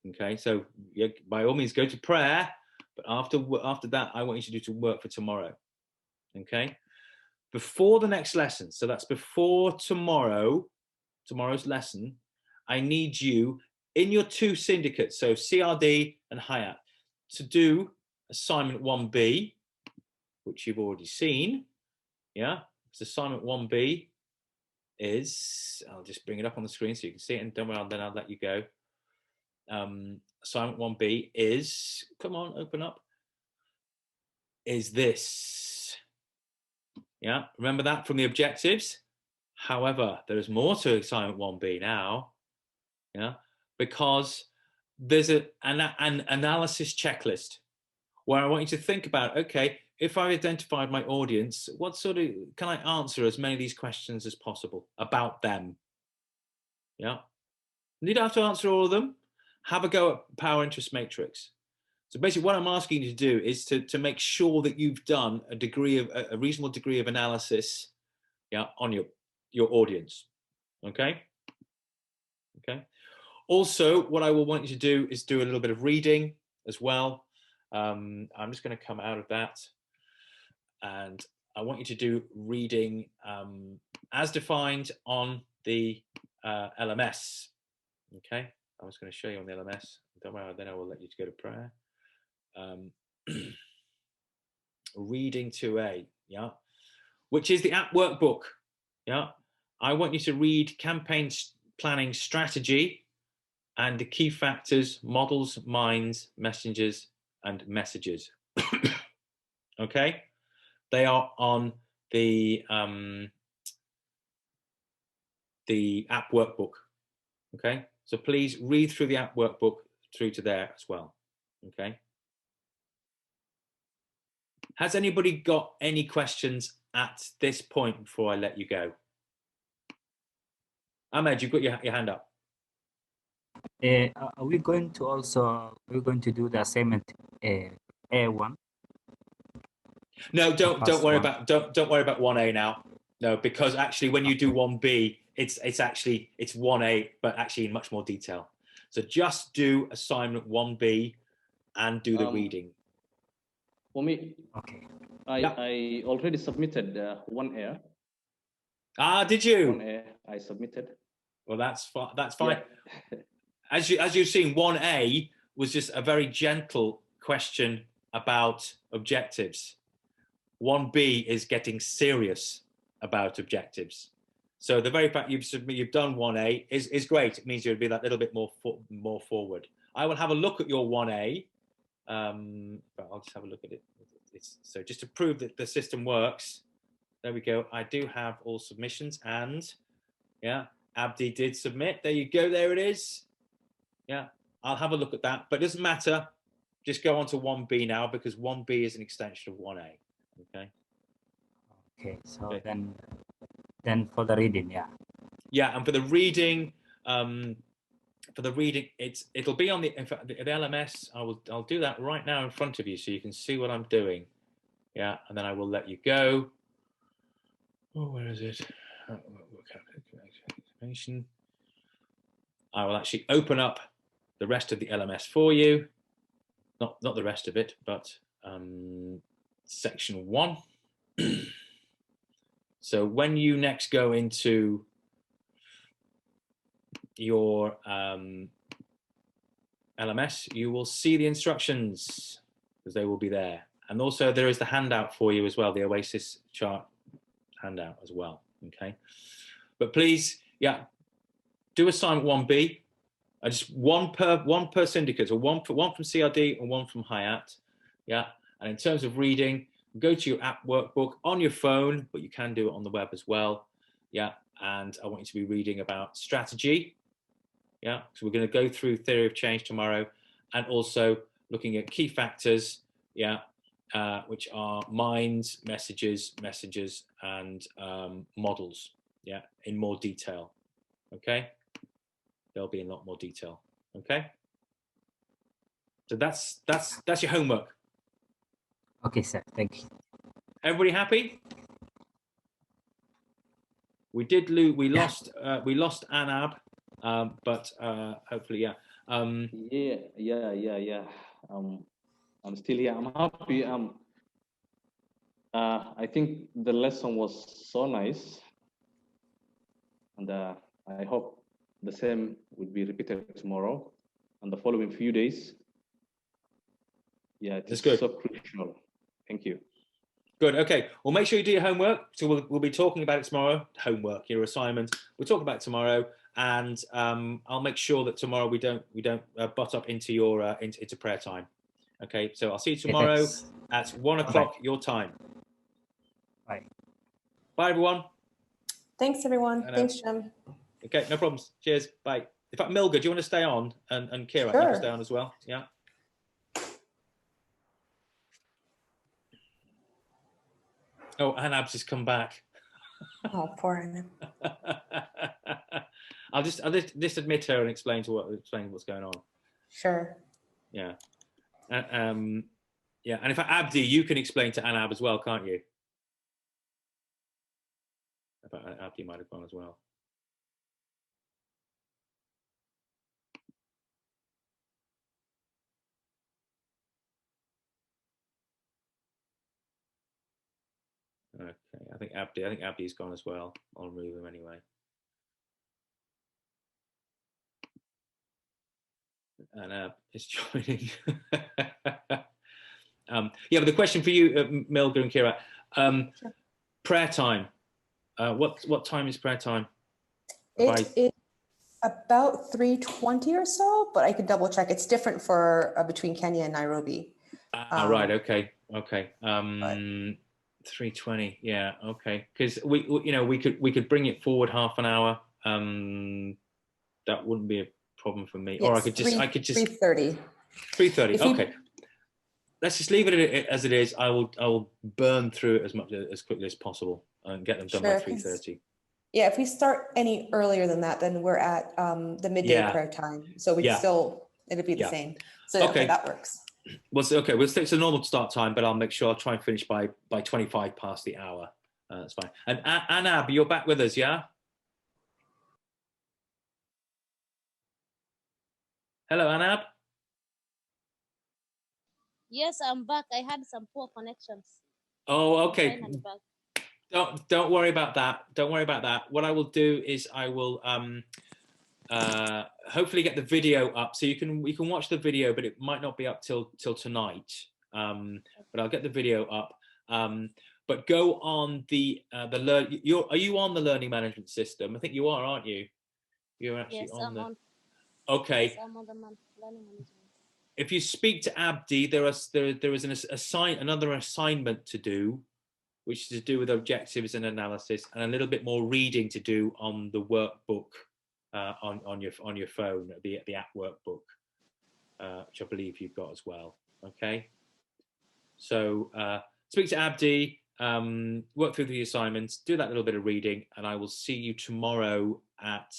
Okay, so yeah, by all means go to prayer, but after that, I want you to do some work for tomorrow. Okay, before the next lesson, so that's before tomorrow's lesson, I need you in your two syndicates, so CRD and Hayat, to do assignment 1B, which you've already seen. Yeah, so assignment 1B is, I'll just bring it up on the screen so you can see it, and don't worry, then I'll let you go. Assignment 1B is, come on, open up, is this. Yeah, remember that from the objectives? However, there is more to assignment 1B now, yeah, because there's an analysis checklist where I want you to think about, okay, if I identified my audience, what sort of, can I answer as many of these questions as possible about them? Yeah. You don't have to answer all of them. Have a go at Power Interest Matrix. So basically what I'm asking you to do is to make sure that you've done a reasonable degree of analysis, yeah, on your audience. Okay. Okay. Also, what I will want you to do is do a little bit of reading as well. I'm just going to come out of that. And I want you to do reading as defined on the LMS. Okay, I was going to show you on the LMS. Don't worry, then I will let you go to prayer. Reading 2A, yeah, which is the app workbook. Yeah, I want you to read campaign planning strategy and the key factors, models, minds, messengers, and messages. Okay. They are on the app workbook. Okay, so please read through the app workbook through to there as well. Okay. Has anybody got any questions at this point before I let you go? Ahmed, you've got your hand up. Are we going to do the assignment A1? No, don't worry about 1A now. No, because actually when you do 1B, it's 1A, but actually in much more detail. So just do assignment 1B and do the reading. For me, okay. I already submitted 1A. Ah, did you? 1A, I submitted. Well, that's fine. Yeah. As you've seen, 1A was just a very gentle question about objectives. 1B is getting serious about objectives. So the very fact you've done 1A is great. It means you'll be that little bit more forward. I will have a look at your 1A, but I'll just have a look at it. So just to prove that the system works, there we go. I do have all submissions, and yeah, Abdi did submit. There you go. There it is. Yeah, I'll have a look at that, but it doesn't matter. Just go on to 1B now because 1B is an extension of 1A. Okay. Okay. So okay. Then for the reading, yeah. Yeah, and for the reading, it'll be on the LMS. I'll do that right now in front of you so you can see what I'm doing. Yeah, and then I will let you go. Oh, where is it? Information. I will actually open up the rest of the LMS for you. Not the rest of it, but section 1. So when you next go into your LMS, you will see the instructions because they will be there. And also there is the handout for you as well, the Oasis chart handout as well. Okay. But please, yeah, do assignment 1B. Just one per syndicate, or one from CRD and one from Hayat. Yeah. And in terms of reading, go to your app workbook on your phone, but you can do it on the web as well. Yeah. And I want you to be reading about strategy. Yeah. So we're going to go through theory of change tomorrow, and also looking at key factors. Yeah. Which are minds, messages, and models. Yeah. In more detail. Okay. There'll be in a lot more detail. Okay. So that's your homework. Okay, sir. Thank you. Everybody happy? We lost Anab, but hopefully, yeah. Yeah. I'm still here. I'm happy. I think the lesson was so nice, and I hope the same would be repeated tomorrow and the following few days. Yeah, it's good. So crucial. Thank you. Good. Okay. Well, make sure you do your homework. So we'll be talking about it tomorrow. Homework, your assignment. We'll talk about it tomorrow, and I'll make sure that tomorrow we don't butt up into your into prayer time. Okay. So I'll see you tomorrow at 1 o'clock your time. Bye. Bye, everyone. Thanks, everyone. Thanks, Jim. Okay, no problems. Cheers. Bye. In fact, Milga, do you want to stay on? And Kira, Sure. you can stay on as well. Yeah. Oh, Anab's just come back. Oh, poor Anab. I'll just admit her and explain what's going on. Sure. Yeah. Yeah. And in fact, Abdi, you can explain to Anab as well, can't you? In fact, Abdi might have gone as well. Okay, I think Abdi's gone as well. I'll remove him anyway. And is joining. Yeah, but the question for you, Milga and Kira, Sure. Prayer time. What time is prayer time? It's about 3:20 or so, but I could double check. It's different for between Kenya and Nairobi. Right. Okay. 3:20. Yeah. Okay. Because we could bring it forward half an hour. That wouldn't be a problem for me. Yes, or I could just 3:30. 3:30. Okay. Let's just leave it as it is. I will burn through it as quickly as possible and get them done by 3:30. Yeah, if we start any earlier than that, then we're at the midday prayer time. So we it'll be the same. So okay, that works. Well, okay, we'll stick to the normal start time, but I'll make sure I'll try and finish by 25 past the hour. That's fine. And Anab, you're back with us, yeah? Hello, Anab. Yes, I'm back. I had some poor connections. Oh, okay. Don't worry about that. Don't worry about that. What I will do is I will hopefully get the video up, so you can watch the video, but it might not be up till tonight. But I'll get the video up. But go on the learn. Are you on the learning management system? I think you are, aren't you? You're actually on the. Okay. Yes, I'm on the learning management. If you speak to Abdi, there is another assignment to do, which is to do with objectives and analysis, and a little bit more reading to do on the workbook on your phone, the app workbook, which I believe you've got as well. Okay. So speak to Abdi, work through the assignments, do that little bit of reading, and I will see you tomorrow at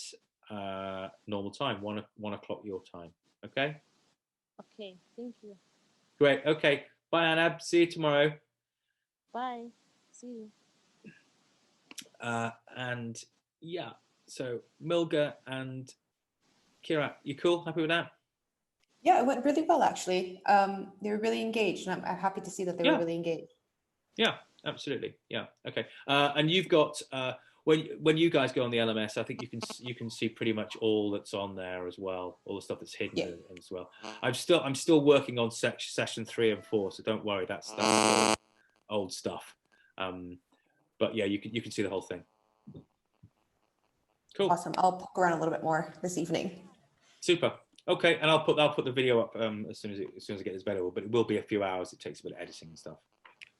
normal time, 1 o'clock your time. Okay. Okay, thank you. Great. Okay. Bye, Anab. See you tomorrow. Bye. See you. And yeah, so Milga and Kira, you cool? Happy with that? Yeah, it went really well, actually. They were really engaged, and I'm happy to see that they were really engaged. Yeah, absolutely. Yeah. Okay. And you've got when you guys go on the LMS, I think you can see pretty much all that's on there as well, all the stuff that's hidden as well. I'm still working on session 3 and 4, so don't worry, that's still old stuff. But yeah, you can see the whole thing. Cool. Awesome. I'll poke around a little bit more this evening. Super. Okay, and I'll put the video up as soon as I get this available. But it will be a few hours. It takes a bit of editing and stuff.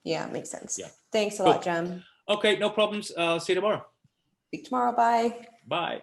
Yeah, makes sense. Yeah. Thanks a lot, Jem. Okay, no problems. I'll see you tomorrow. Speak tomorrow. Bye. Bye.